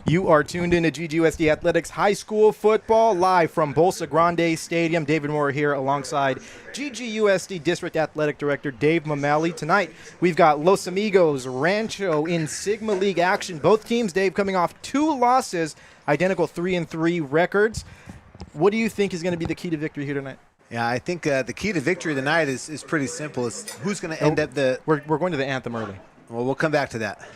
You are tuned into GGUSD Athletics High School Football live from Bolsa Grande Stadium. David Moore here alongside GGUSD District Athletic Director Dave Mamali. Tonight we've got Los Amigos, Rancho in Sigma League action. Both teams, Dave, coming off 2 losses, identical 3-3 records. What do you think is going to be the key to victory here tonight? Yeah, I think the key to victory tonight is pretty simple. It's who's going to end up the... We're going to the anthem early. Well, we'll come back to that.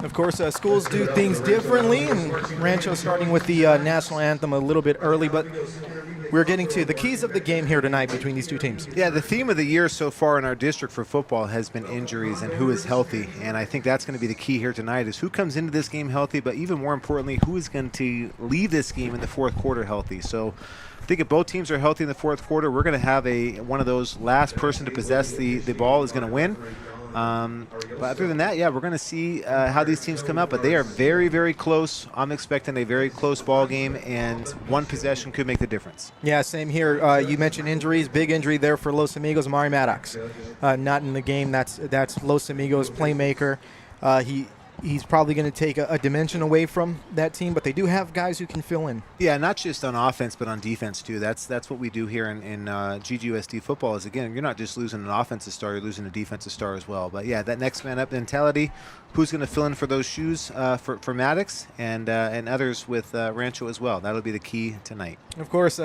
Of course, schools do things differently, and Rancho starting with the national anthem a little bit early, but we're getting to the keys of the game here tonight between these two teams. Yeah, the theme of the year so far in our district for football has been injuries and who is healthy, and I think that's going to be the key here tonight is who comes into this game healthy, but even more importantly, who is going to leave this game in the fourth quarter healthy. So I think if both teams are healthy in the fourth quarter, we're going to have one of those last person to possess the ball is going to win. But other than that, yeah, we're going to see how these teams come out. But they are very, very close. I'm expecting a very close ball game, and one possession could make the difference. Yeah, same here. You mentioned injuries. Big injury there for Los Amigos. Mari Maddox not in the game. That's Los Amigos playmaker. He's probably going to take a dimension away from that team, but they do have guys who can fill in. Yeah, not just on offense, but on defense too. That's what we do here in GGUSD football is, again, you're not just losing an offensive star, you're losing a defensive star as well. But yeah, that next man up mentality, who's going to fill in for those shoes for Maddox and others with Rancho as well. That'll be the key tonight. Of course,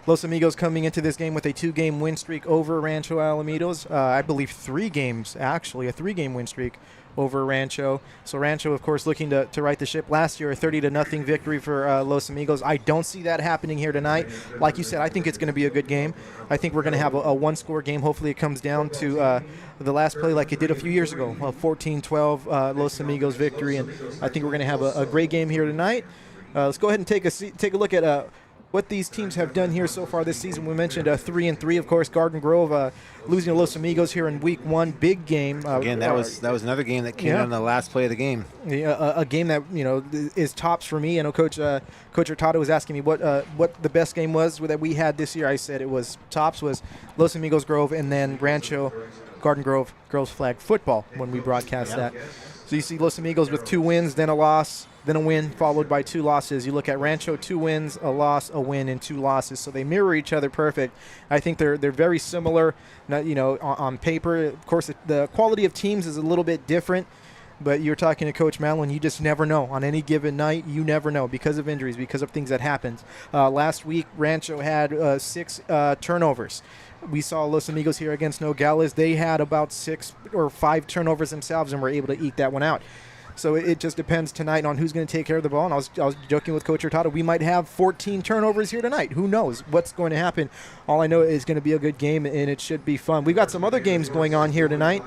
Los Amigos coming into this game with a 2-game win streak over Rancho Alamitos. I believe 3 games, actually, a 3-game win streak over Rancho. So Rancho, of course, looking to right the ship. Last year, a 30-0 victory for Los Amigos. I don't see that happening here tonight. Like you said, I think it's going to be a good game. I think we're going to have a one-score game. Hopefully it comes down to the last play like it did a few years ago, a 14-12 Los Amigos victory. And I think we're going to have a great game here tonight. Let's go ahead and take a look at what these teams have done here so far this season. We mentioned 3-3, of course. Garden Grove losing to Los Amigos here in Week 1, big game. Again, that was another game that came out in the last play of the game. Yeah, a game that is tops for me. I know Coach Hurtado was asking me what the best game was that we had this year. I said it was tops was Los Amigos Grove and then Rancho Garden Grove girls flag football when we broadcast that. So you see Los Amigos with 2 wins, then a loss, then a win, followed by 2 losses. You look at Rancho, 2 wins, a loss, a win, and 2 losses. So they mirror each other perfect. I think they're very similar. On paper, of course, the quality of teams is a little bit different. But you're talking to Coach Malin, you just never know. On any given night, you never know because of injuries, because of things that happen. Last week, Rancho had 6 turnovers. We saw Los Amigos here against Nogales. They had about 6 or 5 turnovers themselves and were able to eke that one out. So it just depends tonight on who's going to take care of the ball. And I was joking with Coach Hurtado. We might have 14 turnovers here tonight. Who knows what's going to happen? All I know is going to be a good game, and it should be fun. We've got some other games going on here tonight,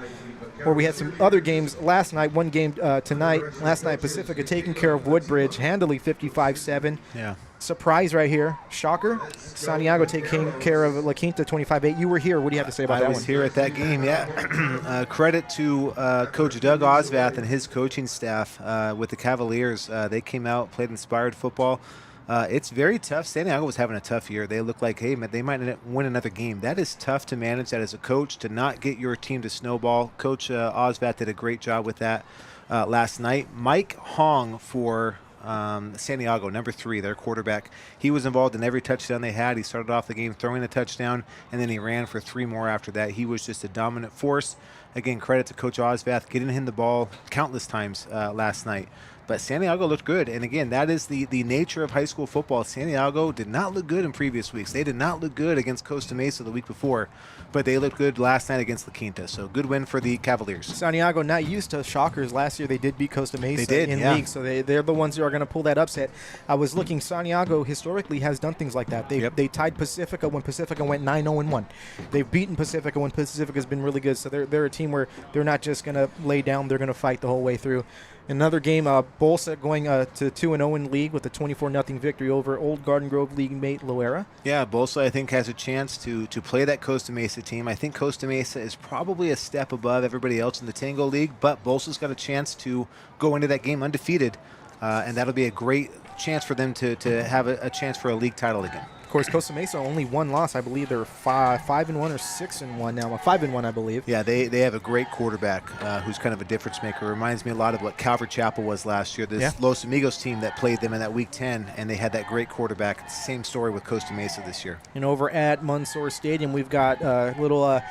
or we had some other games last night. One game tonight. Last night, Pacifica taking care of Woodbridge, handily 55-7. Yeah. Surprise right here. Shocker. Santiago taking care of La Quinta 25-8. You were here. What do you have to say about that one? I was here at that game, yeah. Credit to Coach Doug Osvath and his coaching staff with the Cavaliers. They came out, played inspired football. It's very tough. San Diego was having a tough year. They look like, hey, man, they might win another game. That is tough to manage that as a coach, to not get your team to snowball. Coach Osvat did a great job with that last night. Mike Hong for San Diego, number 3, their quarterback. He was involved in every touchdown they had. He started off the game throwing a touchdown, and then he ran for 3 more after that. He was just a dominant force. Again, credit to Coach Osvath getting him the ball countless times last night. But San Diego looked good. And again, that is the nature of high school football. San Diego did not look good in previous weeks. They did not look good against Costa Mesa the week before, but they looked good last night against La Quinta. So good win for the Cavaliers. San Diego not used to shockers. Last year they did beat Costa Mesa in yeah. league, so they're the ones who are going to pull that upset. I was looking, San Diego historically has done things like that. They tied Pacifica when Pacifica went 9-0-1. They've beaten Pacifica when Pacifica's been really good, so they're a team where they're not just going to lay down, they're going to fight the whole way through. Another game, Bolsa going to 2-0 in league with a 24-0 victory over Old Garden Grove league mate Loera. Yeah, Bolsa, I think, has a chance to play that Costa Mesa team. I think Costa Mesa is probably a step above everybody else in the Tango League, but Bolsa's got a chance to go into that game undefeated, and that'll be a great chance for them to have a chance for a league title again. Of course, Costa Mesa only one loss. I believe they're 5-1 or 6-1 now. 5-1, I believe. Yeah, they have a great quarterback who's kind of a difference maker. Reminds me a lot of what Calvary Chapel was last year. This Los Amigos team that played them in that Week 10, and they had that great quarterback. Same story with Costa Mesa this year. And over at Munsour Stadium, we've got a little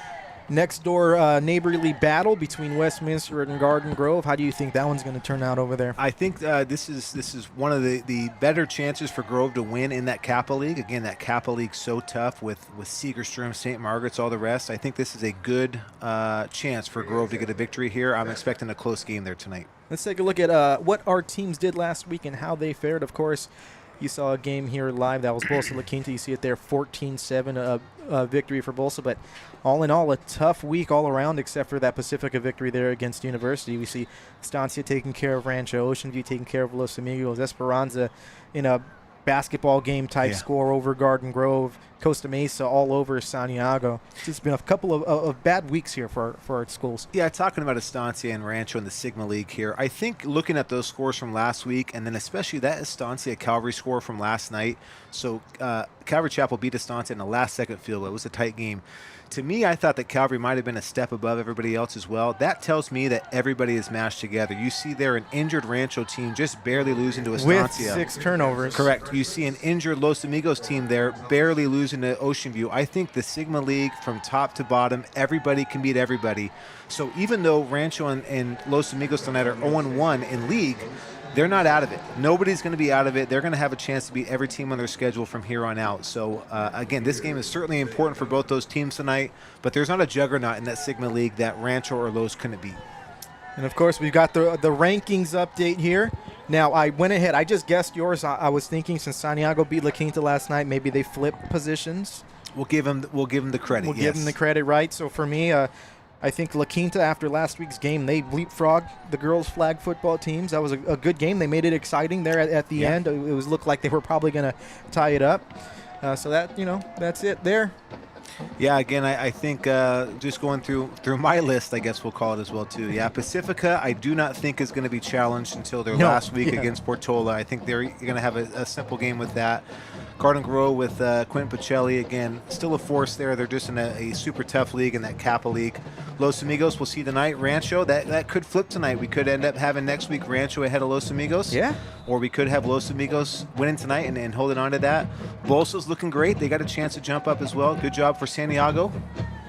next door neighborly battle between Westminster and Garden Grove. How do you think that one's going to turn out over there? I think this is one of the better chances for Grove to win in that Kappa League. Again, that Kappa League's so tough with Segerstrom, St. Margaret's, all the rest. I think this is a good chance for Grove to get a victory here. I'm expecting a close game there tonight. Let's take a look at what our teams did last week and how they fared. Of course, you saw a game here live. That was Bolsa La Quinta. You see it there, 14-7 victory for Bolsa. But all in all, a tough week all around except for that Pacifica victory there against University. We see Estancia taking care of Rancho, Ocean View taking care of Los Amigos, Esperanza in a basketball game type score over Garden Grove, Costa Mesa all over San Diego. It's just been a couple of bad weeks here for our schools. Yeah, talking about Estancia and Rancho in the Sigma League here, I think looking at those scores from last week and then especially that Estancia Calvary score from last night. So Calvary Chapel beat Estancia in the last second field goal. It was a tight game. To me, I thought that Calvary might have been a step above everybody else as well. That tells me that everybody is mashed together. You see there an injured Rancho team just barely losing to Estancia. With 6 turnovers. Correct. You see an injured Los Amigos team there barely losing to Ocean View. I think the Sigma League from top to bottom, everybody can beat everybody. So even though Rancho and Los Amigos tonight are 0-1 in league, they're not out of it. Nobody's going to be out of it. They're going to have a chance to beat every team on their schedule from here on out. So, again, this game is certainly important for both those teams tonight, but there's not a juggernaut in that Sigma League that Rancho or Los couldn't beat. And, of course, we've got the rankings update here. Now, I went ahead. I just guessed yours. I was thinking since San Diego beat La Quinta last night, maybe they flipped positions. We'll give them the credit. We'll give them the credit, right? So, for me, I think La Quinta, after last week's game, they leapfrogged the girls' flag football teams. That was a good game. They made it exciting there at the end. It looked like they were probably going to tie it up. So that's it there. Yeah, again, I think just going through my list, I guess we'll call it as well, too. Yeah, Pacifica, I do not think is going to be challenged until their last week against Portola. I think they're going to have a simple game with that. Garden Grove with Quentin Pacelli, again, still a force there. They're just in a super tough league in that Kappa League. Los Amigos, we'll see tonight. Rancho, that could flip tonight. We could end up having next week Rancho ahead of Los Amigos. Yeah. Or we could have Los Amigos winning tonight and holding on to that. Bolsa's looking great. They got a chance to jump up as well. Good job for San Diego.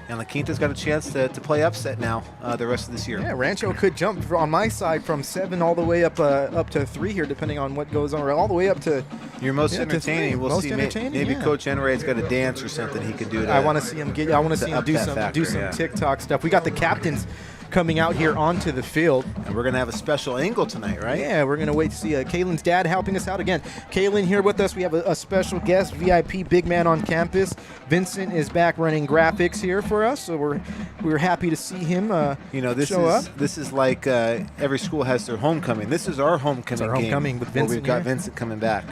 And La Quinta's got a chance to play upset now the rest of this year. Yeah, Rancho could jump on my side from 7 all the way up to 3 here, depending on what goes on, or all the way up to your most entertaining. We'll see. Maybe Coach Enright's got a dance or something he can do. I want to see him get. I want to see him do some TikTok stuff. We got the captains coming out here onto the field. And we're going to have a special angle tonight, right? Yeah, we're going to wait to see Kaylin's dad helping us out again. Kaylin here with us. We have a special guest, VIP big man on campus. Vincent is back running graphics here for us, so we're happy to see him show up. This is like every school has their homecoming. This is our homecoming game. It's our homecoming with Vincent. We've got Vincent coming back.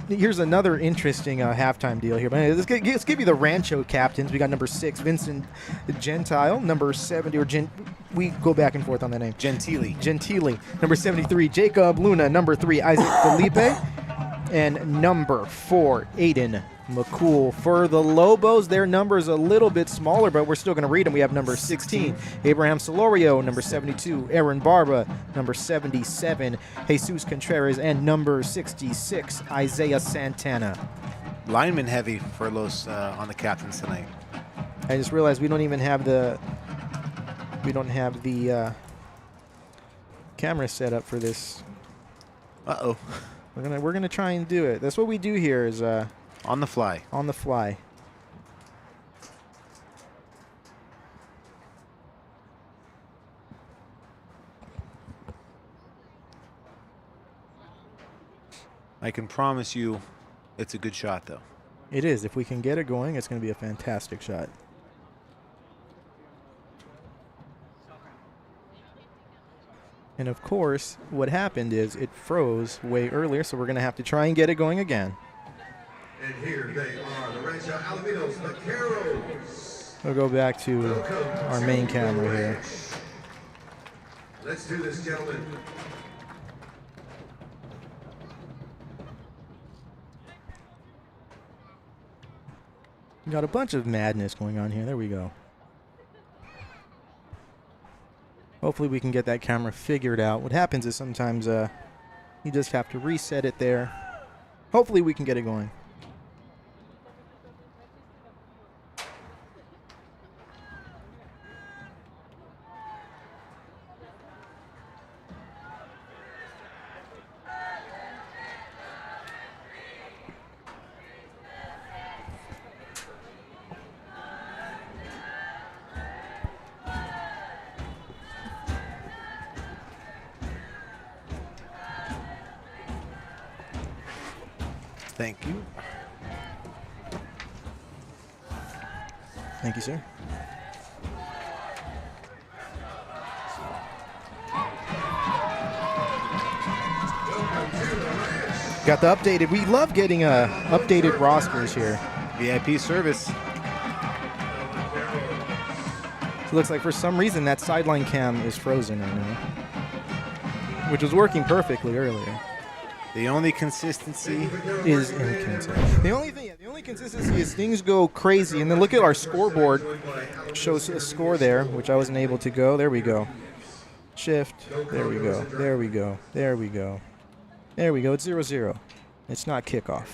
Here's another interesting halftime deal here. Let's give you the Rancho captains. We got number 6, Vincent Gentile. Number 70, we go back and forth on the name. Gentili. Number 73, Jacob Luna. Number 3, Isaac Felipe. and number 4, Aiden McCool. For the Lobos, their number is a little bit smaller, but we're still going to read them. We have number 16, Abraham Solorio, number 72, Aaron Barba, number 77, Jesus Contreras, and number 66, Isaiah Santana. Lineman heavy for Los on the captains tonight. I just realized we don't have the camera set up for this. Uh-oh. We're gonna try and do it. That's what we do here is on the fly. On the fly. I can promise you it's a good shot, though. It is. If we can get it going, it's going to be a fantastic shot. And of course, what happened is it froze way earlier, so we're going to have to try and get it going again. And here they are, the Rancho Alamitos Vaqueros. We'll go back to our main camera here. Let's do this, gentlemen. Got a bunch of madness going on here. There we go. Hopefully we can get that camera figured out. What happens is sometimes you just have to reset it there. Hopefully we can get it going. Thank you. Thank you, sir. Got the updated. We love getting updated rosters here. VIP service. It looks like for some reason that sideline cam is frozen right now, which was working perfectly earlier. The only consistency is inconsistent. The only consistency is things go crazy, and then look at our scoreboard. Shows a score there, which I wasn't able to go. There we go. Shift. There we go. There we go. There we go. There we go. It's 0-0. It's not kickoff.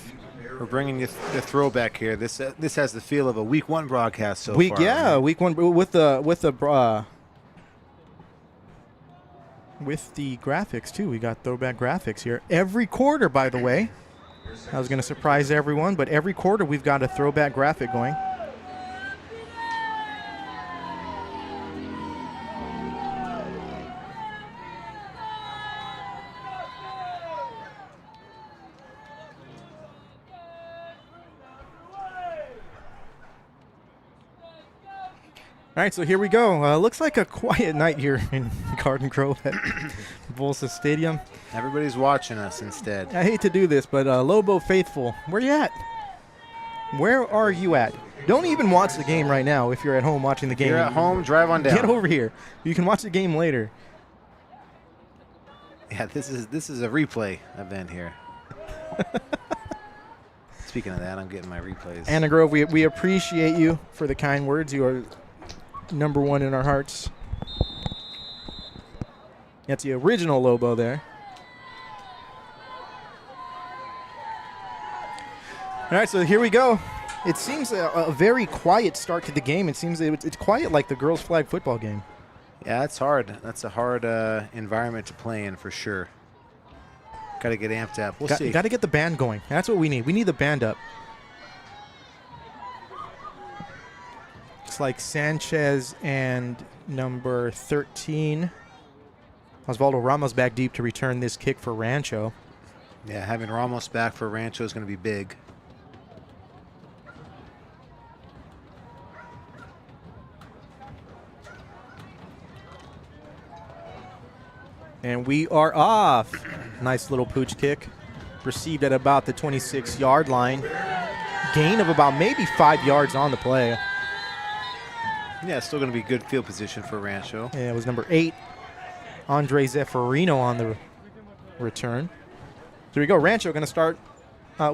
We're bringing you the throwback here. This has the feel of a Week 1 broadcast so far. Yeah, Week 1 with the graphics too. We got throwback graphics here. Every quarter, by the way. I was going to surprise everyone, but every quarter we've got a throwback graphic going. All right, so here we go. Looks like a quiet night here in Garden Grove at Bolsa Stadium. Everybody's watching us instead. I hate to do this, but Lobo faithful, where you at? Where are you at? Don't even watch the game right now if you're at home watching the game. If you're at home, drive on down. Get over here. You can watch the game later. Yeah, this is a replay event here. Speaking of that, I'm getting my replays. Anna Grove, we appreciate you for the kind words. You are number one in our hearts. That's the original Lobo there. All right, so here we go. It seems a very quiet start to the game. It seems it's quiet like the girls' flag football game. Yeah, it's hard. That's a hard environment to play in for sure. Got to get amped up. We'll see. Got to get the band going. That's what we need. We need the band up. It's like Sanchez and number 13. Osvaldo Ramos back deep to return this kick for Rancho. Yeah, having Ramos back for Rancho is going to be big. And we are off. Nice little pooch kick. Received at about the 26-yard line. Gain of about maybe 5 yards on the play. Yeah, it's still going to be good field position for Rancho. Yeah, it was number 8, Andre Zeffirino on the return. So here we go. Rancho going to start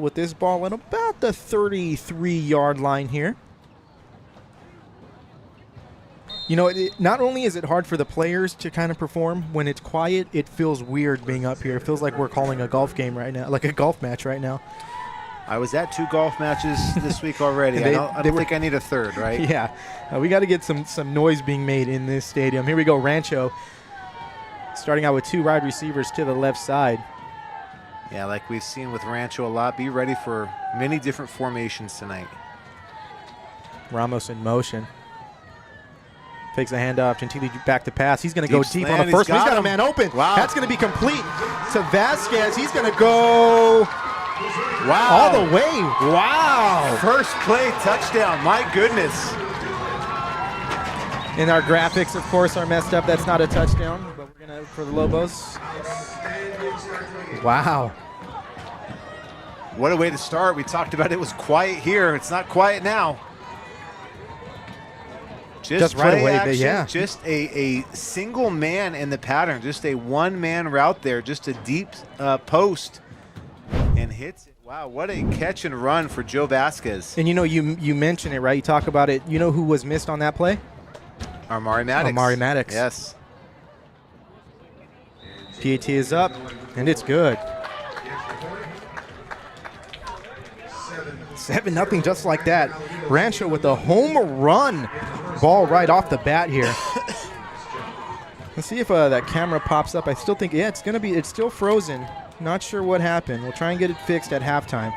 with this ball at about the 33-yard line here. You know, not only is it hard for the players to kind of perform when it's quiet, it feels weird being up here. It feels like we're calling a golf game right now, like a golf match right now. I was at 2 golf matches this week already. I don't think I need a third, right? Yeah. We got to get some noise being made in this stadium. Here we go, Rancho. Starting out with 2 wide receivers to the left side. Yeah, like we've seen with Rancho a lot. Be ready for many different formations tonight. Ramos in motion. Takes a handoff. Gentili back to pass. He's going to go deep on the first one. He's got a man open. Wow. That's going to be complete to Vasquez. He's going to go all the way. Wow. First play touchdown. My goodness. And our graphics, of course, are messed up. That's not a touchdown, but we're going to for the Lobos. Wow. What a way to start. We talked about it was quiet here. It's not quiet now. Just right away, action, yeah. Just a single man in the pattern, just a one-man route there, just a deep post, and hits it. Wow, what a catch and run for Joe Vasquez. And you know, you mentioned it, right? You talk about it. You know who was missed on that play? Amari Maddox. Amari Maddox. Yes. PAT is up, and it's good. 7-0, just like that. Rancho with a home run ball right off the bat here. Let's see if that camera pops up. I still think, yeah, it's still frozen. Not sure what happened. We'll try and get it fixed at halftime.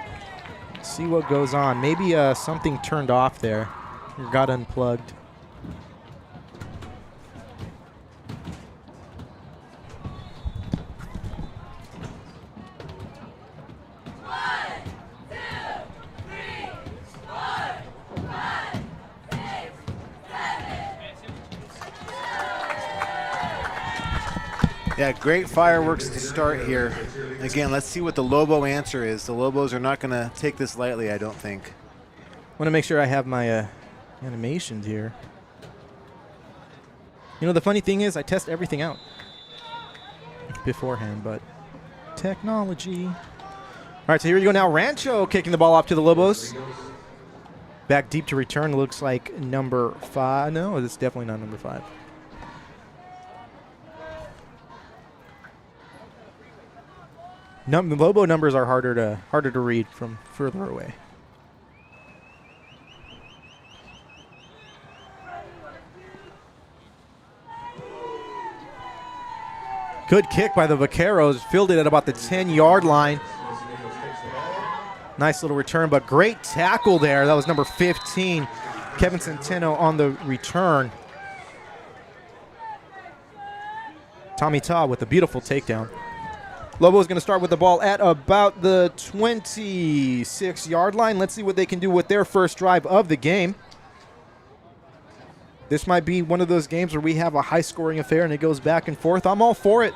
See what goes on. Maybe something turned off there or got unplugged. Yeah, great fireworks to start here. Again, let's see what the Lobo answer is. The Lobos are not going to take this lightly, I don't think. Want to make sure I have my animations here. You know, the funny thing is I test everything out beforehand, but technology. All right, so here we go now. Rancho kicking the ball off to the Lobos. Back deep to return. Looks like number 5. No, it's definitely not number 5. The Lobo numbers are harder to read from further away. Good kick by the Vaqueros. Fielded at about the 10-yard line. Nice little return, but great tackle there. That was number 15, Kevin Centeno on the return. Tommy Ta with a beautiful takedown. Lobo is going to start with the ball at about the 26-yard line. Let's see what they can do with their first drive of the game. This might be one of those games where we have a high-scoring affair and it goes back and forth. I'm all for it.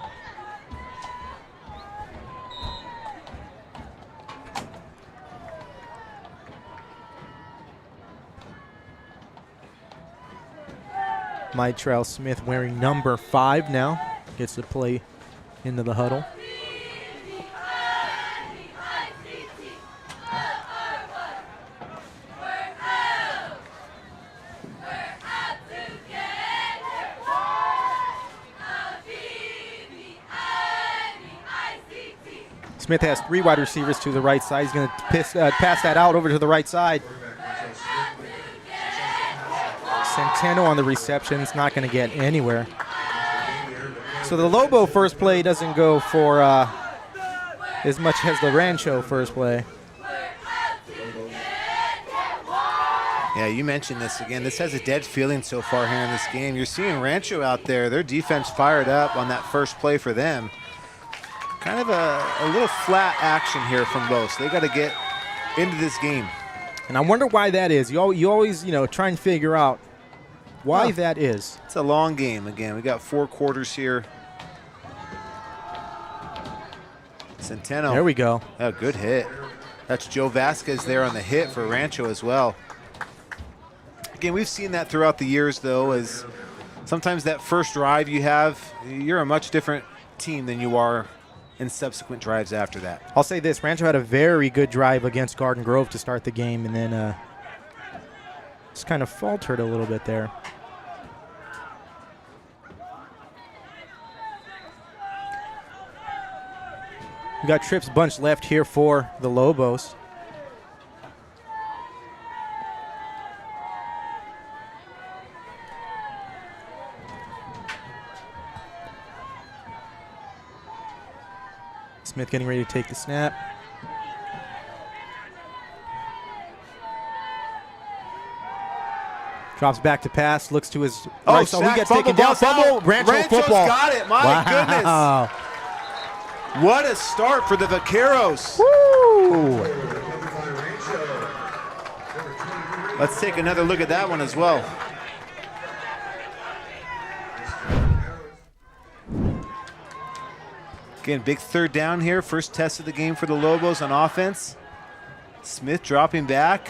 Mitrell Smith wearing number 5 now. Gets to play into the huddle. Smith has 3 wide receivers to the right side. He's going to pass that out over to the right side. Centeno on the reception. It's not going to get anywhere. So the Lobo first play doesn't go for as much as the Rancho first play. Yeah, you mentioned this again. This has a dead feeling so far here in this game. You're seeing Rancho out there. Their defense fired up on that first play for them. Kind of a little flat action here from both. So they got to get into this game. And I wonder why that is. You always, try and figure out why that is. It's a long game. Again, we got 4 quarters here. Centeno. There we go. Oh, good hit. That's Joe Vasquez there on the hit for Rancho as well. Again, we've seen that throughout the years, though, as sometimes that first drive you have, you're a much different team than you are in subsequent drives after that. I'll say this. Rancho had a very good drive against Garden Grove to start the game, and then just kind of faltered a little bit there. We got trips bunch left here for the Lobos. Smith getting ready to take the snap. Drops back to pass, looks to his right side. He gets taken down. Fumble. Rancho's football. Got it. My goodness. What a start for the Vaqueros. Woo! Let's take another look at that one as well. Again, big third down here. First test of the game for the Lobos on offense. Smith dropping back.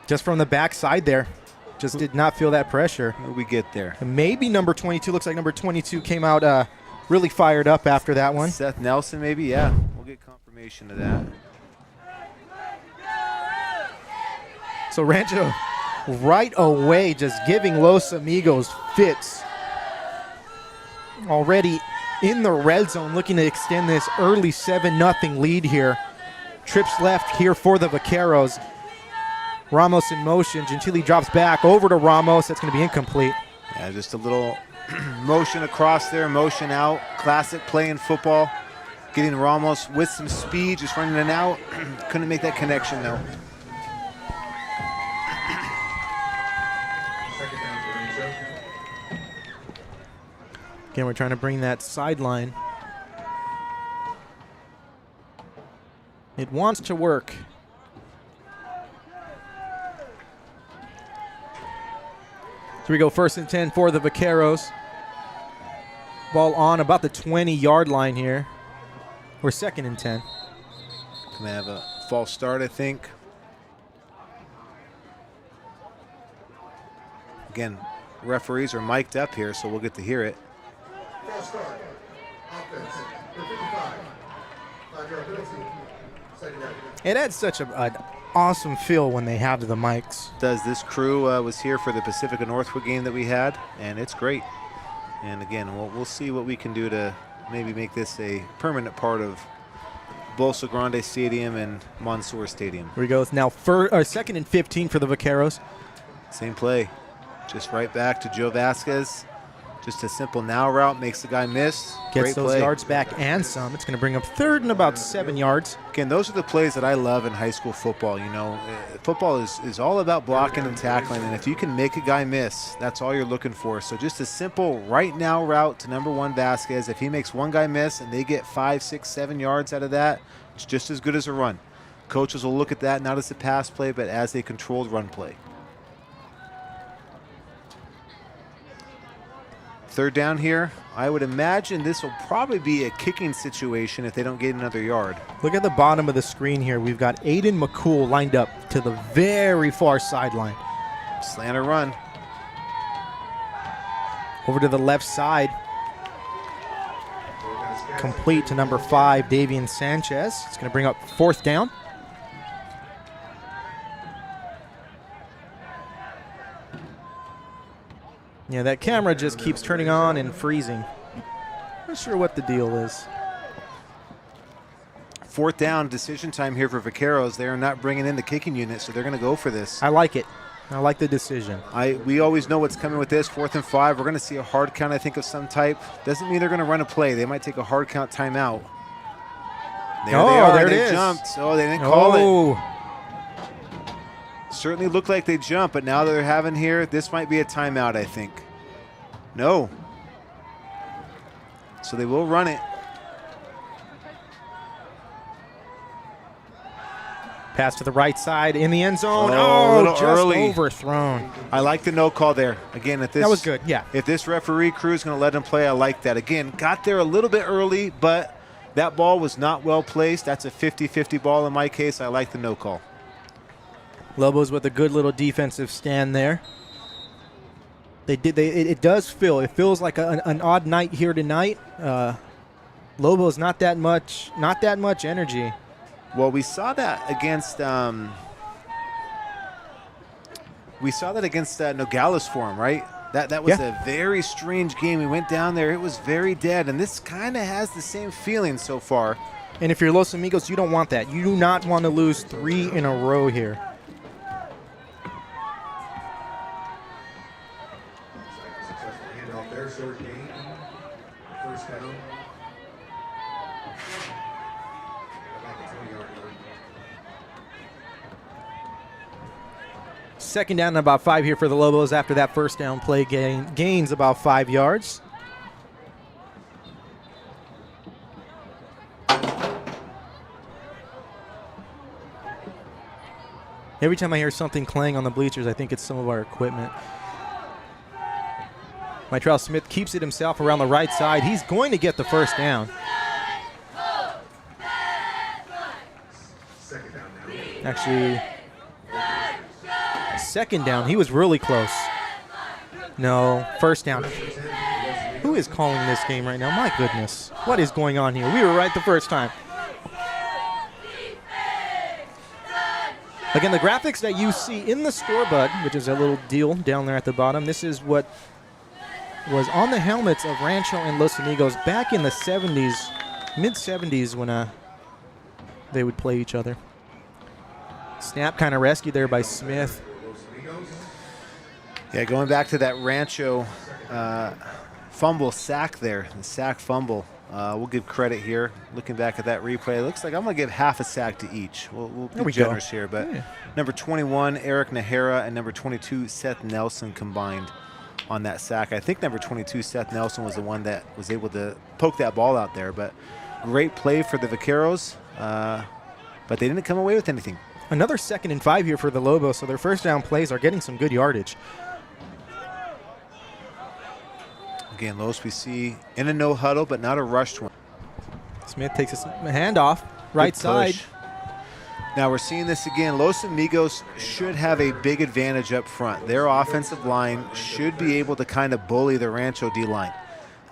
Just from the backside there. Just did not feel that pressure. Where did we get there? And maybe number 22. Looks like number 22 came out really fired up after that one. Seth Nelson, maybe? Yeah, we'll get confirmation of that. So Rancho right away just giving Los Amigos fits. Already in the red zone, looking to extend this early 7-0 lead here. Trips left here for the Vaqueros. Ramos in motion. Gentili drops back over to Ramos. That's going to be incomplete. Yeah, just a little motion across there, motion out. Classic play in football. Getting Ramos with some speed, just running it out. Couldn't make that connection, though. Again, we're trying to bring that sideline. It wants to work. So we go 1st and 10 for the Vaqueros. Ball on about the 20-yard line here. We're 2nd and 10. Gonna have a false start, I think. Again, referees are mic'd up here, so we'll get to hear it. False start. Offense. Number 55. 5-yard penalty. Second down. It adds such an awesome feel when they have the mics. This crew was here for the Pacifica Northwood game that we had, and it's great. And again, we'll see what we can do to maybe make this a permanent part of Bolsa Grande Stadium and Mansour Stadium. Here we go. It's now 2nd and 15 for the Vaqueros. Same play. Just right back to Joe Vasquez. Just a simple now route, makes the guy miss. Gets Great those play. yards back and some. It's going to bring up 3rd and about 7 yards. Again, those are the plays that I love in high school football. You know, football is all about blocking and tackling, and if you can make a guy miss, that's all you're looking for. So just a simple right now route to number 1 Vasquez. If he makes one guy miss and they get 5, 6, 7 yards out of that, it's just as good as a run. Coaches will look at that not as a pass play, but as a controlled run play. 3rd down here. I would imagine this will probably be a kicking situation if they don't get another yard. Look at the bottom of the screen here. We've got Aiden McCool lined up to the very far sideline. Slanter run. Over to the left side. Complete to number 5, Davian Sanchez. It's going to bring up 4th down. Yeah, that camera just keeps turning on and freezing. Not sure what the deal is. 4th down, decision time here for Vaqueros. They are not bringing in the kicking unit, so they're going to go for this. I like it. I like the decision. We always know what's coming with this. 4th and 5. We're going to see a hard count, I think, of some type. Doesn't mean they're going to run a play. They might take a hard count timeout. There they are. There it They is. jumped. Oh, they didn't call it. Oh, Certainly looked like they jumped, but now they're having here, this might be a timeout, I think. No. So they will run it. pass to the right side in the end zone. Oh, a little just early. overthrown. I like the no call there. Again, if this That was good, yeah. If this referee crew is going to let him play, I like that. Again, got there a little bit early, but that ball was not well placed. That's a 50-50 ball in my case. I like the no call. Lobos with a good little defensive stand there. It does feel. It feels like an odd night here tonight. Lobos not that much energy. Well, we saw that against Nogales for him, right? That was a very strange game. We went down there. It was very dead, and this kind of has the same feeling so far. And if you're Los Amigos, you don't want that. You do not want to lose 3 in a row here. Successful handoff there, short gain. First down. About the 20-yard line. Second down and about 5 here for the Lobos after that first down play gains about 5 yards. Every time I hear something clang on the bleachers, I think it's some of our equipment. Mitrell Smith keeps it himself around the right side. He's going to get the first down. Second down now. Actually, second down. He was really close. No, first down. Who is calling this game right now? My goodness. What is going on here? We were right the first time. Again, the graphics that you see in the scoreboard, which is a little deal down there at the bottom, this is what was on the helmets of Rancho and Los Amigos back in the 70s, mid-70s when they would play each other. Snap kind of rescued there by Smith. Yeah, going back to that Rancho fumble sack there, the sack fumble. We'll give credit here. Looking back at that replay, it looks like I'm going to give half a sack to each. We'll be generous here. But number 21, Eric Nahara, and number 22, Seth Nelson combined on that sack. I think number 22, Seth Nelson, was the one that was able to poke that ball out there. But great play for the Vaqueros, but they didn't come away with anything. Another 2nd and 5 here for the Lobos, so their first down plays are getting some good yardage. Again, Los we see in a no huddle, but not a rushed one. Smith takes a handoff, right side. Now we're seeing this again. Los Amigos should have a big advantage up front. Their offensive line should be able to kind of bully the Rancho D-line.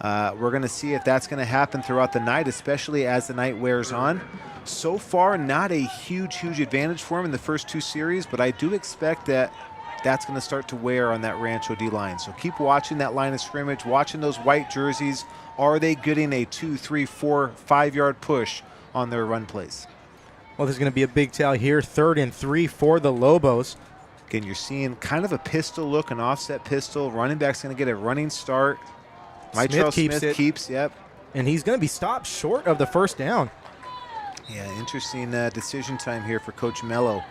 We're going to see if that's going to happen throughout the night, especially as the night wears on. So far, not a huge advantage for them in the first 2 series, but I do expect that that's going to start to wear on that Rancho D-line. So keep watching that line of scrimmage, watching those white jerseys. Are they getting a 2, 3, 4, 5-yard push on their run plays? Well, there's going to be a big tell here. 3rd and 3 for the Lobos. Again, you're seeing kind of a pistol look, an offset pistol. Running back's going to get a running start. Smith keeps, yep. And he's going to be stopped short of the first down. Yeah, interesting decision time here for Coach Mello.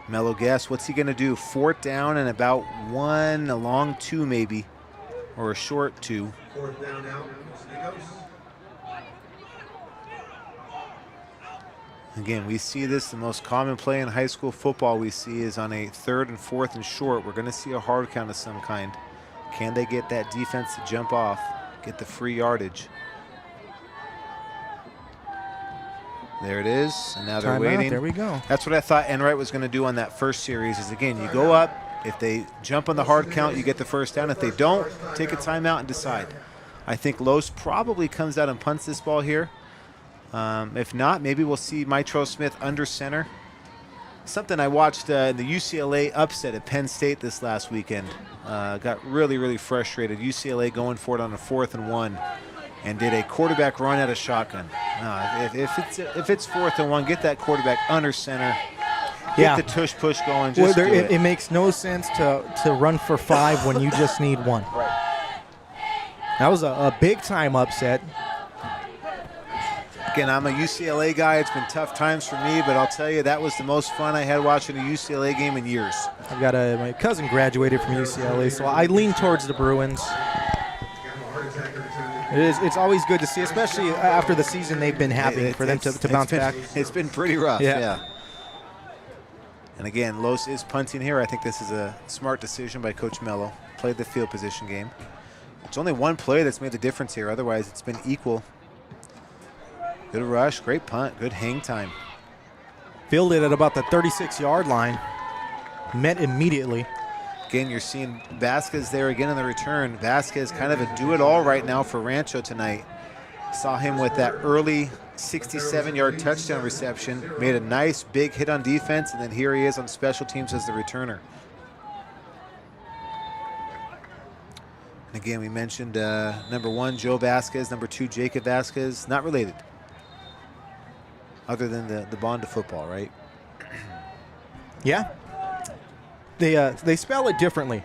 Mello, guess what's he going to do? 4th down and about 1, a long 2 maybe, or a short 2. 4th down now. Amigos. Again, we see this, the most common play in high school football we see is on a 3rd and 4th and short. We're going to see a hard count of some kind. Can they get that defense to jump off, get the free yardage? There it is, and now they're waiting. There we go. That's what I thought Enright was going to do on that first series is, again, you go up. If they jump on the hard count, you get the first down. If they don't, take a timeout and decide. I think Los probably comes out and punts this ball here. If not, maybe we'll see Mitrell Smith under center. Something I watched in the UCLA upset at Penn State this last weekend. Got really frustrated. UCLA going for it on a 4th and 1. And did a quarterback run out of shotgun. If it's 4th and 1, get that quarterback under center. Get the tush push going. Just it makes no sense to run for 5 when you just need 1. Right. That was a big time upset. Again, I'm a UCLA guy. It's been tough times for me, but I'll tell you that was the most fun I had watching a UCLA game in years. I've got my cousin graduated from UCLA, so I lean towards the Bruins. It's always good to see, especially after the season they've been having, for them to bounce back. It's been pretty rough, yeah. And again, Los is punting here. I think this is a smart decision by Coach Mello. Played the field position game. It's only one play that's made the difference here. Otherwise, it's been equal. Good rush, great punt, good hang time. Fielded at about the 36-yard line. Met immediately. Again, you're seeing Vasquez there again in the return. Vasquez kind of a do-it-all right now for Rancho tonight. Saw him with that early 67-yard touchdown reception. Made a nice big hit on defense, and then here he is on special teams as the returner. And again, we mentioned number 1, Joe Vasquez, number 2, Jacob Vasquez. Not related, other than the bond of football, right? Yeah. They spell it differently.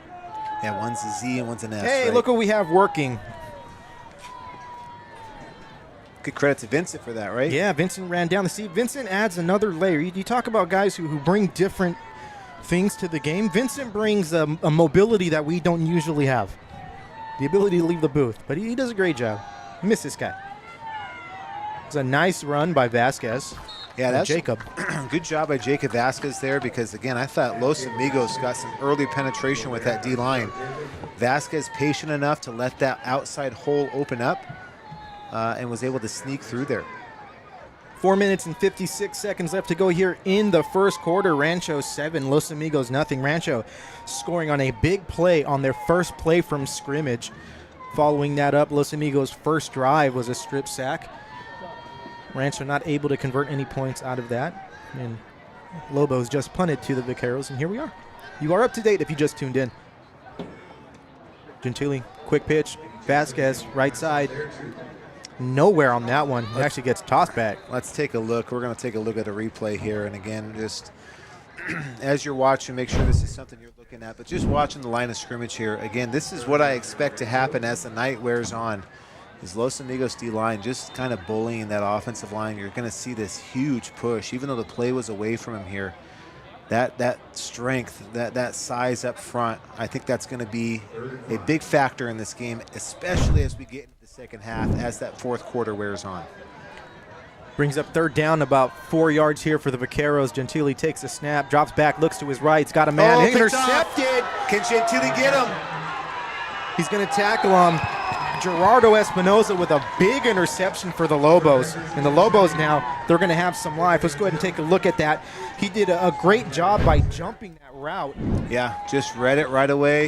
Yeah, one's a Z and one's an S. Hey, right? look what we have working. Good credit to Vincent for that, right? Yeah, Vincent ran down the seat. Vincent adds another layer. You talk about guys who bring different things to the game. Vincent brings a mobility that we don't usually have. The ability to leave the booth. But he does a great job. I miss this guy. It's a nice run by Vasquez. Yeah, that's Jacob. Good job by Jacob Vasquez there, because, again, I thought Los Amigos got some early penetration with that D-line. Vasquez patient enough to let that outside hole open up and was able to sneak through there. 4 minutes and 56 seconds left to go here in the first quarter. Rancho 7, Los Amigos nothing. Rancho scoring on a big play on their first play from scrimmage. Following that up, Los Amigos' first drive was a strip sack. Rancho not able to convert any points out of that. And Lobos just punted to the Vaqueros, and here we are. You are up to date if you just tuned in. Gentili, quick pitch. Vasquez, right side. Nowhere on that one. It actually gets tossed back. Let's take a look. We're going to take a look at a replay here. And, again, just as you're watching, make sure this is something you're looking at. But just watching the line of scrimmage here, again, this is what I expect to happen as the night wears on. Is Los Amigos D-line just kind of bullying that offensive line. You're going to see this huge push, even though the play was away from him here. That strength, that size up front, I think that's going to be a big factor in this game, especially as we get into the second half, as that fourth quarter wears on. Brings up third down, about 4 yards here for the Vaqueros. Gentili takes a snap, drops back, looks to his right. He's got a man intercepted. Can Gentili get him? He's going to tackle him. Gerardo Espinoza with a big interception for the Lobos. And the Lobos now, they're going to have some life. Let's go ahead and take a look at that. He did a great job by jumping that route. Yeah, just read it right away.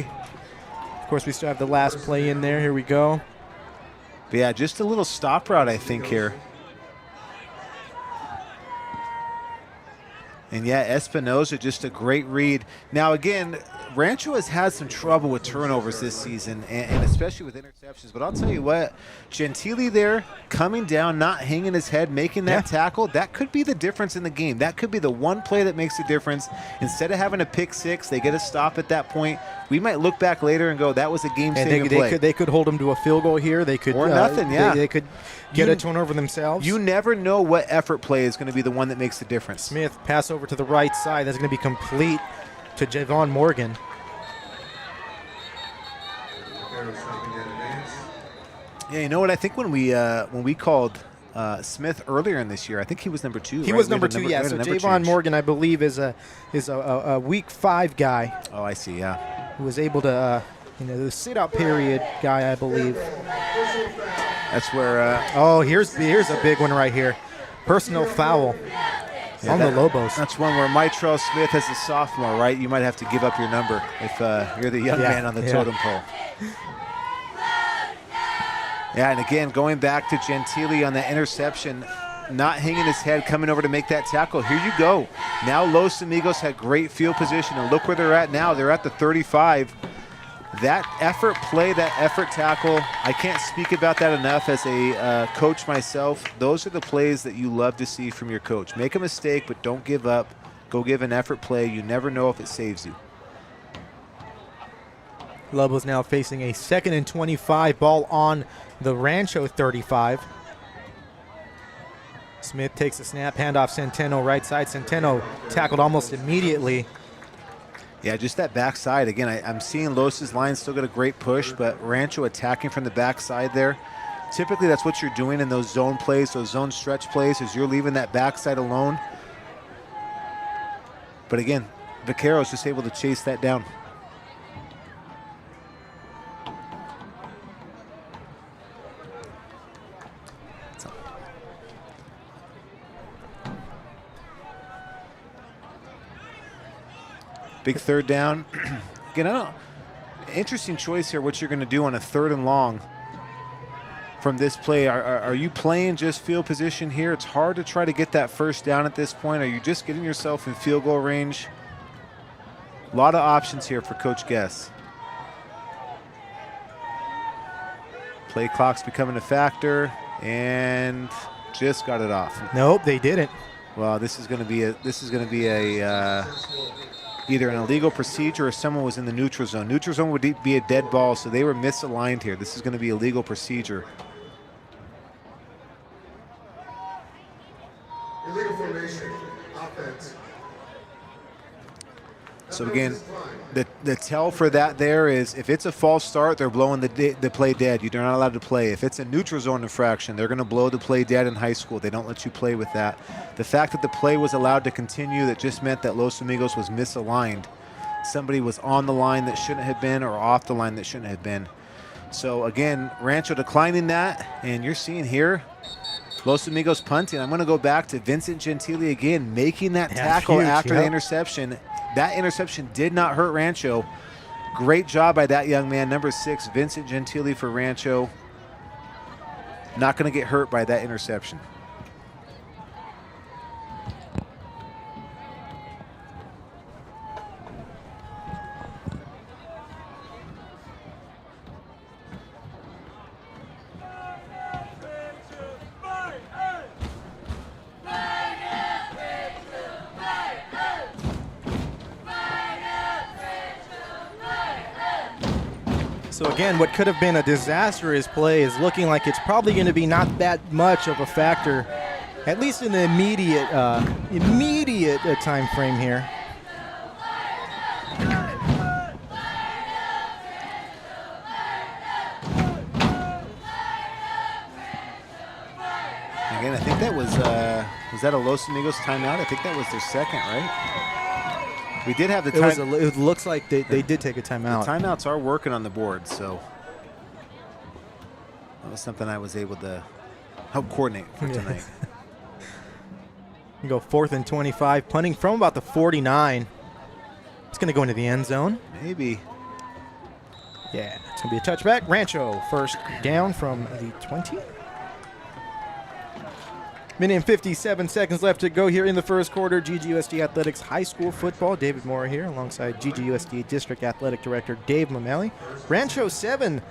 Of course, we still have the last play in there. Here we go. But yeah, just a little stop route, I think, here. And yeah, Espinoza, just a great read. Now, again, Rancho has had some trouble with turnovers this season, and especially with interceptions. But I'll tell you what, Gentili there, coming down, not hanging his head, making that tackle, that could be the difference in the game. That could be the one play that makes the difference. Instead of having a pick six, they get a stop at that point. We might look back later and go, that was a game-saving play. They could hold them to a field goal here. They could, or nothing, yeah. They could get a turnover themselves. You never know what effort play is going to be the one that makes the difference. Smith, pass over to the right side. That's going to be complete to Javon Morgan. Yeah, you know what? I think when we called Smith earlier in this year, I think he was number 2. He was number 2, yeah. So Javon Morgan, I believe, is a week 5 guy. Oh, I see. Yeah, who was able to, the sit-out period guy, I believe. That's where. Here's a big one right here. Personal foul. On the Lobos. That's one where Mitrell Smith, as a sophomore, right? You might have to give up your number if you're the young man on the totem pole. Yeah, and again, going back to Gentili on that interception, not hanging his head, coming over to make that tackle. Here you go. Now Los Amigos had great field position, and look where they're at now. They're at the 35. That effort play, that effort tackle, I can't speak about that enough as a coach myself. Those are the plays that you love to see from your coach. Make a mistake, but don't give up. Go give an effort play. You never know if it saves you. Lobos now facing a 2nd and 25, ball on the Rancho 35. Smith takes a snap, handoff Centeno right side. Centeno tackled almost immediately. Yeah, just that backside. Again, I'm seeing Los's line still got a great push, but Rancho attacking from the backside there. Typically, that's what you're doing in those zone plays, those zone stretch plays, is you're leaving that backside alone. But again, Vaqueros just able to chase that down. Big third down. Again, interesting choice here, what you're going to do on a 3rd and long from this play? Are you playing just field position here? It's hard to try to get that first down at this point. Are you just getting yourself in field goal range? A lot of options here for Coach Guess. Play clock's becoming a factor, and just got it off. Nope, they didn't. Well, this is going to be a either an illegal procedure or someone was in the neutral zone. Neutral zone would be a dead ball, so they were misaligned here. This is going to be a legal procedure. Illegal formation, offense. So again, the tell for that there is if it's a false start, they're blowing the play dead. You're not allowed to play. If it's a neutral zone infraction, they're going to blow the play dead in high school. They don't let you play with that. The fact that the play was allowed to continue, that just meant that Los Amigos was misaligned. Somebody was on the line that shouldn't have been or off the line that shouldn't have been. So again, Rancho declining that, and you're seeing here Los Amigos punting. I'm going to go back to Vincent Gentili again, making that tackle huge, after the interception. That interception did not hurt Rancho. Great job by that young man, number 6, Vincent Gentili for Rancho. Not going to get hurt by that interception. So again, what could have been a disastrous play is looking like it's probably going to be not that much of a factor, at least in the immediate time frame here. Again, I think that was that a Los Amigos timeout? I think that was their second, right? We did have the time. It looks like they did take a timeout. The timeouts are working on the board, so that was something I was able to help coordinate for tonight. We go 4th and 25, punting from about the 49. It's going to go into the end zone. Maybe. Yeah, it's going to be a touchback. Rancho first down from the 20. Minute and 57 seconds left to go here in the first quarter. GGUSD Athletics High School Football. David Moore here alongside GGUSD District Athletic Director Dave Mameli. Rancho 7,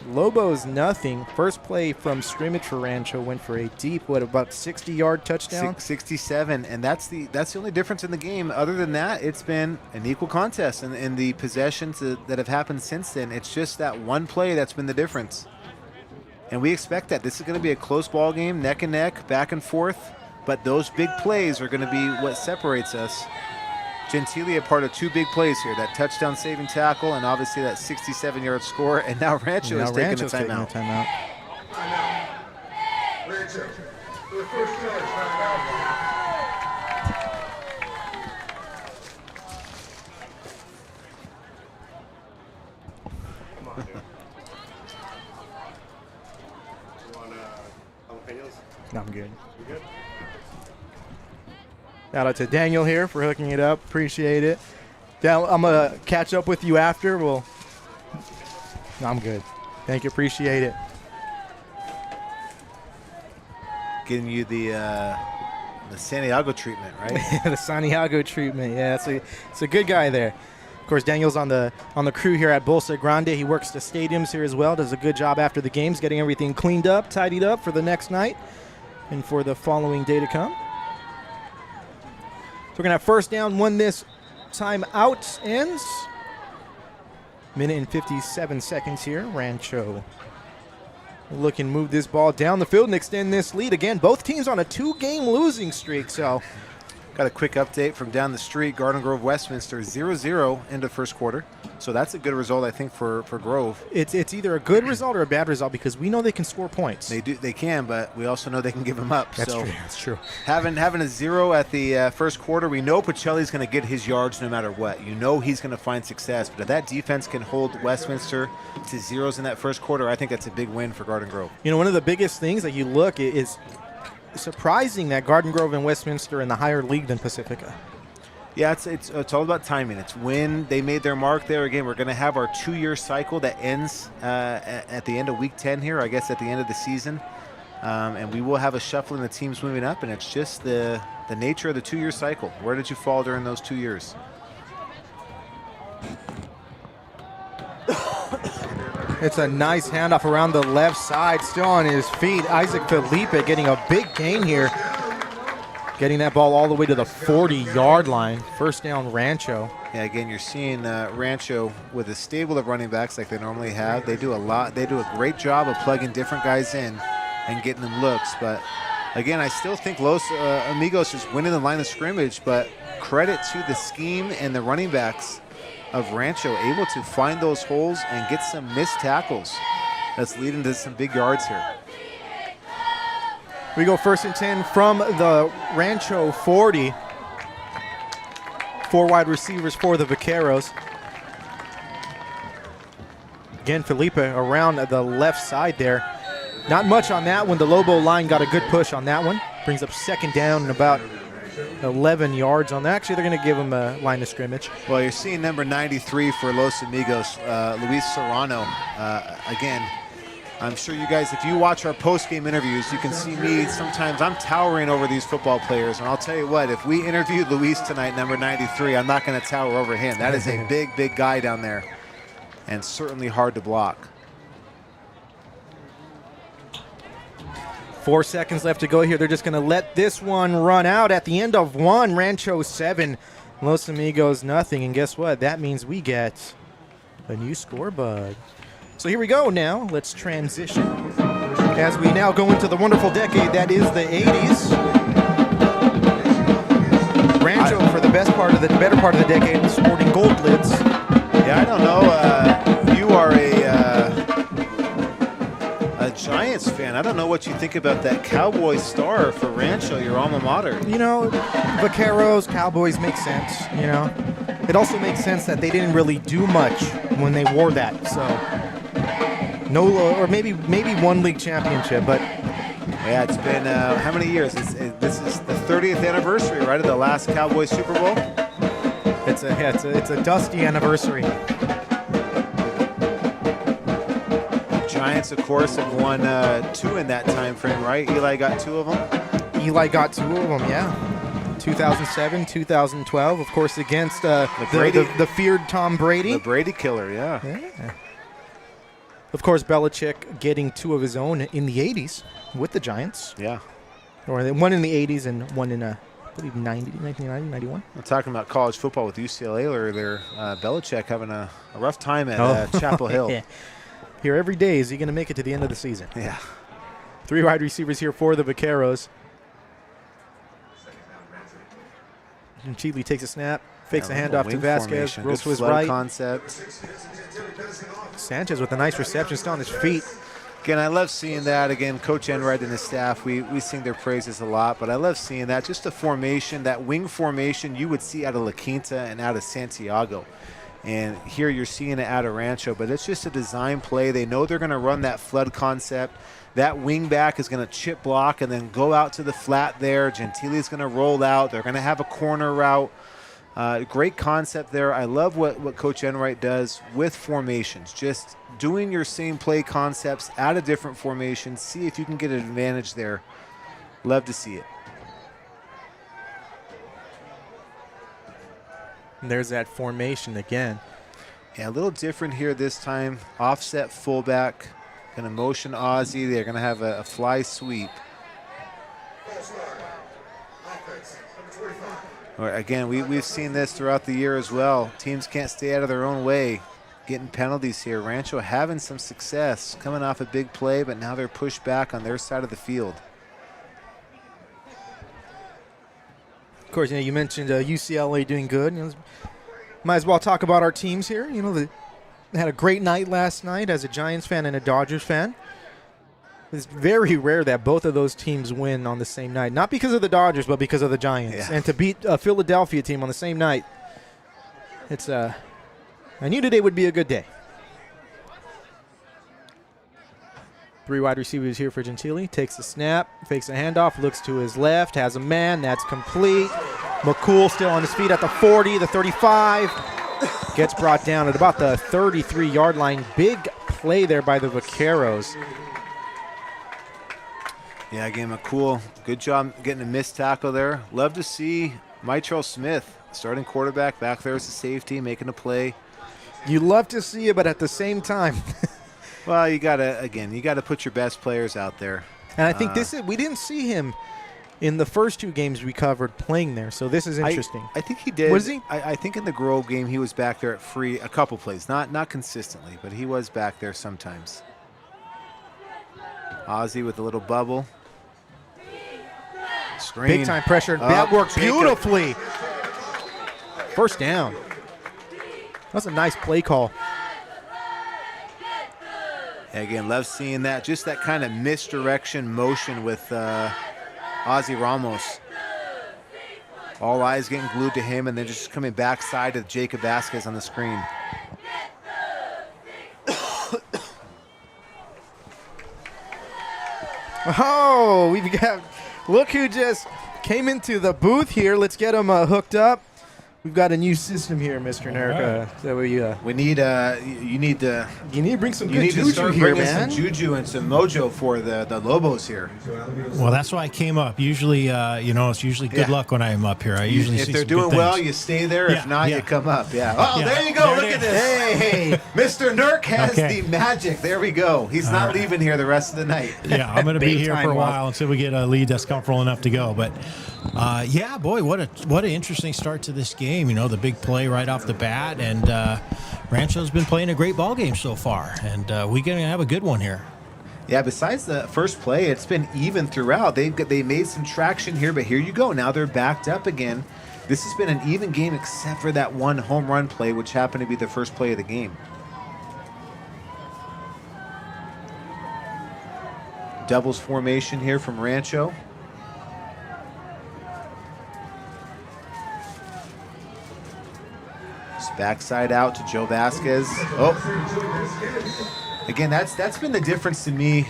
Lobos nothing. First play from scrimmage for Rancho went for a deep, about 60-yard touchdown? 67, and that's the only difference in the game. Other than that, it's been an equal contest, and in the possessions that have happened since then, it's just that one play that's been the difference. And we expect that. This is going to be a close ball game, neck and neck, back and forth. But those big plays are going to be what separates us. Gentili a part of 2 big plays here, that touchdown saving tackle and obviously that 67-yard score. And now Rancho is taking a timeout. Timeout. Rancho, for the first charge, timeout. No, I'm good. Shout out to Daniel here for hooking it up. Appreciate it. I'm going to catch up with you after. No, I'm good. Thank you. Appreciate it. Getting you the Santiago treatment, right? The Santiago treatment. Yeah, it's a good guy there. Of course, Daniel's on the crew here at Bolsa Grande. He works the stadiums here as well. Does a good job after the games, getting everything cleaned up, tidied up for the next night and for the following day to come. So we're going to have first down when this timeout ends. Minute and 57 seconds here. Rancho looking to move this ball down the field and extend this lead. Again, both teams on a 2-game losing streak, so Got a quick update from down the street. Garden Grove Westminster 0-0 into first quarter. So that's a good result, I think, for Grove. It's either a good result or a bad result because we know they can score points. They can, but we also know they can give them up. That's so true. That's true. Having a 0 at the first quarter, we know Pacelli's going to get his yards no matter what. You know he's going to find success. But if that defense can hold Westminster to zeros in that first quarter, I think that's a big win for Garden Grove. You know, one of the biggest things that you look is surprising that Garden Grove and Westminster are in the higher league than Pacifica. Yeah, it's all about timing. It's when they made their mark there. Again, we're going to have our 2-year cycle that ends at the end of week 10 here, I guess at the end of the season. And we will have a shuffling the teams moving up, and it's just the nature of the 2-year cycle. Where did you fall during those 2 years? It's a nice handoff around the left side, still on his feet. Isaac Felipe getting a big gain here. Getting that ball all the way to the 40-yard line. First down, Rancho. Yeah, again, you're seeing Rancho with a stable of running backs like they normally have. They do a great job of plugging different guys in and getting them looks. But again, I still think Los Amigos is winning the line of scrimmage, but credit to the scheme and the running backs of Rancho, able to find those holes and get some missed tackles. That's leading to some big yards here. We go 1st and 10 from the Rancho 40. 4 wide receivers for the Vaqueros. Again, Felipe around the left side there. Not much on that one. The Lobo line got a good push on that one. Brings up 2nd down and about 11 yards on that. Actually, they're going to give him a line of scrimmage. Well, you're seeing number 93 for Los Amigos, Luis Serrano. Again, I'm sure you guys, if you watch our post-game interviews, you can see me. Sometimes I'm towering over these football players. And I'll tell you what, if we interviewed Luis tonight, number 93, I'm not going to tower over him. That is a big, big guy down there, and certainly hard to block. 4 seconds left to go here. They're just going to let this one run out at the end of 1. Rancho 7, Los Amigos nothing. And guess what? That means we get a new score bug. So here we go now. Let's transition as we now go into the wonderful decade that is the 80s. Rancho for the better part of the decade sporting gold lids. Yeah, I don't know. You are a Giants fan. I don't know what you think about that Cowboy star for Rancho, your alma mater. You know, Vaqueros, Cowboys make sense, you know. It also makes sense that they didn't really do much when they wore that. So, no, or maybe 1 league championship, but yeah, it's been how many years? This is the 30th anniversary, right, of the last Cowboy Super Bowl? It's a dusty anniversary. Giants, of course, have won 2 in that time frame, right? Eli got 2 of them? Eli got 2 of them, yeah. 2007, 2012, of course, against the feared Tom Brady. The Brady killer, yeah. Of course, Belichick getting 2 of his own in the 80s with the Giants. Yeah. Or one in the 80s and one in, I believe, 1990, 91. I'm talking about college football with UCLA earlier. Belichick having a rough time at Chapel Hill. Yeah. Here every day, is he going to make it to the end of the season? Yeah. 3 wide receivers here for the Vaqueros. And Cheatley takes a snap, fakes a handoff to Vasquez, rolls to his right. Concept. Sanchez with a nice reception, still on his feet. Again, I love seeing that. Again, Coach Enright and his staff, we sing their praises a lot, but I love seeing that. Just a formation, that wing formation you would see out of La Quinta and out of Santiago. And here you're seeing it out of Rancho, but it's just a design play. They know they're going to run that flood concept. That wing back is going to chip block and then go out to the flat there. Gentili's going to roll out. They're going to have a corner route. Great concept there. I love what Coach Enright does with formations. Just doing your same play concepts out of different formations. See if you can get an advantage there. Love to see it. And there's that formation again. Yeah, a little different here this time. Offset fullback. Going to motion Ozzie. They're going to have a fly sweep. Again, we've seen this throughout the year as well. Teams can't stay out of their own way. Getting penalties here. Rancho having some success. Coming off a big play, but now they're pushed back on their side of the field. Of course, you mentioned UCLA doing good. Might as well talk about our teams here. They had a great night last night as a Giants fan and a Dodgers fan. It's very rare that both of those teams win on the same night. Not because of the Dodgers, but because of the Giants. Yeah. And to beat a Philadelphia team on the same night, I knew today would be a good day. 3 wide receivers here for Gentili. Takes the snap, fakes a handoff, looks to his left, has a man. That's complete. McCool still on his feet at the 40, the 35. Gets brought down at about the 33-yard line. Big play there by the Vaqueros. Yeah, again, McCool, good job getting a missed tackle there. Love to see Mitrell Smith, starting quarterback, back there as a safety, making a play. You love to see it, but at the same time. Well, you gotta put your best players out there. And I think we didn't see him in the first 2 games we covered playing there, so this is interesting. I think he did. Was he? I think in the Grove game he was back there at free a couple plays, not consistently, but he was back there sometimes. Ozzie with a little bubble. Screen. Big time pressure. That worked beautifully. First down. That's a nice play call. Again, love seeing that. Just that kind of misdirection motion with Ozzie Ramos. All eyes getting glued to him, and then just coming backside to Jacob Vasquez on the screen. Oh, we've got, look who just came into the booth here. Let's get him hooked up. We've got a new system here, Mr. Nerica. Right. So we need you need to bring some you good need to juju start here, bringing man. some juju and some mojo for the Lobos here. Well, that's why I came up. Usually, it's usually good luck when I'm up here. I usually If see they're some doing good well, things. you stay there. Yeah, If not, yeah. you come up. Yeah. Oh, Yeah. there you go. There Look it at this. Hey, Mr. Nurk has Okay. the magic. There we go. He's not leaving here the rest of the night. Yeah, I'm going to be Big here time for a loss. while until we get a lead that's comfortable enough to go. But yeah, boy, what an interesting start to this game. The big play right off the bat, and Rancho's been playing a great ball game so far, and we're going to have a good one here. Yeah, besides the first play, it's been even throughout. They made some traction here, but here you go. Now they're backed up again. This has been an even game except for that one home run play, which happened to be the first play of the game. Doubles formation here from Rancho. Just backside out to Joe Vasquez. Oh. Again, that's been the difference to me,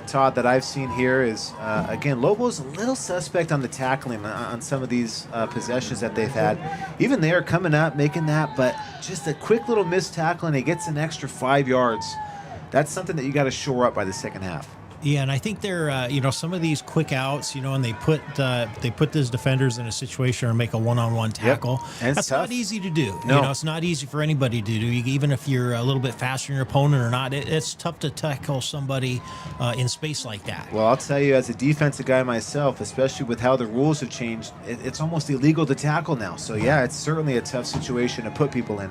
Todd, that I've seen here is, again, Lobos a little suspect on the tackling on some of these possessions that they've had. Even they are coming up, making that, but just a quick little missed tackle, and he gets an extra 5 yards. That's something that you got to shore up by the second half. Yeah, and I think they're, some of these quick outs, and they put these defenders in a situation or make a one-on-one tackle. And that's tough. not easy to do. No. It's not easy for anybody to do. Even if you're a little bit faster than your opponent or not, it's tough to tackle somebody in space like that. Well, I'll tell you, as a defensive guy myself, especially with how the rules have changed, it's almost illegal to tackle now. So, yeah, it's certainly a tough situation to put people in.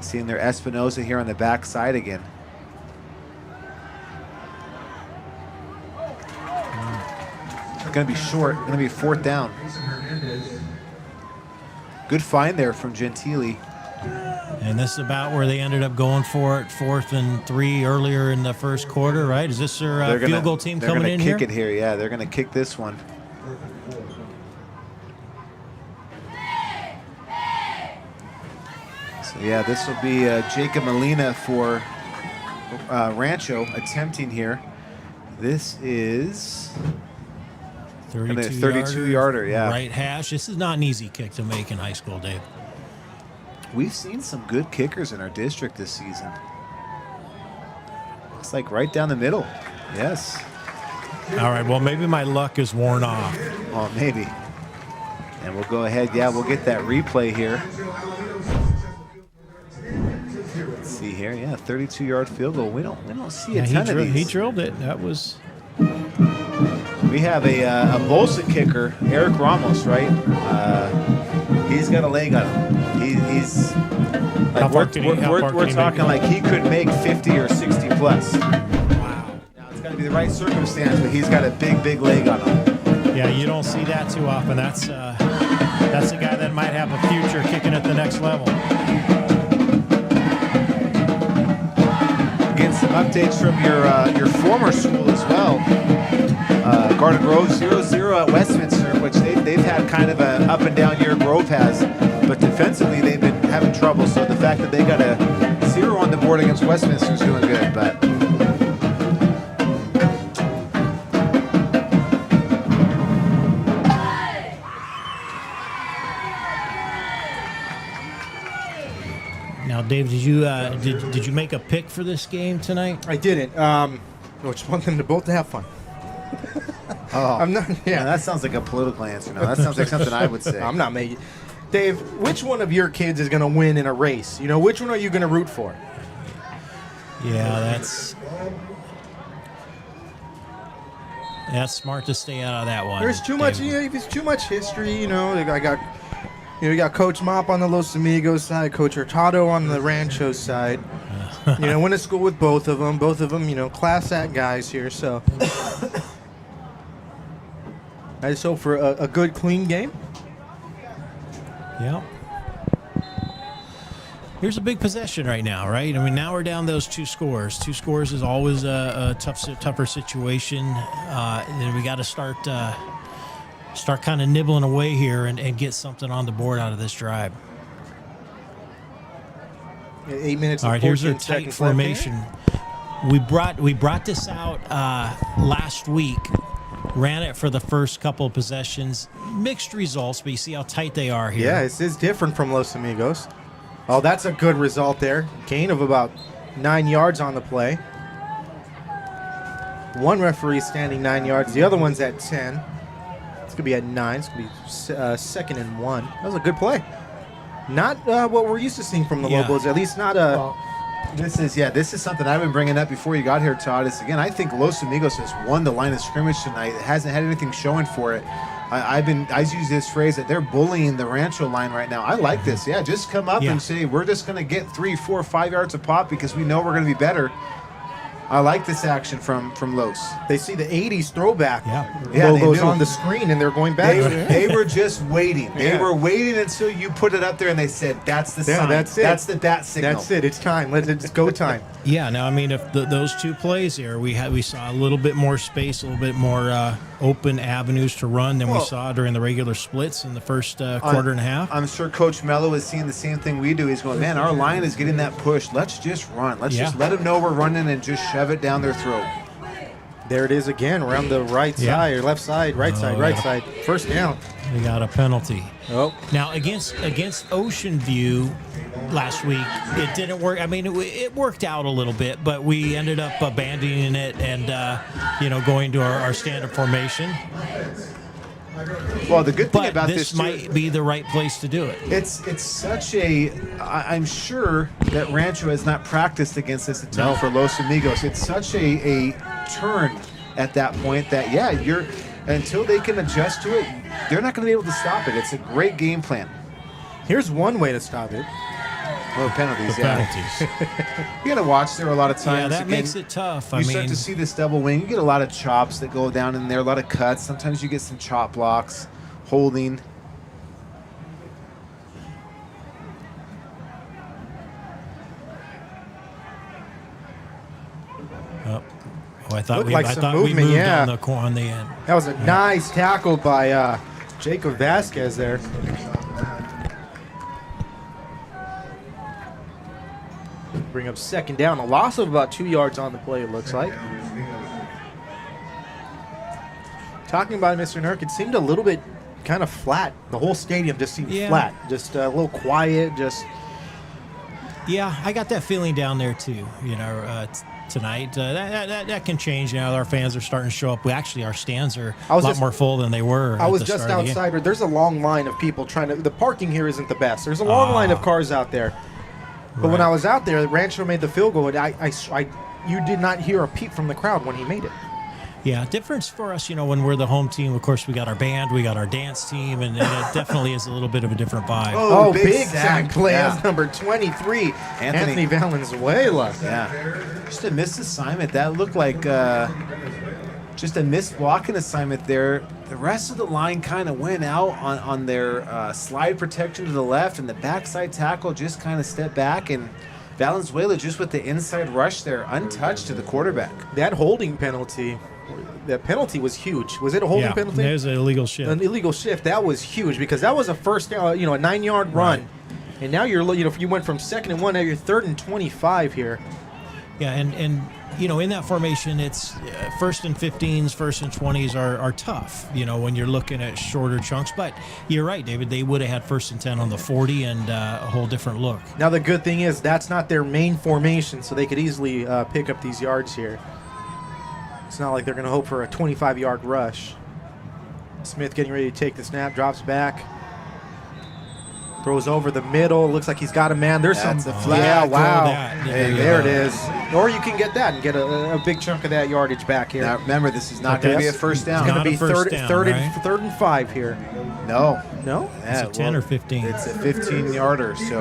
Seeing their Espinosa here on the backside again. Going to be short. Going to be fourth down. Good find there from Gentili. And this is about where they ended up going for it, 4th and 3 earlier in the first quarter, right? Is this their field goal team coming in here? They're going to kick it here. Yeah, they're going to kick this one. So, yeah, this will be Jacob Molina for Rancho attempting here. This is 32-yarder, yeah. Right hash. This is not an easy kick to make in high school, Dave. We've seen some good kickers in our district this season. Looks like right down the middle. Yes. All right, well, maybe my luck is worn off. Oh, maybe. And we'll go ahead. Yeah, we'll get that replay here. Let's see here. Yeah, 32-yard field goal. We don't see a ton of these. He drilled it. That was... We have a Bolsa kicker, Eric Ramos, right? He's got a leg on him. He's like, we're talking like he could make 50 or 60 plus. Wow. Now it's got to be the right circumstance, but he's got a big leg on him. Yeah, you don't see that too often. That's a guy that might have a future kicking at the next level. Again, some updates from your former school as well. Garden Grove 0-0 at Westminster, which they've had kind of an up and down year Grove has, but defensively they've been having trouble. So the fact that they got a 0 on the board against Westminster is doing good. But Dave, did you make a pick for this game tonight? I didn't. Which want them to both to have fun. Oh, I'm not. yeah, Yeah, that sounds like a political answer. No, that sounds like something I would say. I'm not making. Dave, which one of your kids is going to win in a race? You know, which one are you going to root for? Yeah, that's smart to stay out of that one. There's too much. David. There's too much history. You know, I got. You got Coach Mop on the Los Amigos side, Coach Hurtado on the Rancho side. You know, went to school with both of them. Both of them, you know, class act guys here. So, I just hope for a good, clean game. Yeah. Here's a big possession right now, right? I mean, now we're down those 2 scores. 2 scores is always a tougher situation. Then we got to start kind of nibbling away here and get something on the board out of this drive. 8 minutes. All right, here's our our tight formation. We brought this out last week. Ran it for the first couple of possessions. Mixed results, but you see how tight they are here. Yeah, this is different from Los Amigos. Oh, that's a good result there. Gain of about 9 yards on the play. One referee standing 9 yards. The other one's at 10. It's going to be at 9. It's going to be 2nd and 1. That was a good play. Not what we're used to seeing from the Lobos. At least not a... This is something I've been bringing up before you got here, Todd. Is again, I think Los Amigos has won the line of scrimmage tonight. It hasn't had anything showing for it. I use this phrase that they're bullying the Rancho line right now. I like this. Yeah, just come up and say we're just going to get 3, 4, 5 yards a pop because we know we're going to be better. I like this action from Los. They see the 80s throwback Yeah, logos they do. on the screen, and they're going back. They were just waiting. They Yeah. were waiting until you put it up there, and they said, "That's the sign. that's it. That's the bat signal." That's it. It's time. It's go time. Yeah, now I mean, if those 2 plays there, we saw a little bit more space, a little bit more open avenues to run than we saw during the regular splits in the first quarter and a half. I'm sure Coach Mello is seeing the same thing we do. He's going, man, our line is getting that push. Let's just run. Let's just let them know we're running and just shove it down their throat. There it is again, around the right side or left side, right side. First down. We got a penalty. Oh, Now against Ocean View last week, it didn't work. I mean, it worked out a little bit, but we ended up abandoning it and going to our standard formation. Well, the good thing But about this too, might be the right place to do it. it's such a. I'm sure that Rancho has not practiced against this attempt for Los Amigos. It's such a turn at that point that you're until they can adjust to it, they're not going to be able to stop it. It's a great game plan. here's one way to stop it. Oh, penalties! Penalties. You got to watch there a lot of times. Yeah, that Again, makes it tough. You start to see this double wing. You get a lot of chops that go down in there, a lot of cuts. Sometimes you get some chop blocks, holding. I thought Looked we, like I some thought movement, we moved yeah. on the end. That was a nice tackle by Jacob Vasquez there. Bring up 2nd down. A loss of about 2 yards on the play, it looks like. Talking about Mr. Nurk, it seemed a little bit kind of flat. The whole stadium just seemed flat. Just a little quiet. Yeah, I got that feeling down there too. Tonight that can change. Our fans are starting to show up. Our stands are a lot more full than they were. I was just outside. There's a long line of people trying to. The parking here isn't the best. There's a long line of cars out there. But when I was out there, Rancho made the field goal, and you did not hear a peep from the crowd when he made it. Yeah, difference for us, when we're the home team. Of course, we got our band, we got our dance team, and it definitely is a little bit of a different vibe. Oh, big sack play. That's number 23, Anthony Valenzuela. Yeah, just a missed assignment. That looked like just a missed blocking assignment there. The rest of the line kind of went out on their slide protection to the left, and the backside tackle just kind of stepped back, and Valenzuela just with the inside rush there, untouched to the quarterback. That holding penalty. That penalty was huge. Was it a holding penalty? It was an illegal shift. An illegal shift. That was huge because that was a first down, a 9-yard run. Right. And now if you went from 2nd and 1, now you're 3rd and 25 here. Yeah, and in that formation, it's first and 15s, first and 20s are tough, when you're looking at shorter chunks. But you're right, David. They would have had first and 10 on the 40 and a whole different look. Now, the good thing is that's not their main formation, so they could easily pick up these yards here. It's not like they're going to hope for a 25-yard rush. Smith getting ready to take the snap, drops back. Throws over the middle. Looks like he's got a man. There's That's some. a flag. Yeah, wow. There it is. Or you can get that and get a big chunk of that yardage back here. Now, remember, this is not going to be a first down. It's going to be Not a first third down, and 5 here. No. No? Is it 10 or 15? It's a 15-yarder, so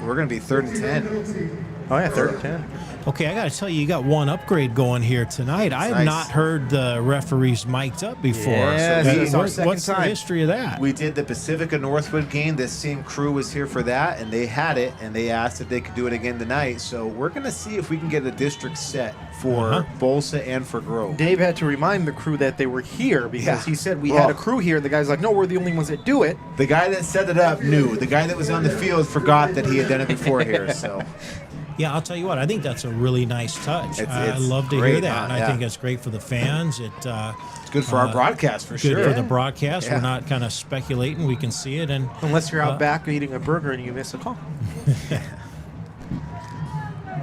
we're going to be 3rd and 10. Oh, yeah, 3rd and 10. Okay, I got to tell you got one upgrade going here tonight. I have nice. not heard the referees mic'd up before. Yeah, so this is our second what's the time. history of that? We did the Pacifica Northwood game. This same crew was here for that, and they had it, and they asked if they could do it again tonight. So we're going to see if we can get a district set for Bolsa and for Grove. Dave had to remind the crew that they were here because Yeah. he said we had a crew here. The guy's like, no, we're the only ones that do it. The guy that set it up knew. The guy that was on the field forgot that he had done it before here. So Yeah, I'll tell you what. I think that's a really nice touch. I It's love to hear great, that, and I yeah. think it's great for the fans. it's good for our broadcast for Good sure. for the broadcast. Yeah. We're not kind of speculating. We can see it, and Unless you're out back eating a burger and you miss a call.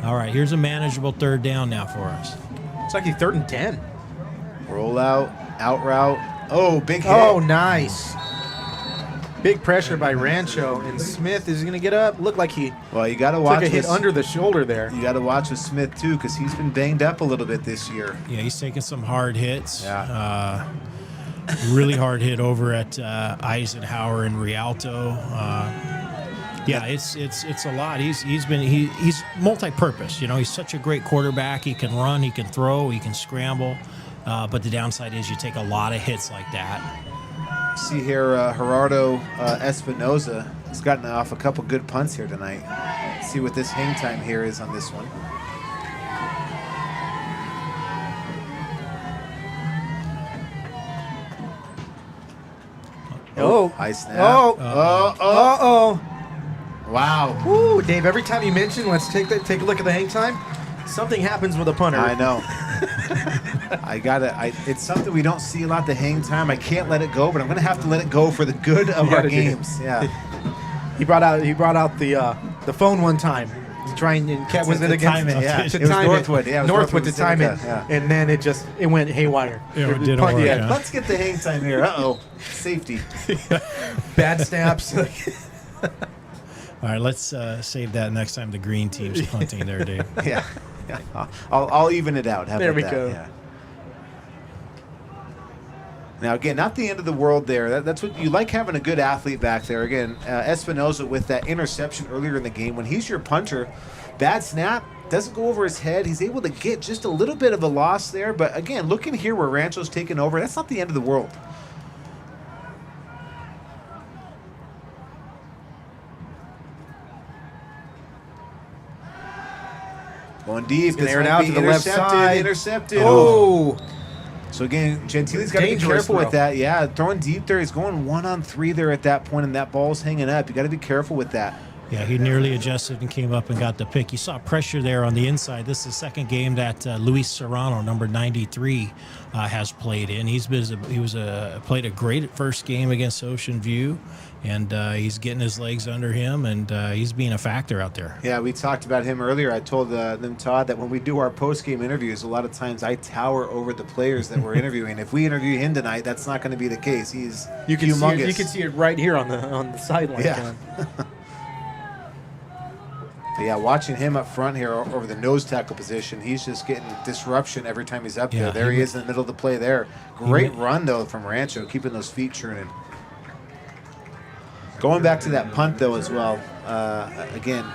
all right. Here's a manageable 3rd down now for us. It's like a 3rd and 10. Roll out route. Oh, big hit. Oh, nice. Big pressure by Rancho, and Smith is going to get up. Looked like he Well, you got to watch took a hit with- under the shoulder there. You got to watch with Smith too, because he's been banged up a little bit this year. Yeah, he's taking some hard hits. Yeah. Really hard hit over at Eisenhower and Rialto. Yeah, it's a lot. He's multi-purpose. He's such a great quarterback. He can run, he can throw, he can scramble. But the downside is you take a lot of hits like that. See here, Gerardo Espinoza has gotten off a couple good punts here tonight. See what this hang time here is on this one. Oh. High snap. Oh. Oh. Wow. Woo, Dave, every time you mention, let's take a look at the hang time, something happens with a punter. I know. It's something we don't see a lot, the hang time. I can't let it go, but I'm going to have to let it go for the good of our games. Yeah. He brought out the phone one time to try and was it to against time it, yeah. to It was time Northwood. Yeah, it was Northwood to time it, Pacifica, yeah. and then it went haywire. Yeah, it didn't work, yeah. Let's get the hang time here. Uh-oh. Safety. Bad snaps. All right, let's save that next time the green team's punting there, Dave. Yeah. I'll even it out. How There about we that? go. Yeah. Now, again, not the end of the world there. That's what you like, having a good athlete back there. Again, Espinoza with that interception earlier in the game. When he's your punter, bad snap, doesn't go over his head. He's able to get just a little bit of a loss there. But, again, looking here where Rancho's taken over, that's not the end of the world. Going deep. Gonna This air it might out be to the left side. Intercepted. Oh. So again, Gentili's got to be Dangerous careful with throw. that. Yeah, throwing deep there. He's going 1-on-3 there at that point, and that ball's hanging up. You got to be careful with that. Yeah, he nearly adjusted and came up and got the pick. You saw pressure there on the inside. This is the second game that Luis Serrano, number 93, has played in. Played a great first game against Ocean View, and he's getting his legs under him, and he's being a factor out there. Yeah, we talked about him earlier. I told them, Todd, that when we do our post-game interviews, a lot of times I tower over the players that we're interviewing. If we interview him tonight, that's not going to be the case. He's humongous. You can see it right here on the sideline. Yeah. But yeah, watching him up front here over the nose tackle position, he's just getting disruption every time he's up there. There he is in the middle of the play there. Great run, though, from Rancho, keeping those feet churning. Going back to that punt, though, as well. Again,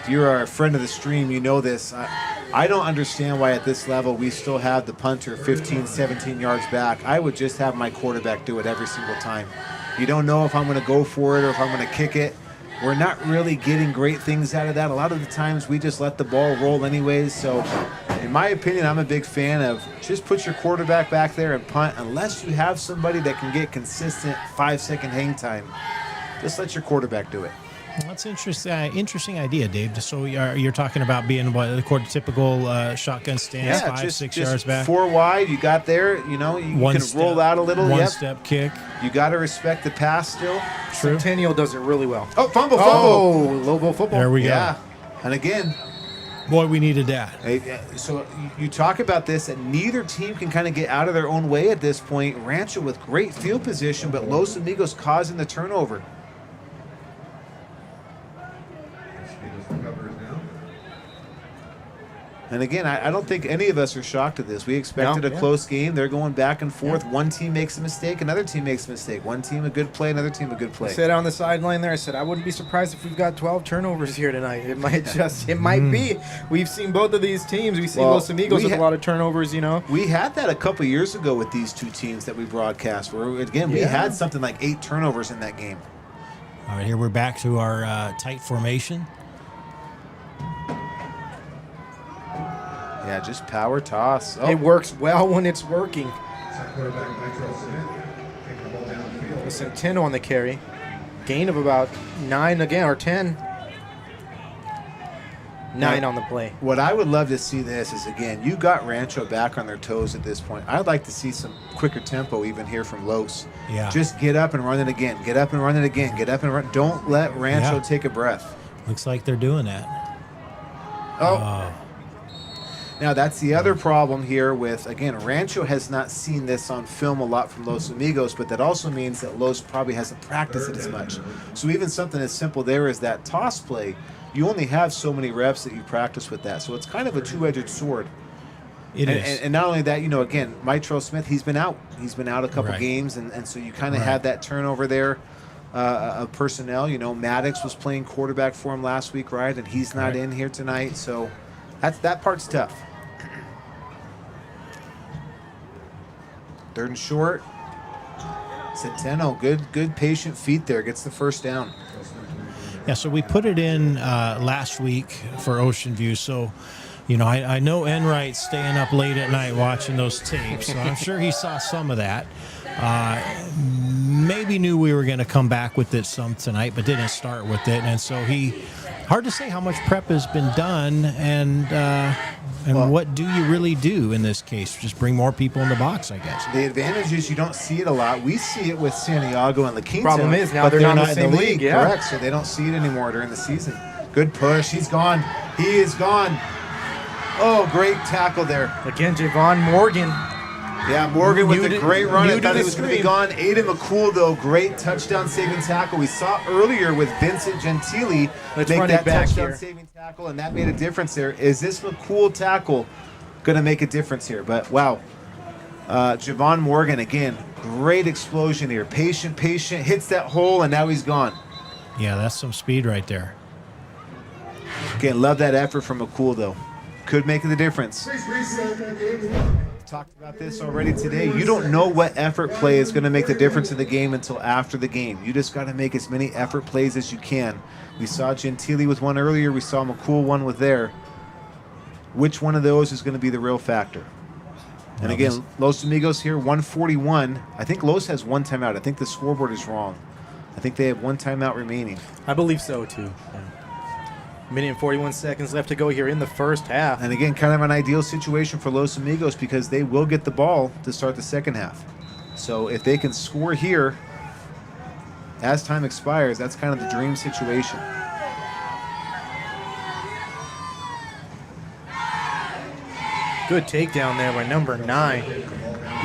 if you're a friend of the stream, you know this. I don't understand why at this level we still have the punter 15, 17 yards back. I would just have my quarterback do it every single time. You don't know if I'm going to go for it or if I'm going to kick it. We're not really getting great things out of that. A lot of the times we just let the ball roll anyways. So, in my opinion, I'm a big fan of just put your quarterback back there and punt unless you have somebody that can get consistent 5-second hang time. Just let your quarterback do it. That's interesting. Interesting idea, Dave. So you're talking about being what the typical shotgun stance, 5-6 yards back, 4 wide. You got there. You can roll out a little. One step kick. You got to respect the pass still. True. Centennial does it really well. Oh, fumble! Oh, Lobo football. There we go. Yeah, and again. Boy, we needed that. So you talk about this, that neither team can kind of get out of their own way at this point. Rancho with great field position, but Los Amigos causing the turnover. And again, I don't think any of us are shocked at this. We expected a close game. They're going back and forth. Yeah. One team makes a mistake, another team makes a mistake. One team a good play, another team a good play. I said on the sideline there, I said, I wouldn't be surprised if we've got 12 turnovers here tonight. It might be. We've seen both of these teams. We've seen Los Amigos with a lot of turnovers, We had that a couple years ago with these two teams that we broadcast, where, again, we had something like 8 turnovers in that game. All right, here we're back to our tight formation. Yeah, just power toss. Oh. It works well when it's working. Centeno on the carry. Gain of about 9 again, or 10. 9 on the play. What I would love to see this is, again, you got Rancho back on their toes at this point. I'd like to see some quicker tempo even here from Los. Yeah. Just get up and run it again. Get up and run it again. Get up and run. Don't let Rancho take a breath. Looks like they're doing that. Oh. Now, that's the other problem here with, again, Rancho has not seen this on film a lot from Los Amigos, but that also means that Los probably hasn't practiced it as much. So even something as simple there as that toss play, you only have so many reps that you practice with that. So it's kind of a two-edged sword. It is. And not only that, again, Mitrell Smith, he's been out. He's been out a couple games, and so you kind of had that turnover there of personnel. Maddox was playing quarterback for him last week, right? And he's not in here tonight. So that part's tough. 3rd and short. Centeno, good patient feet there. Gets the first down. Yeah, so we put it in last week for Ocean View. So, I know Enright's staying up late at night watching those tapes. So I'm sure he saw some of that. Maybe knew we were going to come back with it some tonight, but didn't start with it. And so hard to say how much prep has been done and what do you really do in this case? Just bring more people in the box, I guess. The advantage is you don't see it a lot. We see it with Santiago and La Quinta. Problem is now they're not in the same league. Yeah. Correct, so they don't see it anymore during the season. Good push. He's gone. He is gone. Oh, great tackle there. Again, Javon Morgan. Yeah, Morgan with a great run. I thought he was going to be gone. Aiden McCool, though, great touchdown-saving tackle. We saw earlier with Vincent Gentili make that touchdown-saving tackle, and that made a difference there. Is this McCool tackle going to make a difference here? But, wow. Javon Morgan, again, great explosion here. Patient, hits that hole, and now he's gone. Yeah, that's some speed right there. Again, love that effort from McCool, though. Could make the difference. Talked about this already today. You don't know what effort play is going to make the difference in the game until after the game. You just got to make as many effort plays as you can. We saw Gentili with one earlier. We saw McCool one with there. Which one of those is going to be the real factor? And again, Los Amigos here, 141. I think Los has one timeout. I think the scoreboard is wrong. I think they have one timeout remaining. I believe so, too. Yeah. Minute and 41 seconds left to go here in the first half. And again, kind of an ideal situation for Los Amigos because they will get the ball to start the second half. So if they can score here as time expires, that's kind of the dream situation. Good takedown there by number 9,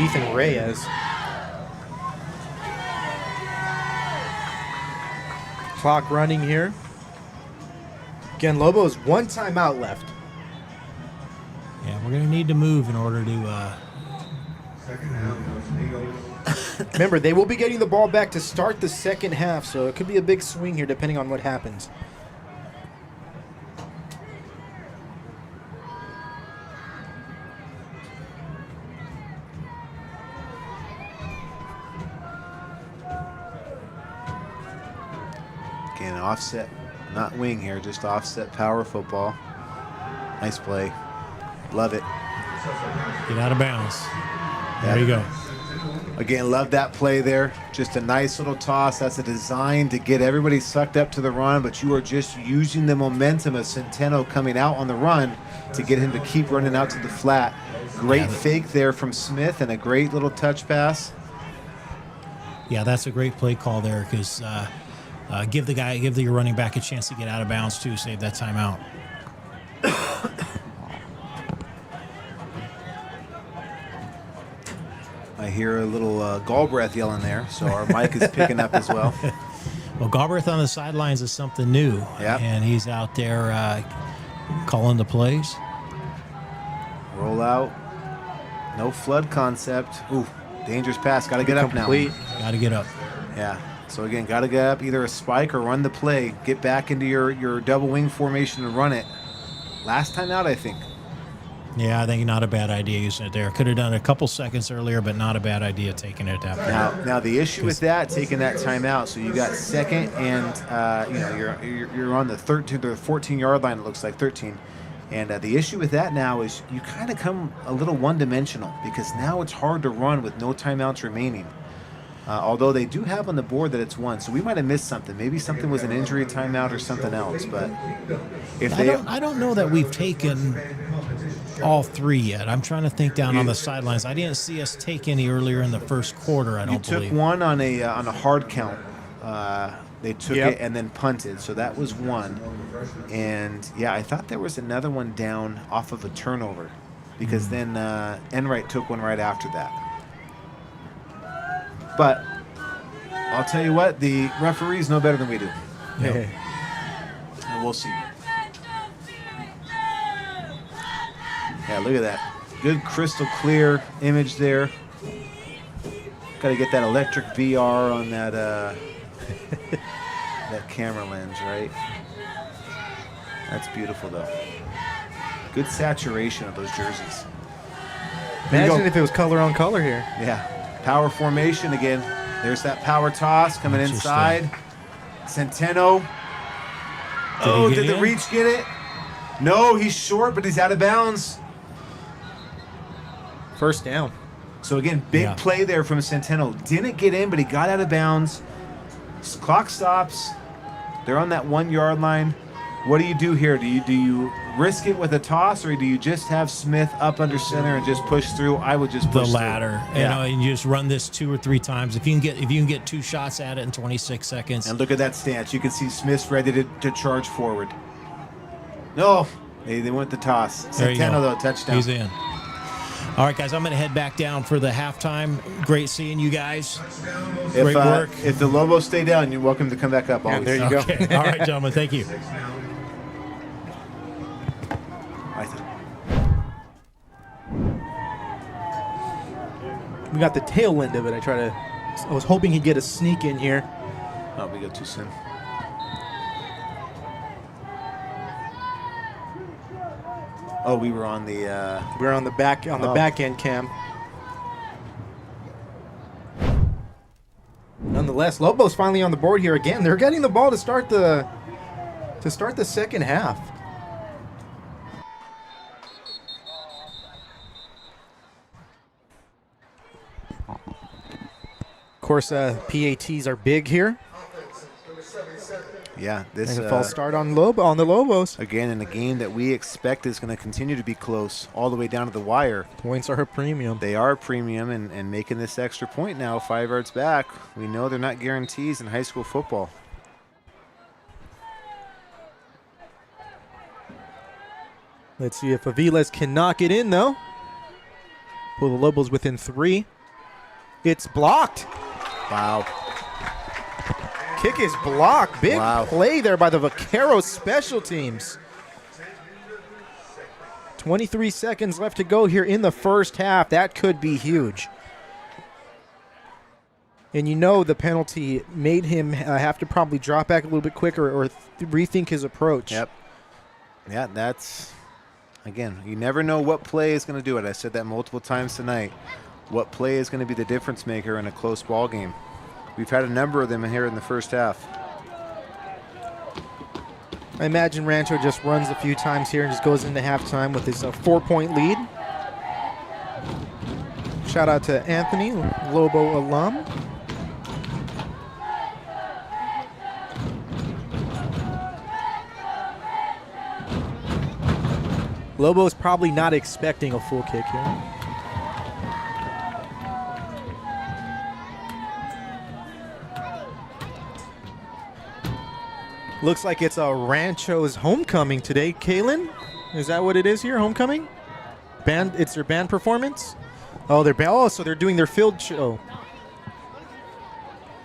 Ethan Reyes. Clock running here. Again, Lobos, one timeout left. Yeah, we're going to need to move in order to... Remember, they will be getting the ball back to start the second half, so it could be a big swing here depending on what happens. Again, offset. Not wing here, just offset power football. Nice play. Love it. Get out of bounds. There you go. Again, love that play there. Just a nice little toss. That's a design to get everybody sucked up to the run, but you are just using the momentum of Centeno coming out on the run to get him to keep running out to the flat. Great fake there from Smith and a great little touch pass. Yeah, that's a great play call there because give the running back a chance to get out of bounds too, save that timeout. I hear a little Galbraith yelling there, so our mic is picking up as well. Well, Galbraith on the sidelines is something new. Yep. And he's out there calling the plays. Roll out. No flood concept. Ooh, dangerous pass. Got to get up now. Got to get up. Yeah. So, again, got to get up, either a spike or run the play. Get back into your double wing formation and run it. Last time out, I think. Yeah, I think not a bad idea using it there. Could have done it a couple seconds earlier, but not a bad idea taking it at that point. Now the issue with that, taking that timeout, so you got second and you're on the 13 or 14-yard line. It looks like 13. And the issue with that now is you kind of come a little one-dimensional because now it's hard to run with no timeouts remaining. Although they do have on the board that it's one, so we might have missed something. Maybe something was an injury timeout or something else. But I don't know that we've taken all three yet. I'm trying to think down on the sidelines. I didn't see us take any earlier in the first quarter. I don't believe. You took one on a hard count. They took it and then punted, so that was one. And yeah, I thought there was another one down off of a turnover, because then Enright took one right after that. But I'll tell you what, the referees know better than we do. Yep. And we'll see. Yeah, look at that. Good crystal clear image there. Got to get that electric VR on that that camera lens, right? That's beautiful, though. Good saturation of those jerseys. Imagine if it was color on color here. Yeah. Power formation again. There's that power toss coming inside. Centeno. Oh, did the reach get it? No, he's short, but he's out of bounds. First down. So again, big play there from Centeno. Didn't get in, but he got out of bounds. Clock stops. They're on that 1 yard line. What do you do here? Do you risk it with a toss, or do you just have Smith up under center and just push through? I would just push the latter. Through. You know, and you just run this 2 or 3 times. If you can get 2 shots at it in 26 seconds. And look at that stance. You can see Smith's ready to charge forward. No, they went the toss. Centeno though, touchdown. He's in. All right, guys, I'm going to head back down for the halftime. Great seeing you guys. Great work. If the Lobos stay down, you're welcome to come back up. Yeah, there you go. All right, gentlemen, thank you. We got the tail end of it. I was hoping he'd get a sneak in here. Oh, we got too soon. Oh, we were on the. We're on the back end cam. Nonetheless, Lobos finally on the board here again. They're getting the ball to start the second half. Of course, PATs are big here. Yeah, this and a false start on the Lobos. Again, in a game that we expect is going to continue to be close all the way down to the wire. Points are a premium. They are a premium, and making this extra point now 5 yards back. We know they're not guarantees in high school football. Let's see if Aviles can knock it in, though. Pull the Lobos within 3. It's blocked. Wow. Kick is blocked. Big play there by the Vaqueros special teams. 23 seconds left to go here in the first half. That could be huge. And you know the penalty made him have to probably drop back a little bit quicker or rethink his approach. Yep. Yeah, that's, again, you never know what play is going to do it. I said that multiple times tonight. What play is going to be the difference maker in a close ball game? We've had a number of them here in the first half. I imagine Rancho just runs a few times here and just goes into halftime with his 4-point lead. Shout out to Anthony, Lobo alum. Lobo's probably not expecting a full kick here. Looks like it's a Rancho's homecoming today. Kalen, is that what it is here? Homecoming? Band? It's their band performance? Oh, so they're doing their field show.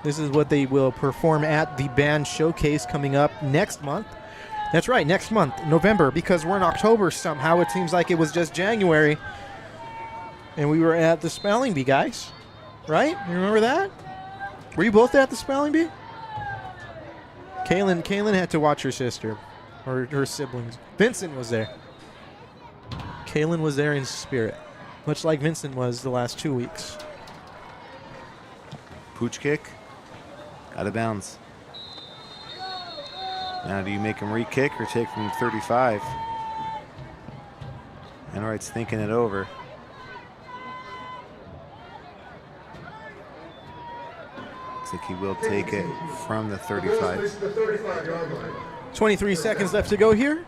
This is what they will perform at the band showcase coming up next month. That's right, next month, November, because we're in October somehow. It seems like it was just January. And we were at the spelling bee, guys. Right? You remember that? Were you both at the spelling bee? Kaylin had to watch her sister or her siblings. Vincent was there. Kaylin was there in spirit, much like Vincent was the last 2 weeks. Pooch kick. Out of bounds. Now do you make him re-kick or take from 35? Enright's thinking it over. Looks like he will take it from the 35. 23 seconds left to go here.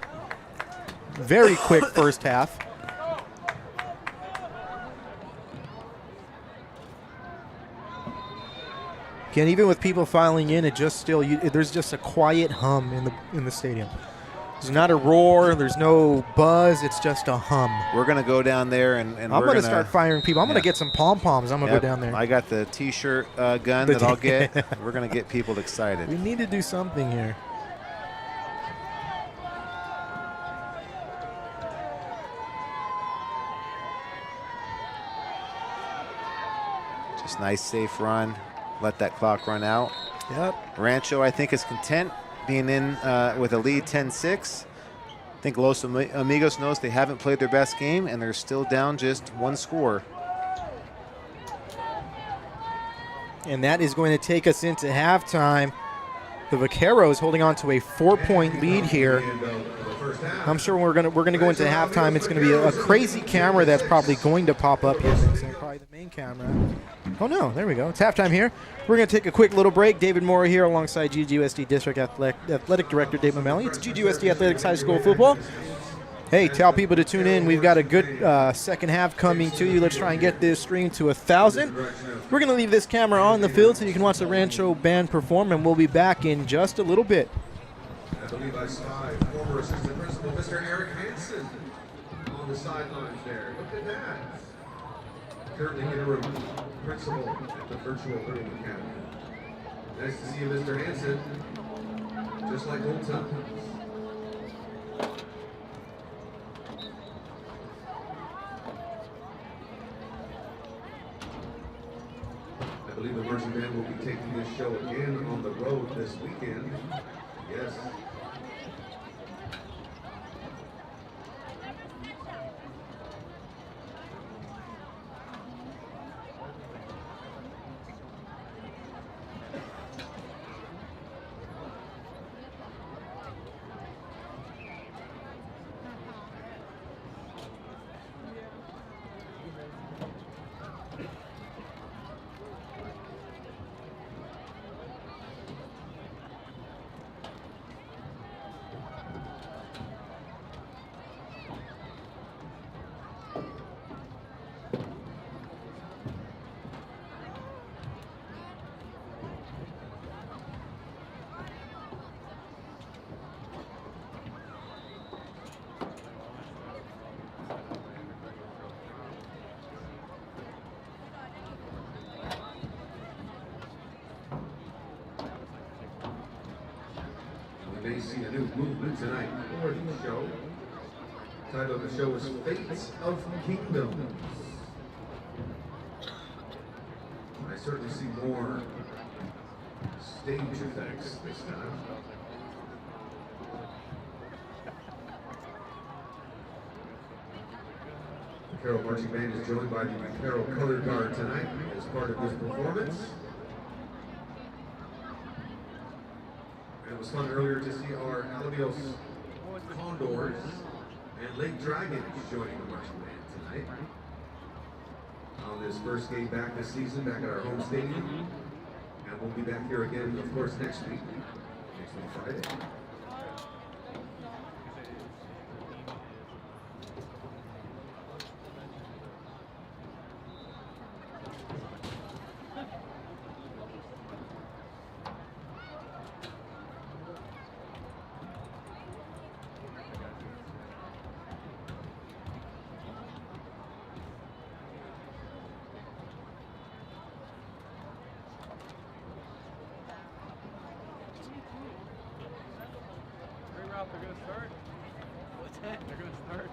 Very quick first half. Again, even with people filing in, it just still there's just a quiet hum in the stadium. There's not a roar. There's no buzz. It's just a hum. We're gonna go down there and I'm gonna start firing people. I'm gonna get some pom poms. I'm gonna go down there. I got the T-shirt gun that I'll get. We're gonna get people excited. We need to do something here. Just nice, safe run. Let that clock run out. Yep. Rancho, I think, is content being in with a lead 10-6. I think Los Amigos knows they haven't played their best game, and they're still down just one score. And that is going to take us into halftime. The Vaqueros holding on to a 4-point lead here. I'm sure we're gonna go into halftime. It's going to be a crazy camera that's probably going to pop up here. Probably the main camera. Oh no, there we go. It's halftime here. We're going to take a quick little break. David Moore here alongside GGUSD District Athletic Director Dave Mamelli. It's GGUSD Athletics High School Football. Hey, tell people to tune in. We've got a good second half coming to you. Let's try and get this stream to 1,000. We're going to leave this camera on the field so you can watch the Rancho band perform, and we'll be back in just a little bit. I believe I spy former assistant principal Mr. Eric Hansen on the sidelines there. Look at that. Currently interim principal at the Virtual Learning Academy. Nice to see you, Mr. Hansen. Just like old times. I believe the marching band will be taking this show again on the road this weekend. Yes. We may see a new movement tonight for the show. The title of the show is Fates of Kingdoms. I certainly see more stage effects this time. The Carroll Marching Band is joined by the Carroll Color Guard tonight as part of this performance. It was fun earlier to see our Alamitos Condors and Lake Dragons joining the marching band tonight. on this first game back this season, back at our home stadium. And we'll be back here again, of course, next week Friday. They're going to start. What's that? They're going to start.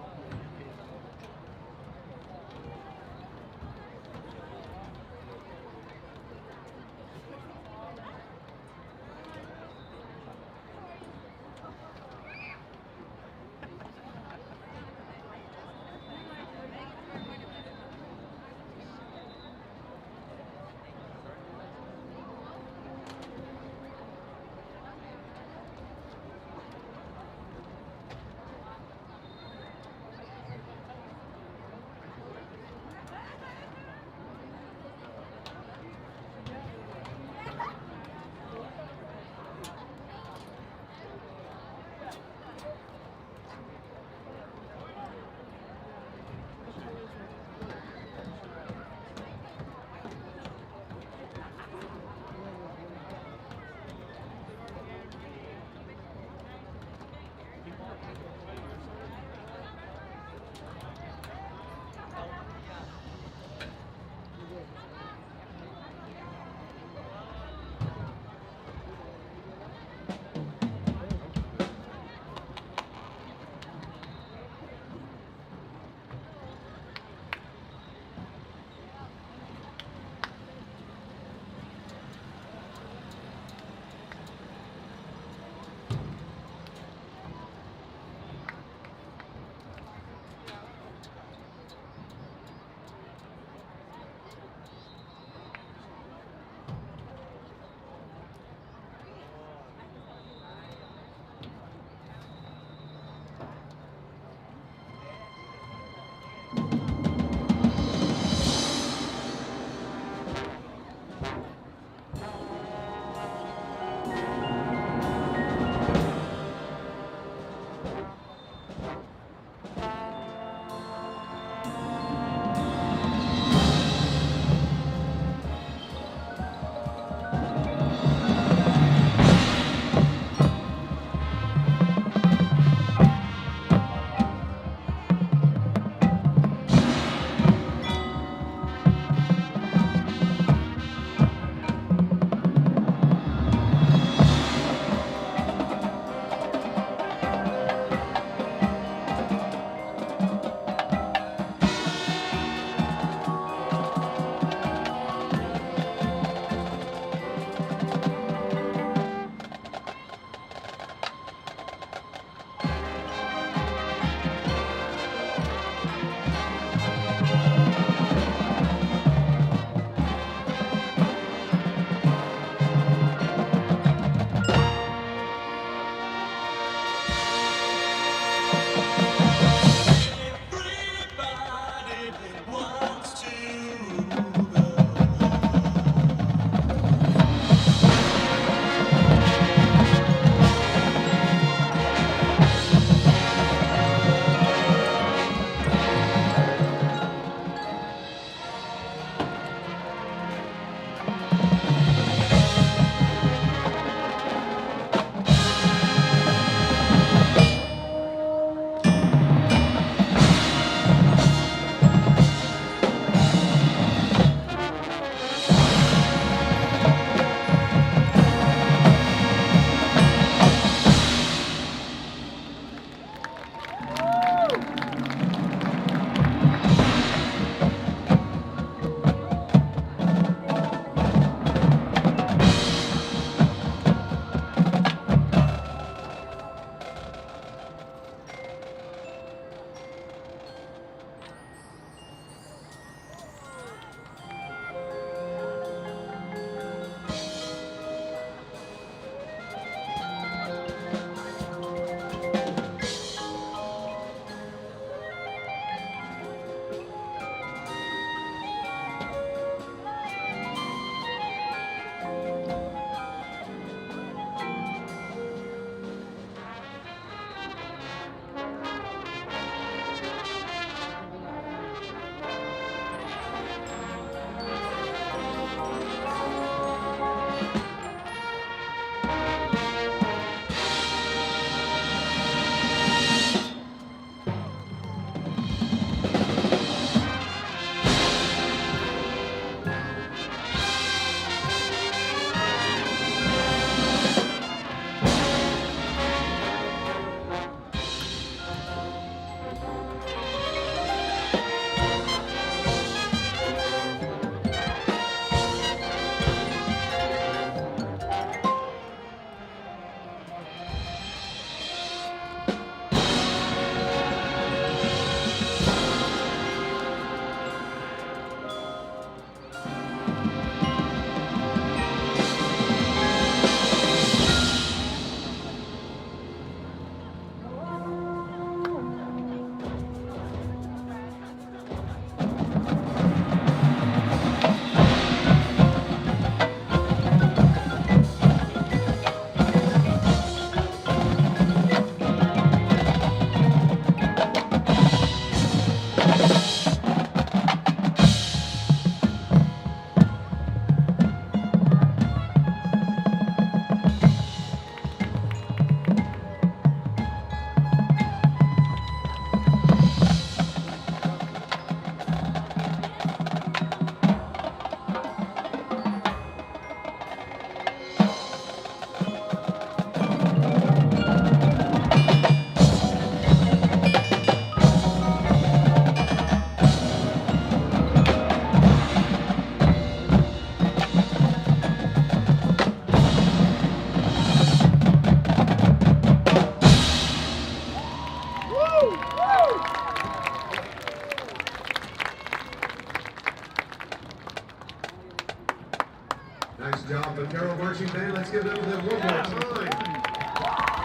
marching band. Let's give it up for them one more time.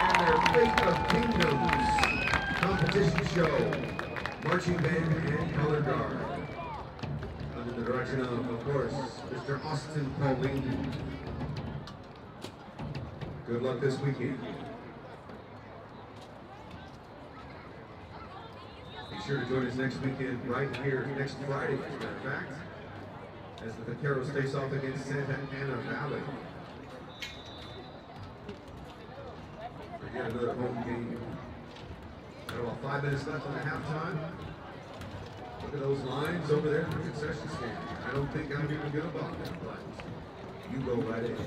And their Fate of Kingdoms competition show, marching band and color guard. Under the direction of course, Mr. Austin Pauline. Good luck this weekend. Be sure to join us next weekend right here, next Friday, as a matter of fact, as the Vaqueros face off against Santa Ana Valley. For yet another home game. Got about 5 minutes left on the halftime. Look at those lines over there in the concession stand. I don't think I'm even good about that, but you go right ahead.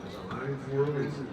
There's a line for a reason.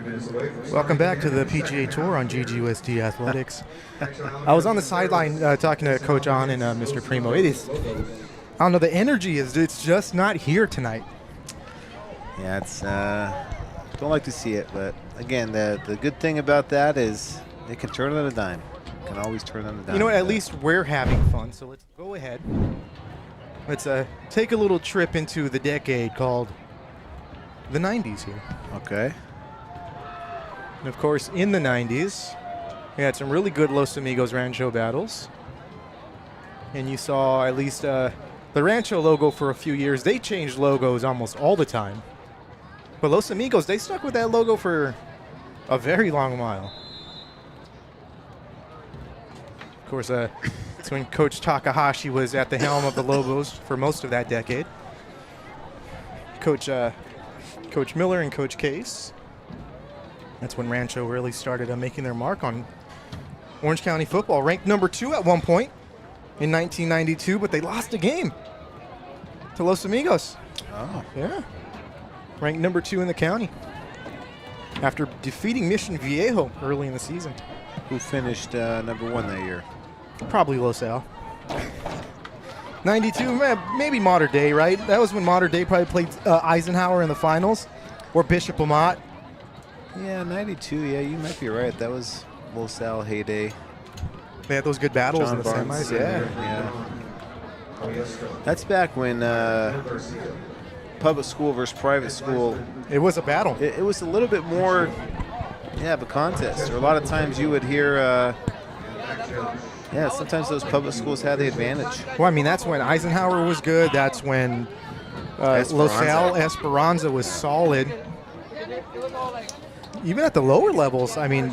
minutes away from Welcome back to the PGA Tour on GGUSD Athletics. I was on the sideline talking to Coach On and Mr. Primo. It is, I don't know, the energy it's just not here tonight. Yeah, it's don't like to see it, but again, the good thing about that is they can turn on a dime. Can always turn on a dime. You know what? At least we're having fun, so let's go ahead. Let's take a little trip into the decade called the 90s here. Okay. And of course, in the 90s, we had some really good Los Amigos Rancho battles. And you saw at least the Rancho logo for a few years. They changed logos almost all the time. But Los Amigos, they stuck with that logo for a very long while. Of course, it's when Coach Takahashi was at the helm of the Lobos for most of that decade. Coach Miller and Coach Case. That's when Rancho really started making their mark on Orange County football. Ranked number 2 at one point in 1992, but they lost a game to Los Amigos. Oh. Yeah. Ranked number 2 in the county after defeating Mission Viejo early in the season. Who finished number 1 that year? Probably Los Al. 92, maybe Mater Dei, right? That was when Mater Dei probably played Eisenhower in the finals, or Bishop Amat. Yeah, 92. Yeah, you might be right. That was Los Al heyday. They had those good battles John in the Barnes semis. Sr., Yeah. That's back when public school versus private school, It was a battle. it was a little bit more, of a contest. Or a lot of times you would hear, sometimes those public schools had the advantage. Well, I mean, that's when Eisenhower was good. That's when Los Al Esperanza was solid. Even at the lower levels, I mean,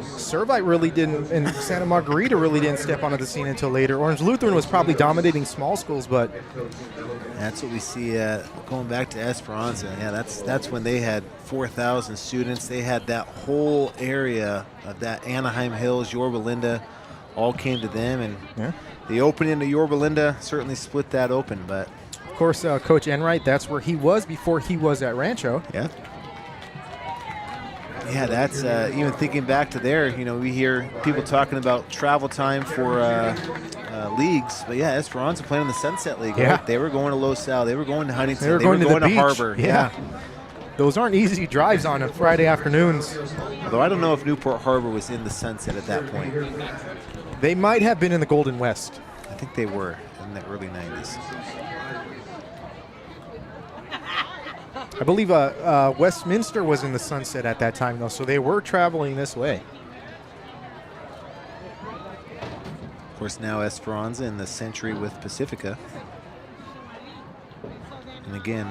Servite really didn't, and Santa Margarita really didn't step onto the scene until later. Orange Lutheran was probably dominating small schools, but That's what we see going back to Esperanza. Yeah, that's when they had 4,000 students. They had that whole area of that Anaheim Hills, Yorba Linda, all came to them, and the opening of Yorba Linda certainly split that open. But of course, Coach Enright, that's where he was before he was at Rancho. Yeah, that's even thinking back to there. We hear people talking about travel time for leagues, but Esperanza playing in the Sunset League. Yeah. Right? They were going to Los Al. They were going to Huntington. They were going to the beach. Harbor. Yeah. Those aren't easy drives on a Friday afternoons. Although I don't know if Newport Harbor was in the Sunset at that point. They might have been in the Golden West. I think they were in the early 90s. I believe Westminster was in the Sunset at that time, though, so they were traveling this way. Of course, now Esperanza in the Century with Pacifica. And again,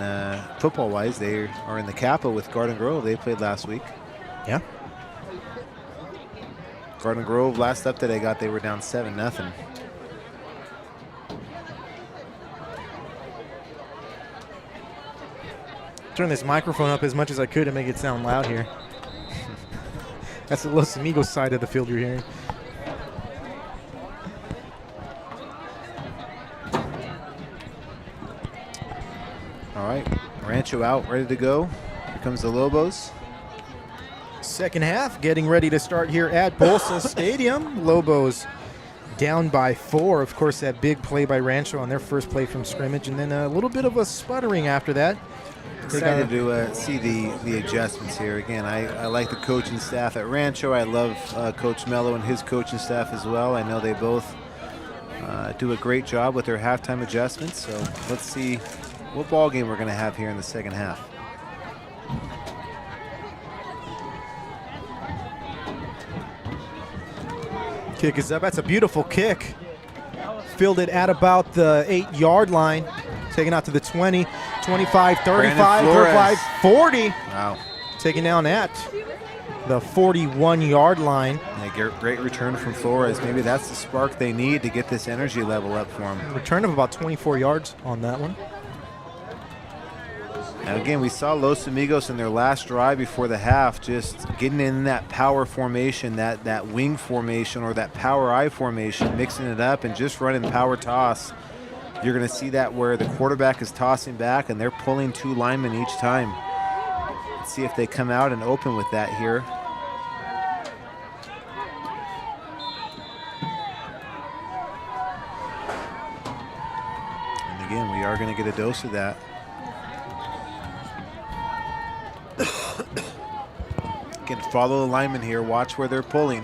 football-wise, they are in the Kappa with Garden Grove. They played last week. Yeah. Garden Grove, last update I got, they were down 7-0. Turn this microphone up as much as I could to make it sound loud here. That's the Los Amigos side of the field you're hearing. All right, Rancho out, ready to go. Here comes the Lobos. Second half getting ready to start here at Bolsa Stadium. Lobos down by 4. Of course, that big play by Rancho on their first play from scrimmage, and then a little bit of a sputtering after that. Excited to see the adjustments here. Again, I like the coaching staff at Rancho. I love Coach Mello and his coaching staff as well. I know they both do a great job with their halftime adjustments. So let's see what ball game we're going to have here in the second half. Kick is up. That's a beautiful kick. Fielded at about the 8-yard line. Taken out to the 20, 25, 35, 35, 40. Wow. Taken down at the 41-yard line. Yeah, great return from Flores. Maybe that's the spark they need to get this energy level up for them. Return of about 24 yards on that one. And again, we saw Los Amigos in their last drive before the half just getting in that power formation, that wing formation or that power I formation, mixing it up and just running power toss. You're going to see that where the quarterback is tossing back and they're pulling 2 linemen each time. Let's see if they come out and open with that here. And again, we are going to get a dose of that. Again, follow the lineman here. Watch where they're pulling.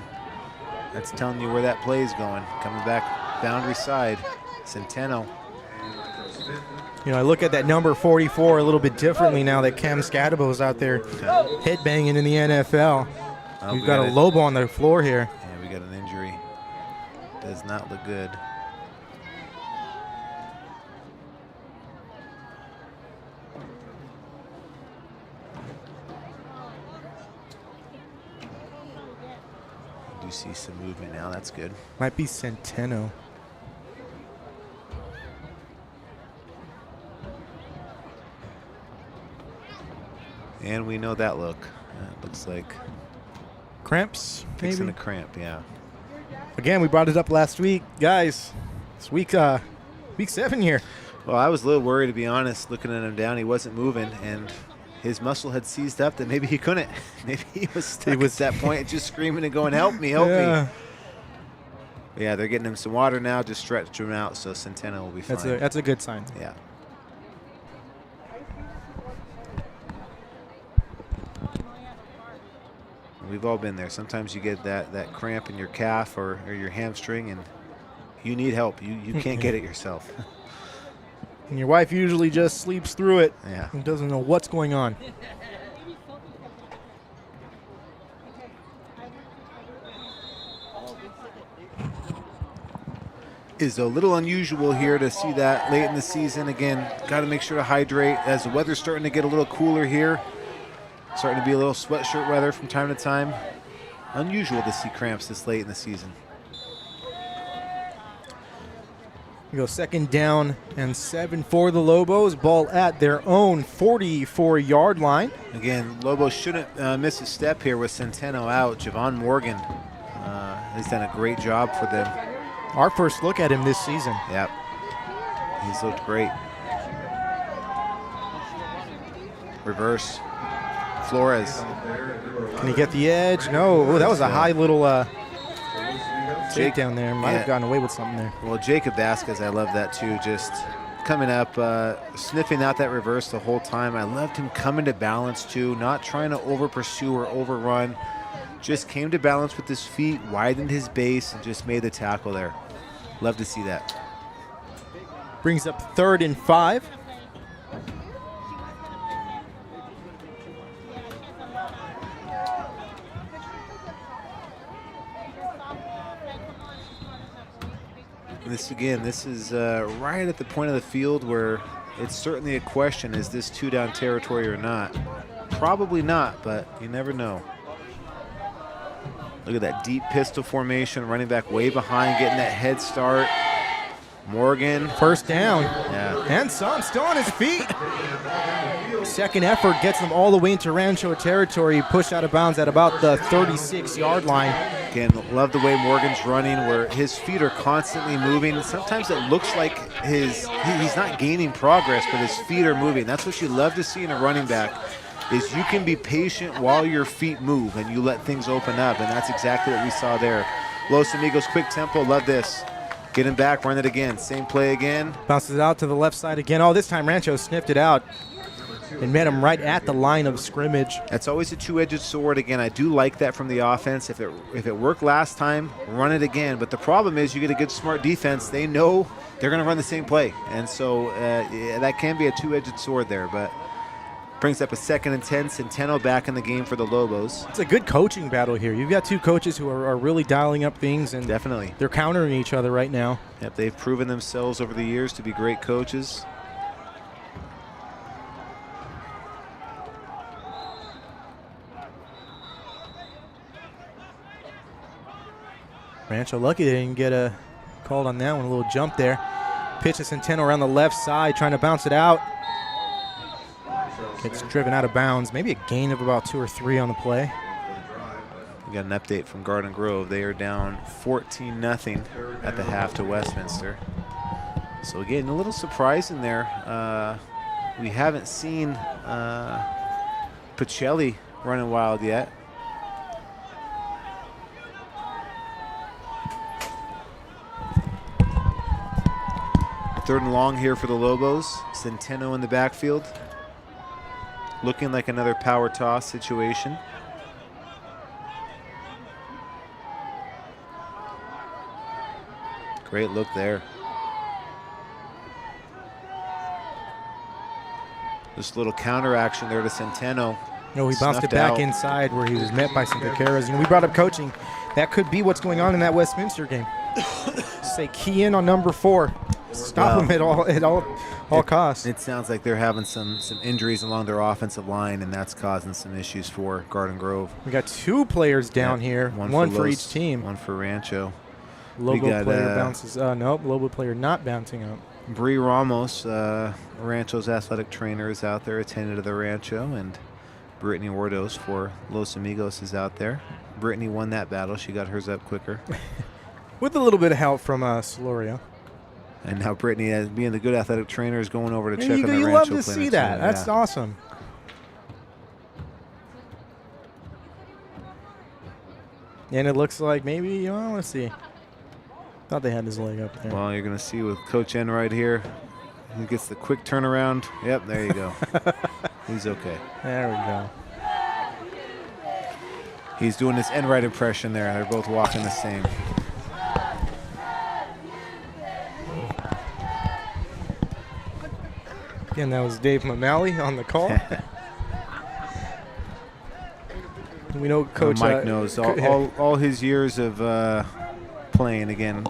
That's telling you where that play is going. Coming back boundary side. Centeno. You know, I look at that number 44 a little bit differently now that Cam Scadabo's out there headbanging in the NFL. We've got a Lobo on the floor here. Yeah, we got an injury. Does not look good. Do see some movement now. That's good. Might be Centeno. And we know that look. It looks like Cramps, fixing maybe? a cramp, yeah. Again, we brought it up last week. Guys, it's week 7 here. Well, I was a little worried, to be honest, looking at him down. He wasn't moving, and his muscle had seized up that maybe he couldn't. Maybe he was stuck at that point, just screaming and going, help me, help me. Yeah, they're getting him some water now, just stretch him out, so Centeno will be fine. That's a good sign. Yeah. We've all been there. Sometimes you get that cramp in your calf or your hamstring, and you need help. You can't get it yourself. And your wife usually just sleeps through it Yeah. and doesn't know what's going on. Is a little unusual here to see that late in the season. Again, got to make sure to hydrate as the weather's starting to get a little cooler here. Starting to be a little sweatshirt weather from time to time. Unusual to see cramps this late in the season. We go 2nd down and 7 for the Lobos. Ball at their own 44-yard line. Again, Lobos shouldn't miss a step here with Centeno out. Javon Morgan has done a great job for them. Our first look at him this season. Yep. He's looked great. Reverse. Flores. Can he get the edge? No. Oh, that was a high little takedown there. Might have gotten away with something there. Well, Jacob Vasquez, I love that too. Just coming up, sniffing out that reverse the whole time. I loved him coming to balance too, not trying to over pursue or overrun. Just came to balance with his feet, widened his base, and just made the tackle there. Love to see that. Brings up 3rd and 5. This is right at the point of the field where it's certainly a question, is this 2-down territory or not? Probably not, but you never know. Look at that deep pistol formation, running back way behind, getting that head start. Morgan. 1st down. Yeah. And some still on his feet. Second effort gets them all the way into Rancho territory, pushed out of bounds at about the 36-yard line. Again, love the way Morgan's running, where his feet are constantly moving. Sometimes it looks like he's not gaining progress, but his feet are moving. That's what you love to see in a running back, is you can be patient while your feet move and you let things open up, and that's exactly what we saw there. Los Amigos, quick tempo, love this. Get him back, run it again. Same play again. Bounces it out to the left side again. Oh, this time Rancho sniffed it out and met him right at the line of scrimmage. That's always a two-edged sword. Again, I do like that from the offense. If it worked last time, run it again. But the problem is you get a good, smart defense. They know they're going to run the same play. And so that can be a two-edged sword there. But brings up a 2nd and 10. Centeno back in the game for the Lobos. It's a good coaching battle here. You've got two coaches who are really dialing up things, and definitely they're countering each other right now. Yep, they've proven themselves over the years to be great coaches. Rancho lucky they didn't get a called on that one. A little jump there. Pitch to Centeno around the left side, trying to bounce it out. Gets driven out of bounds. Maybe a gain of about 2 or 3 on the play. We got an update from Garden Grove. They are down 14-0 at the half to Westminster. So again, a little surprising there. We haven't seen Pacelli running wild yet. Third and long here for the Lobos. Centeno in the backfield. Looking like another power toss situation. Great look there. This little counter action there to Centeno. You know, he bounced it back inside where he was met by some vaqueros. You know, we brought up coaching. That could be what's going on in that Westminster game. Say key in on number 4. Stop him at all costs. It sounds like they're having some injuries along their offensive line, and that's causing some issues for Garden Grove. We got 2 players down here, one for each team. One for Rancho. Lobo player bounces. Nope, Lobo player not bouncing up. Bree Ramos, Rancho's athletic trainer, is out there attending to the Rancho, and Brittany Ordos for Los Amigos is out there. Brittany won that battle. She got hers up quicker. With a little bit of help from Solorio. And now Brittany, as being the good athletic trainer, is going over to check on the you Rancho love to see that. That's awesome. And it looks like maybe, let's see. Thought they had his leg up there. Well, you're going to see with Coach Enright here. He gets the quick turnaround. Yep, there you go. He's okay. There we go. He's doing his Enright impression there. They're both walking the same. Again, that was Dave Mamali on the call. We know Coach Mike knows all his years of playing. Again,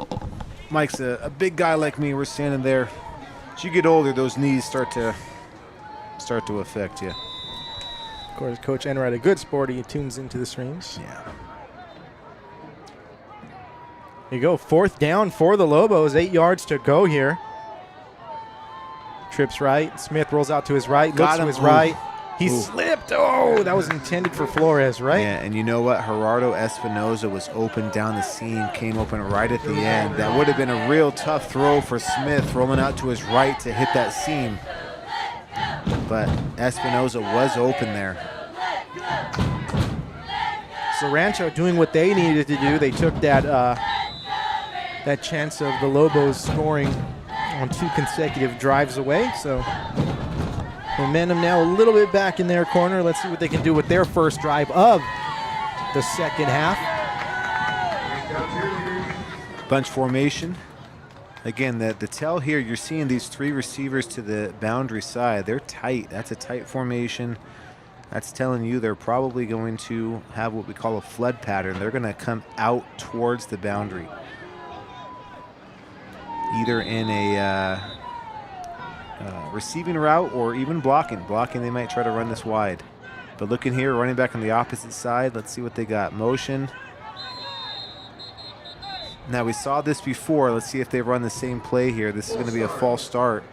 Mike's a big guy like me. We're standing there. As you get older, those knees start to affect you. Of course, Coach Enright, a good sport. He tunes into the streams. Yeah. There you go. 4th down for the Lobos. 8 yards to go here. Trips right. Smith rolls out to his right. Looks to his right. He slipped. Oh, that was intended for Flores, right? Yeah, and you know what? Gerardo Espinoza was open down the seam, came open right at the end. That would have been a real tough throw for Smith, rolling out to his right to hit that seam. But Espinoza was open there. So Rancho doing what they needed to do. They took that chance of the Lobos scoring on 2 consecutive drives away. So momentum now a little bit back in their corner. Let's see what they can do with their first drive of the second half. Bunch formation. Again, the tell here, you're seeing these 3 receivers to the boundary side. They're tight. That's a tight formation. That's telling you they're probably going to have what we call a flood pattern. They're going to come out towards the boundary, either in a receiving route or even blocking. Blocking, they might try to run this wide. But looking here, running back on the opposite side. Let's see what they got. Motion. Now, we saw this before. Let's see if they run the same play here. This is going to be a false start.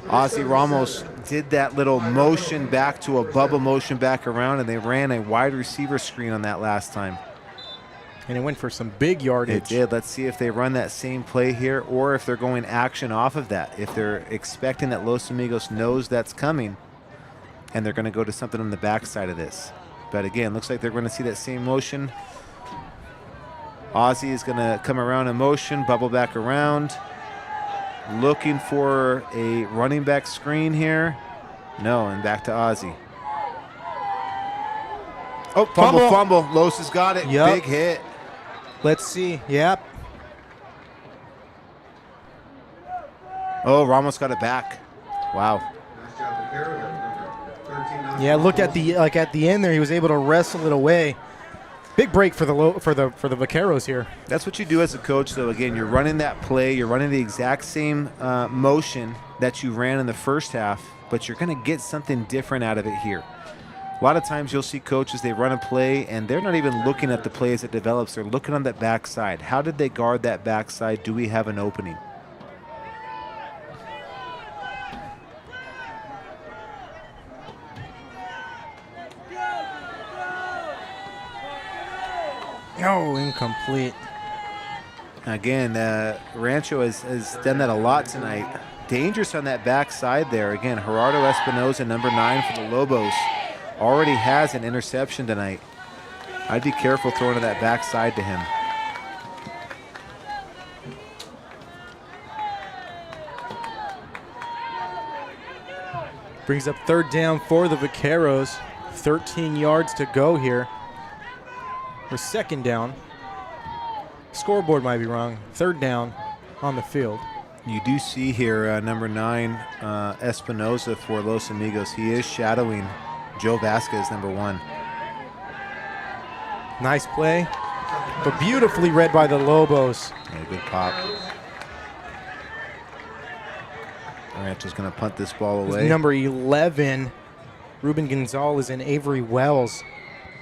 Ozzy Ramos did that little motion back to a bubble motion back around, and they ran a wide receiver screen on that last time. And it went for some big yardage. It did. Let's see if they run that same play here or if they're going action off of that. If they're expecting that Los Amigos knows that's coming and they're going to go to something on the backside of this. But again, looks like they're going to see that same motion. Ozzy is going to come around in motion, bubble back around. Looking for a running back screen here. No, and back to Ozzy. Oh, fumble. Los has got it. Yep. Big hit. Let's see. Yep. Oh, Ramos got it back. Wow. Yeah, look at the end there. He was able to wrestle it away. Big break for the Vaqueros here. That's what you do as a coach, though. Again, you're running that play. You're running the exact same motion that you ran in the first half, but you're going to get something different out of it here. A lot of times you'll see coaches, they run a play, and they're not even looking at the play as it develops. They're looking on that backside. How did they guard that backside? Do we have an opening? Oh, incomplete. Again, Rancho has done that a lot tonight. Dangerous on that backside there. Again, Gerardo Espinoza, number 9 for the Lobos. already has an interception tonight. I'd be careful throwing to that backside to him. Brings up third down for the Vaqueros. 13 yards to go here. Or second down. Scoreboard might be wrong. Third down on the field. You do see here number 9, Espinoza for Los Amigos. He is shadowing Joe Vasquez, number 1. Nice play, but beautifully read by the Lobos. Yeah, good pop. Rancho's going to punt this ball away. Number 11, Ruben Gonzalez and Avery Wells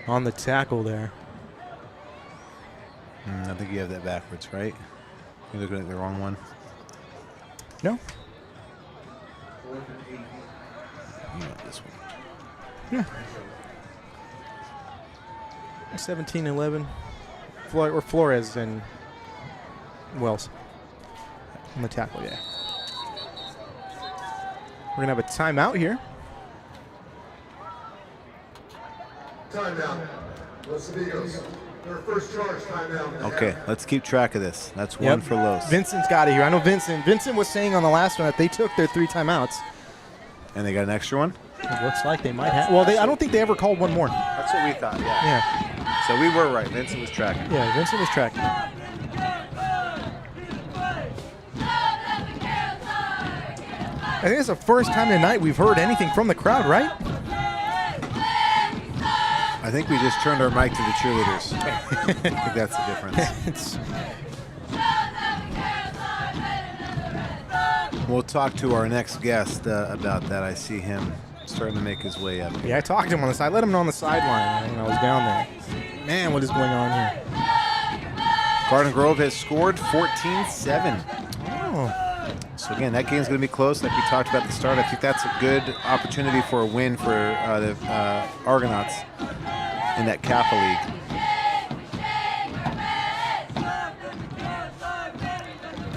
on the tackle there. I think you have that backwards, right? You're looking at the wrong one. No? You know this one. Yeah. 17-11. Flores and Wells on the tackle, yeah. We're going to have a timeout here. Timeout. Los Amigos. Their first charge timeout. Okay, let's keep track of this. That's one for Los. Vincent's got it here. I know Vincent. Vincent was saying on the last one that they took their 3 timeouts. And they got an extra one? It looks like they might have. Well, I don't think they ever called one more. That's what we thought, yeah. Yeah. So we were right. Vincent was tracking. Yeah, Vincent was tracking. I think it's the first time tonight we've heard anything from the crowd, right? I think we just turned our mic to the cheerleaders. I think that's the difference. We'll talk to our next guest about that. I see him starting to make his way up. Yeah, I talked to him on the side. Let him know on the sideline when I was down there. Man, what is going on here? Garden Grove has scored 14-7. Oh. So, again, that game's going to be close. Like we talked about at the start, I think that's a good opportunity for a win for the Argonauts in that Kappa League.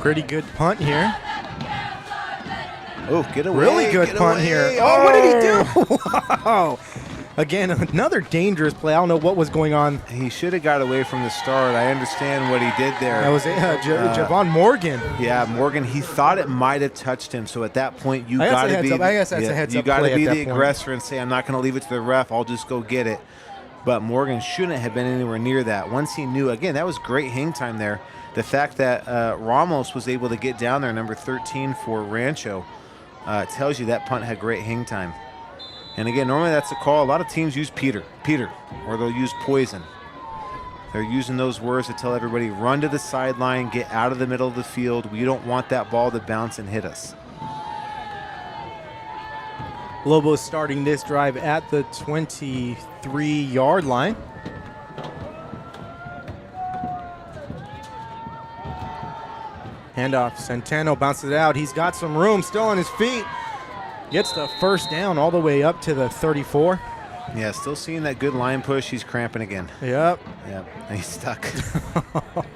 Pretty good punt here. Oh, get away. Really good punt here. Oh, what did he do? Wow. Again, another dangerous play. I don't know what was going on. He should have got away from the start. I understand what he did there. That was Javon Morgan. Yeah, Morgan, he thought it might have touched him. So at that point, you got to be I guess that's a heads you up got to play be at the that aggressor and say, I'm not going to leave it to the ref. I'll just go get it. But Morgan shouldn't have been anywhere near that. Once he knew, again, that was great hang time there. The fact that Ramos was able to get down there, number 13 for Rancho, tells you that punt had great hang time. And again, normally that's a call. A lot of teams use Peter, or they'll use poison. They're using those words to tell everybody, run to the sideline, get out of the middle of the field. We don't want that ball to bounce and hit us. Lobos starting this drive at the 23-yard line. Handoff, Centeno bounces it out. He's got some room, still on his feet. Gets the first down all the way up to the 34. Yeah, still seeing that good line push. He's cramping again. Yep. Yep, and he's stuck.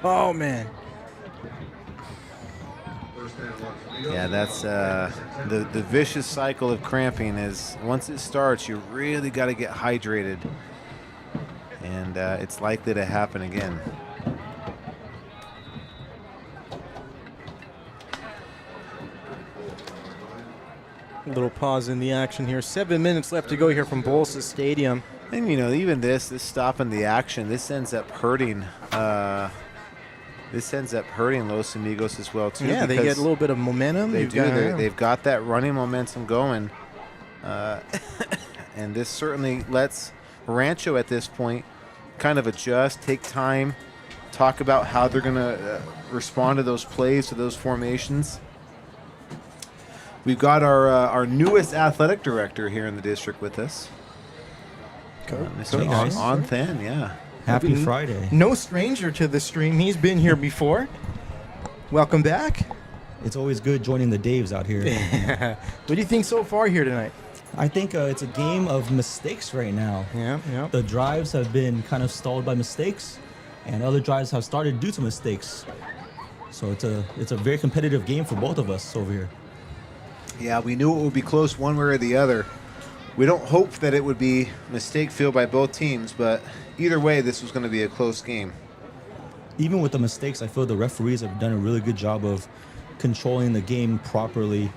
Oh, man. Yeah, that's the vicious cycle of cramping is once it starts, you really got to get hydrated. And it's likely to happen again. A little pause in the action here. 7 minutes left to go here from Bolsa Stadium. And, you know, even this stopping the action, this ends up hurting. This ends up hurting Los Amigos as well, too. Yeah, they get a little bit of momentum. They do. They've got that running momentum going. And this certainly lets Rancho at this point kind of adjust, take time, talk about how they're going to respond to those plays, to those formations. We've got our newest athletic director here in the district with us. Mr. Onthan, yeah. Happy Friday. No stranger to the stream. He's been here before. Welcome back. It's always good joining the Daves out here. What do you think so far here tonight? I think it's a game of mistakes right now. Yeah. The drives have been kind of stalled by mistakes, and other drives have started due to mistakes. So it's a very competitive game for both of us over here. Yeah, we knew it would be close one way or the other. We don't hope that it would be mistake-filled by both teams, but either way, this was going to be a close game. Even with the mistakes, I feel the referees have done a really good job of controlling the game properly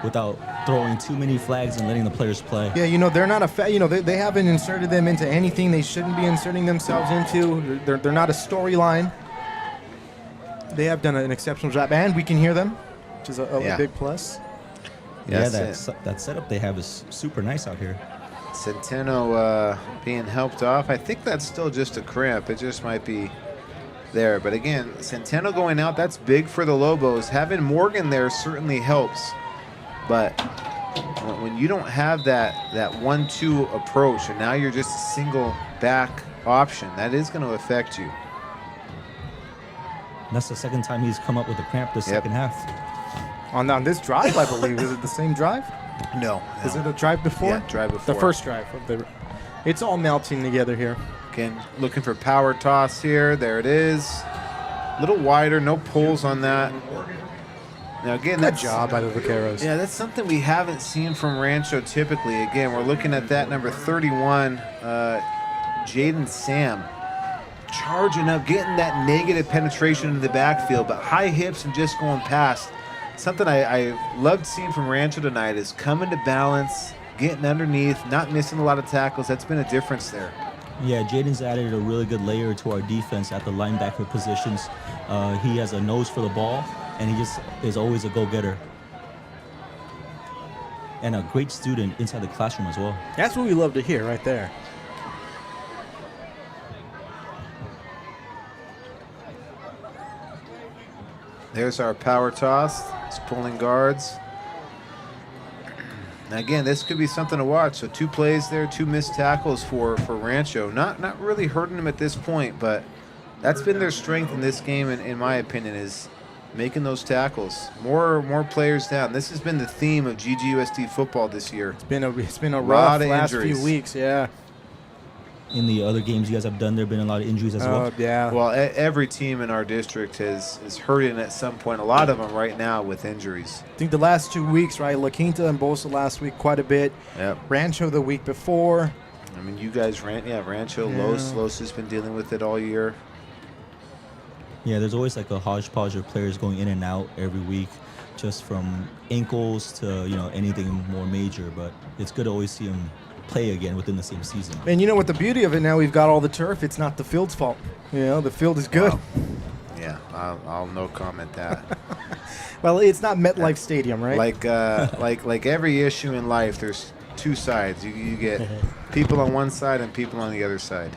without throwing too many flags and letting the players play. Yeah, they're not they haven't inserted them into anything they shouldn't be inserting themselves into. They're not a storyline. They have done an exceptional job, and we can hear them, which is a big plus. Yeah, that setup they have is super nice out here. Centeno being helped off. I think that's still just a cramp. It just might be there. But again, Centeno going out, that's big for the Lobos. Having Morgan there certainly helps. But when you don't have that 1-2 approach, and now you're just a single back option, that is going to affect you. And that's the second time he's come up with a cramp this second half. On this drive, I believe. Is it the same drive? No. Is it a drive before? Yeah, drive before. The first drive. It's all melting together here. Again, looking for power toss here. There it is. A little wider, no pulls on that. Now again, Good job by the Vaqueros. Yeah, that's something we haven't seen from Rancho typically. Again, we're looking at that number 31, Jaden Sam. Charging up, getting that negative penetration into the backfield, but high hips and just going past. Something I loved seeing from Rancho tonight is coming to balance, getting underneath, not missing a lot of tackles. That's been a difference there. Yeah, Jaden's added a really good layer to our defense at the linebacker positions. He has a nose for the ball, and he just is always a go-getter. And a great student inside the classroom as well. That's what we love to hear right there. There's our power toss. It's pulling guards. Now again, this could be something to watch. So 2 plays there, 2 missed tackles for Rancho. Not really hurting them at this point, but that's been their strength in this game, in my opinion, is making those tackles. More players down. This has been the theme of GGUSD football this year. It's been a rough last few weeks, yeah. In the other games you guys have done, there have been a lot of injuries as well. Yeah. Well, every team in our district is hurting at some point. A lot of them right now with injuries. I think the last 2 weeks, right? La Quinta and Bosa last week quite a bit. Yep. Rancho the week before. I mean, you guys Rancho, Los has been dealing with it all year. Yeah, there's always like a hodgepodge of players going in and out every week, just from ankles to anything more major. But it's good to always see them play again within the same season. And you know what the beauty of it now, we've got all the turf. It's not the field's fault. The field is good. Wow. Yeah, I'll no comment that. Well, it's not MetLife Stadium, right? Like every issue in life, there's 2 sides. You get people on one side and people on the other side.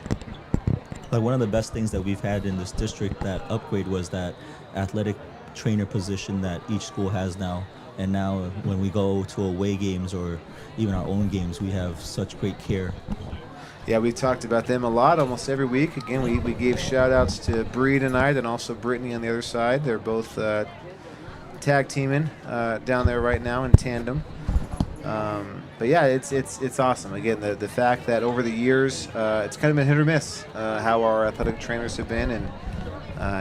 Like one of the best things that we've had in this district, that upgrade, was that athletic trainer position that each school has now. And now when we go to away games or even our own games, we have such great care. Yeah, we talked about them a lot almost every week. Again, we gave shout-outs to Bree tonight and also Brittany on the other side. They're both tag teaming down there right now in tandem. But yeah, it's awesome. Again, the fact that over the years, it's kind of been hit or miss how our athletic trainers have been, and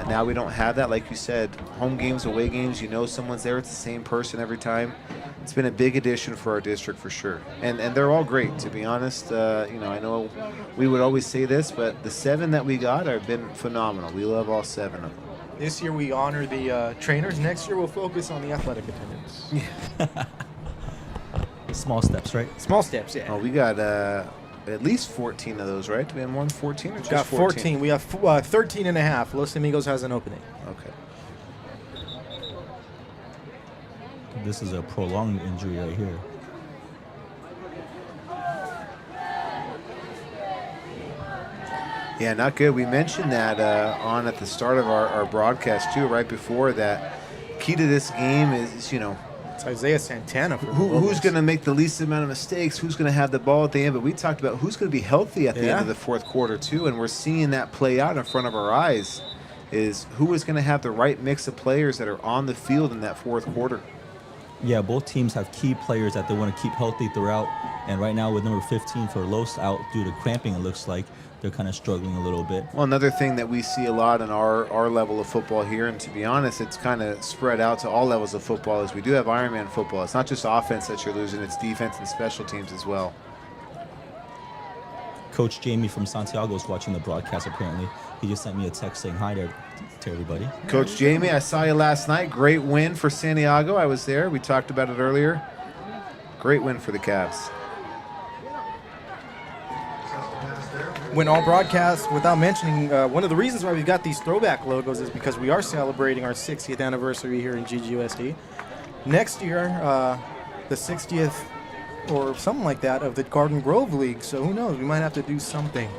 now we don't have that. Like you said, home games, away games, someone's there. It's the same person every time. It's been a big addition for our district for sure. And they're all great, to be honest. I know we would always say this, but the 7 that we got have been phenomenal. We love all 7 of them. This year we honor the trainers. Next year we'll focus on the athletic attendance. Yeah. Small steps, right? Small steps, yeah. Oh, we got at least 14 of those, right? Do we have more than 14 or just got 14. We have 13 and a half. Los Amigos has an opening. Okay. This is a prolonged injury right here. Yeah, not good. We mentioned that on at the start of our broadcast, too, right before that. Key to this game is, It's Isaiah Santana. who's going to make the least amount of mistakes, who's going to have the ball at the end. But we talked about who's going to be healthy at the end of the fourth quarter, too, and we're seeing that play out in front of our eyes, is who is going to have the right mix of players that are on the field in that fourth quarter. Yeah, both teams have key players that they want to keep healthy throughout. And right now with number 15 for Los out due to cramping, it looks like they're kind of struggling a little bit. Well, another thing that we see a lot in our level of football here, and to be honest, it's kind of spread out to all levels of football, is we do have Ironman football. It's not just offense that you're losing, it's defense and special teams as well. Coach Jamie from Santiago is watching the broadcast. Apparently, he just sent me a text saying hi to everybody. Coach Jamie, I saw you last night. Great win for Santiago. I was there. We talked about it earlier. Great win for the Cavs. When all broadcasts, without mentioning, one of the reasons why we've got these throwback logos is because we are celebrating our 60th anniversary here in GGUSD. Next year, the 60th or something like that of the Garden Grove League. So who knows? We might have to do something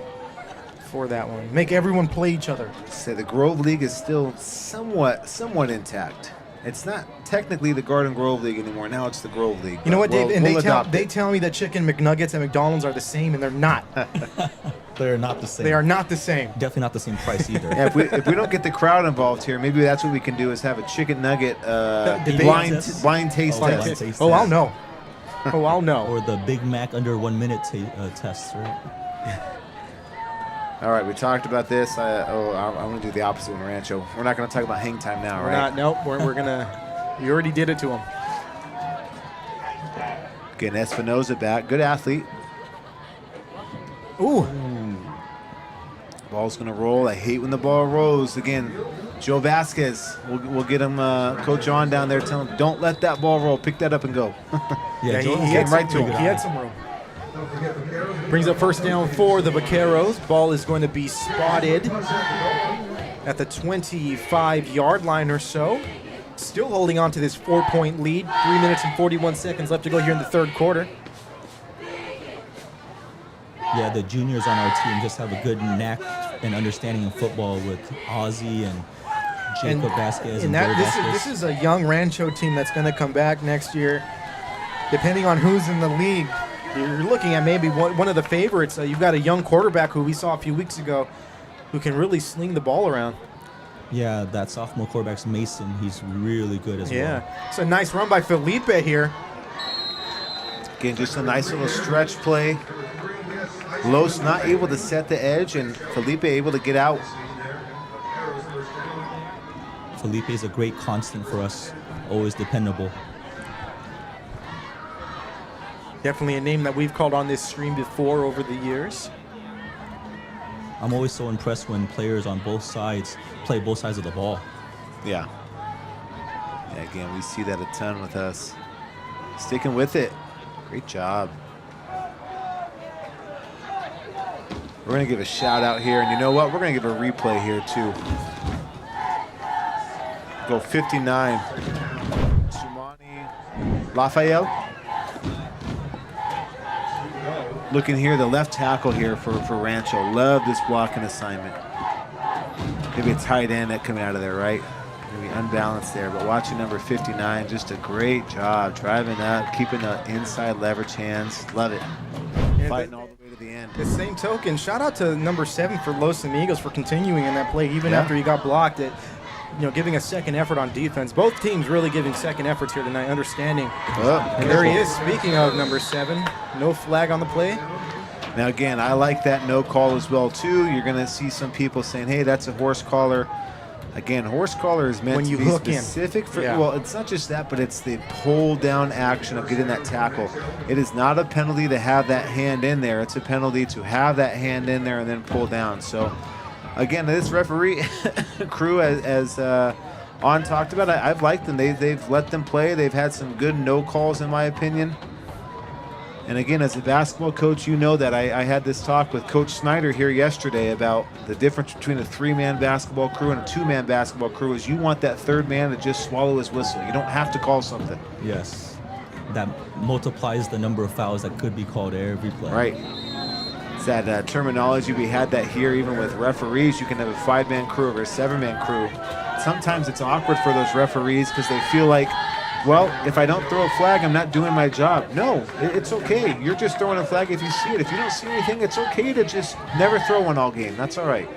for that one. Make everyone play each other. Say the Grove League is still somewhat intact. It's not technically the Garden Grove League anymore. Now it's the Grove League. You know what, Dave? And we'll they tell me that chicken McNuggets at McDonald's are the same, and they're not. They're not the same. They are not the same. Definitely not the same price either. Yeah, if we don't get the crowd involved here, maybe that's what we can do is have a chicken nugget Debate. blind taste Blind test. taste. Oh, I'll know. Oh, I'll know. Or the Big Mac under 1 minute test, right? All right, we talked about this. I'm going to do the opposite one, Rancho. We're not going to talk about hang time now, We're right? not. Nope. We're gonna. You already did it to him. Getting Espinoza back. Good athlete. Ooh. Ball's going to roll. I hate when the ball rolls. Again, Joe Vasquez. We'll get him, Coach on down there. Tell him, don't let that ball roll. Pick that up and go. Yeah, he Jordan's had getting right some to room. him. He had some room. Brings up first down for the Vaqueros. Ball is going to be spotted at the 25-yard line or so. Still holding on to this 4-point lead. 3 minutes and 41 seconds left to go here in the third quarter. Yeah, the juniors on our team just have a good knack and understanding of football with Ozzy and Jacob Vasquez and Bill Vasquez. This is a young Rancho team that's going to come back next year. Depending on who's in the league, you're looking at maybe one of the favorites. You've got a young quarterback who we saw a few weeks ago who can really sling the ball around. Yeah, that sophomore quarterback's Mason. He's really good as well. Yeah, it's a nice run by Felipe here. Again, just a nice little stretch play. Los not able to set the edge, and Felipe able to get out. Felipe is a great constant for us, always dependable. Definitely a name that we've called on this stream before over the years. I'm always so impressed when players on both sides play both sides of the ball. Yeah. Yeah, again, we see that a ton with us. Sticking with it. Great job. We're going to give a shout out here, and you know what? We're going to give a replay here, too. Go 59. Sumani Raphael. Looking here, the left tackle here for Rancho. Love this blocking assignment. Maybe a tight end that coming out of there, right? Maybe unbalanced there, but watching number 59, just a great job driving up, keeping the inside leverage hands. Love it. Fighting all the way to the end. The same token, shout out to number 7 for Los Amigos for continuing in that play even after he got blocked. Giving a second effort on defense. Both teams really giving second efforts here tonight, understanding. And there he is. Speaking of number 7, no flag on the play. Now again, I like that no call as well too. You're going to see some people saying, "Hey, that's a horse collar." Again, horse collar is meant to be specific for. Yeah. Well, it's not just that, but it's the pull down action of getting that tackle. It is not a penalty to have that hand in there. It's a penalty to have that hand in there and then pull down. So, again, this referee crew, as On talked about, I've liked them. They've let them play. They've had some good no calls, in my opinion. And again, as a basketball coach, you know that I had this talk with Coach Snyder here yesterday about the difference between a 3-man basketball crew and a 2-man basketball crew is you want that third man to just swallow his whistle. You don't have to call something. Yes. That multiplies the number of fouls that could be called every play. Right. It's that terminology. We had that here even with referees. You can have a 5-man crew or a 7-man crew. Sometimes it's awkward for those referees because they feel like, well, if I don't throw a flag, I'm not doing my job. No, it's okay. You're just throwing a flag if you see it. If you don't see anything, it's okay to just never throw one all game. That's all right.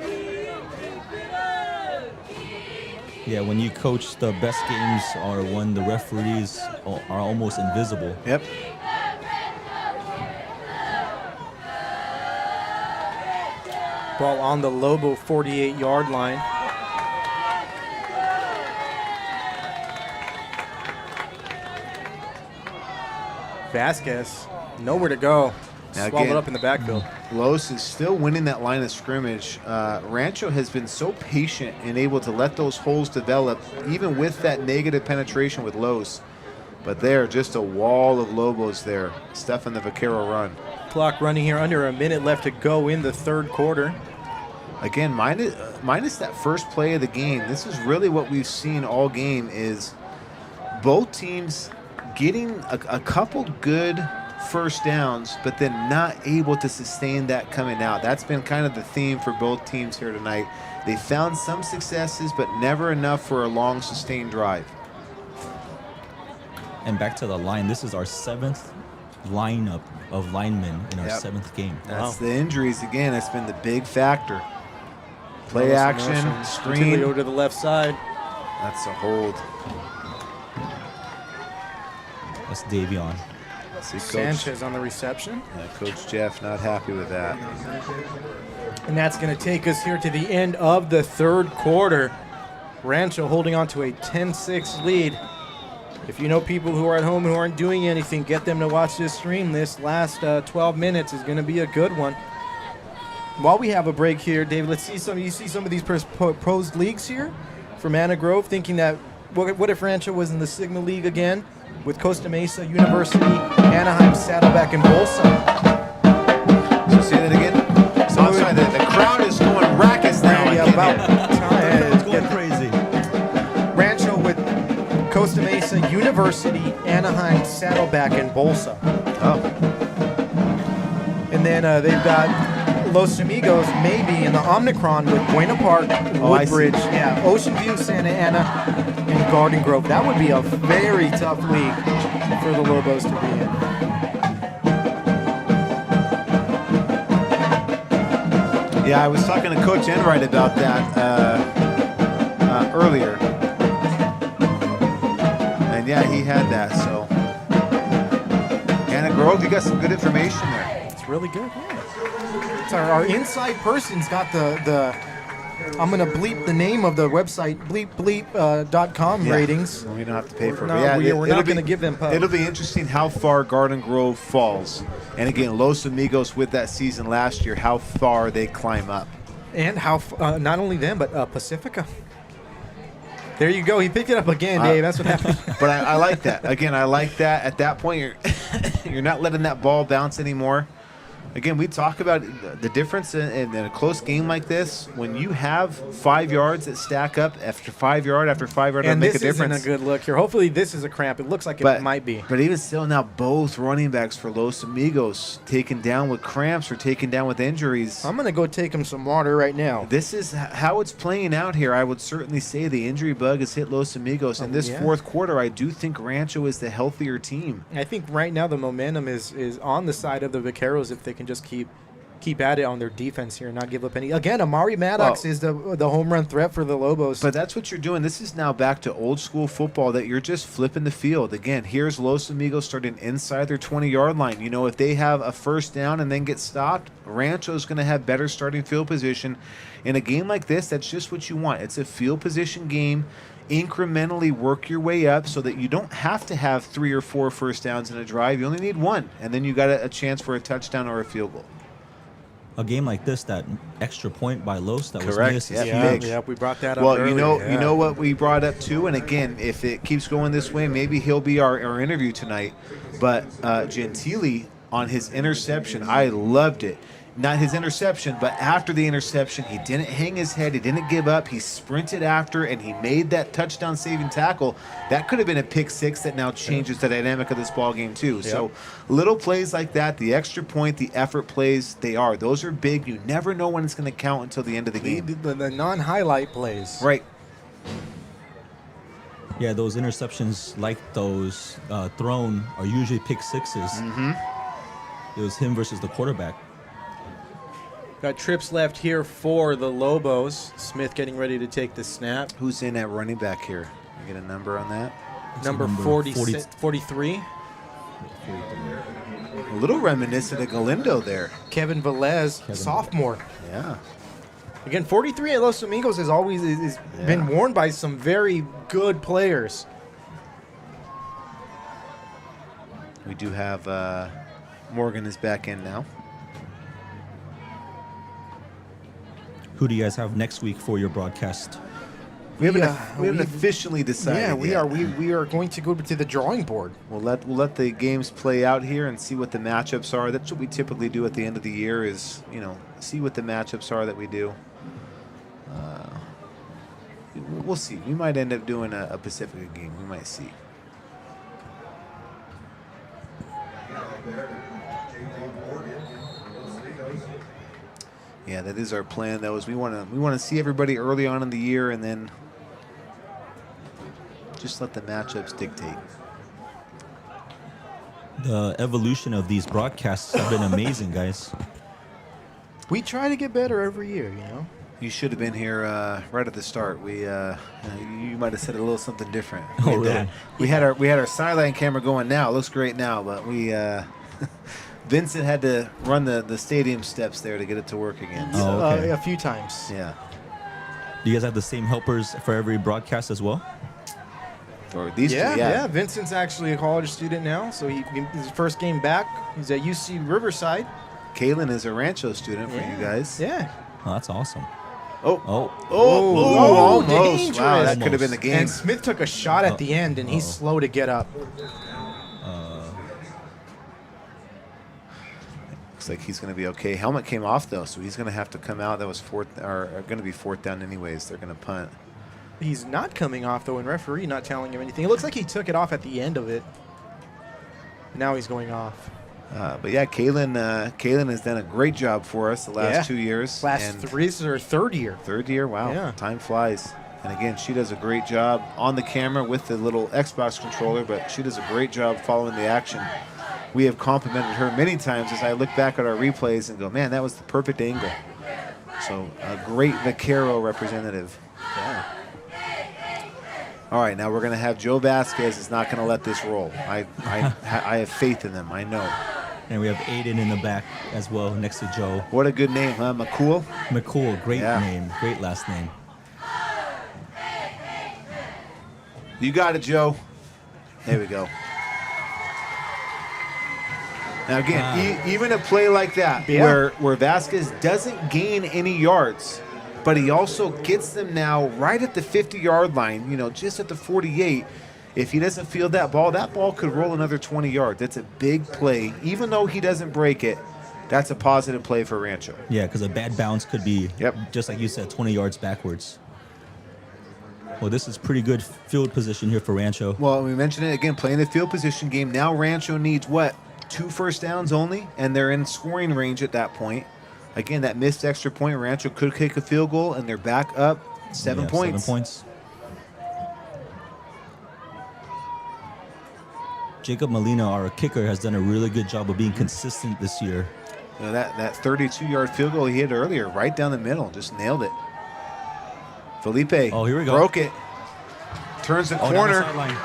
Yeah, when you coach, the best games are when the referees are almost invisible. Yep. Ball on the Lobo 48-yard line. Vasquez, nowhere to go. Now, swallowed again, up in the backfield. Los is still winning that line of scrimmage. Rancho has been so patient and able to let those holes develop, even with that negative penetration with Los. But they're just a wall of Lobos there. Stuff in the Vaquero run. Clock running here, under a minute left to go in the third quarter. Again, minus that first play of the game, this is really what we've seen all game is both teams getting a couple good first downs, but then not able to sustain that coming out. That's been kind of the theme for both teams here tonight. They found some successes, but never enough for a long, sustained drive. And back to the line, this is our 7th lineup of linemen in our 7th game. That's the injuries again. That's been the big factor. Play action, screen. Over to the left side. That's a hold. That's Davion. See, Sanchez on the reception. Yeah, Coach Jeff not happy with that. And that's going to take us here to the end of the third quarter. Rancho holding on to a 10-6 lead. If you know people who are at home who aren't doing anything, get them to watch this stream. This last 12 minutes is going to be a good one. While we have a break here, David, let's see some. You see some of these proposed leagues here from Anna Grove, thinking that what if Rancho was in the Sigma League again with Costa Mesa University, Anaheim, Saddleback, and Bolsa. So say that again. So outside, the crowd is going raucous now. Yeah, about time. It's going crazy. Rancho with Costa Mesa University, Anaheim, Saddleback, and Bolsa. Oh. And then they've got Los Amigos maybe in the Omnicron with Buena Park, Woodbridge, Ocean View, Santa Ana, and Garden Grove. That would be a very tough league for the Lobos to be in. Yeah, I was talking to Coach Enright about that earlier. And yeah, he had that, so. Anna Grove, you got some good information there. It's really good, yeah. So our inside person's got the I'm going to bleep the name of the website, bleep.com ratings. We don't have to pay for it. No, we're not going to give them pub. It'll be interesting how far Garden Grove falls. And again, Los Amigos with that season last year, how far they climb up. And how not only them, but Pacifica. There you go. He picked it up again, Dave. That's what happened. But I like that. Again, I like that. At that point, you're not letting that ball bounce anymore. Again, we talk about the difference in a close game like this. When you have 5 yards that stack up after 5 yard after 5 yard, it'll make a difference. And this isn't a good look here. Hopefully, this is a cramp. It looks like it might be. But even still, now both running backs for Los Amigos taken down with cramps or taken down with injuries. I'm going to go take him some water right now. This is how it's playing out here. I would certainly say the injury bug has hit Los Amigos. In this fourth quarter, I do think Rancho is the healthier team. I think right now the momentum is on the side of the Vaqueros if they can just keep at it on their defense here and not give up any. Again, Amari Maddox is the home run threat for the Lobos. But that's what you're doing. This is now back to old school football that you're just flipping the field. Again, here's Los Amigos starting inside their 20-yard line. You know, if they have a first down and then get stopped, Rancho's going to have better starting field position. In a game like this, that's just what you want. It's a field position game. Incrementally work your way up so that you don't have to have 3 or 4 first downs in a drive. You only need 1, and then you got a chance for a touchdown or a field goal. A game like this, that extra point by Los that was Correct. missed is Yeah, huge. We brought that up Well, earlier. you know what we brought up too, and again, if it keeps going this way, maybe he'll be our interview tonight. But Gentili on his interception, I loved it. Not his interception, but after the interception, he didn't hang his head. He didn't give up. He sprinted after, and he made that touchdown-saving tackle. That could have been a pick six that now changes the dynamic of this ball game too. Yep. So little plays like that, the extra point, the effort plays, those are big. You never know when it's going to count until the end of the game. The non-highlight plays. Right. Yeah, those interceptions like those thrown are usually pick sixes. Mm-hmm. It was him versus the quarterback. Got trips left here for the Lobos. Smith getting ready to take the snap. Who's in at running back here? You get a number on that? Number 43. A little reminiscent of Galindo there. Kevin Velez, sophomore. Yeah. Again, 43 at Los Amigos has always been worn by some very good players. We do have Morgan is back in now. Who do you guys have next week for your broadcast? We haven't officially decided. Yeah, we yet. are. We are going to go to the drawing board. We'll let the games play out here and see what the matchups are. That's what we typically do at the end of the year. Is see what the matchups are that we do. We'll see. We might end up doing a Pacifica game. We might see. Yeah, that is our plan. Though, is we want to see everybody early on in the year, and then just let the matchups dictate. The evolution of these broadcasts have been amazing, guys. We try to get better every year, You should have been here right at the start. You might have said a little something different. Oh, really? We had our sideline camera going now. It looks great now, but we Vincent had to run the stadium steps there to get it to work again. Oh, okay. A few times. Yeah. Do you guys have the same helpers for every broadcast as well? Or these two, Yeah. Vincent's actually a college student now, so his first game back. He's at UC Riverside. Kaylin is a Rancho student for you guys. Yeah. Oh, that's awesome. Oh, almost. almost. Wow, that Almost. could have been the game. And Smith took a shot at the end, and he's slow to get up. Looks like he's going to be okay. Helmet came off though, so he's going to have to come out. That was going to be fourth down anyways. They're going to punt. He's not coming off, though, and referee not telling him anything. It looks like he took it off at the end of it. Now he's going off. But yeah, Kaylin has done a great job for us the last 2 years. This is her third year. Third year, wow. Yeah. Time flies. And again, she does a great job on the camera with the little Xbox controller, but she does a great job following the action. We have complimented her many times as I look back at our replays and go, man, that was the perfect angle. So a great Vaquero representative. Yeah. All right, now we're going to have Joe Vasquez is not going to let this roll. I have faith in them. I know. And we have Aiden in the back as well, next to Joe. What a good name, huh? McCool? McCool, great Yeah. name, great last name. You got it, Joe. There we go. Now again, even a play like that, Yeah. where Vasquez doesn't gain any yards, but he also gets them now right at the 50-yard line, just at the 48. If he doesn't field that ball could roll another 20 yards. That's a big play. Even though he doesn't break it, that's a positive play for Rancho. Yeah, because a bad bounce could be, just like you said, 20 yards backwards. Well, this is pretty good field position here for Rancho. Well, we mentioned it again, playing the field position game. Now Rancho needs what? 2 first downs only, and they're in scoring range at that point. Again, that missed extra point, Rancho could kick a field goal, and they're back up 7 points. 7 points. Jacob Molina, our kicker, has done a really good job of being consistent this year. That 32-yard field goal he hit earlier, right down the middle, just nailed it. Felipe Oh, here we go. broke it. Turns the Down the corner. sideline.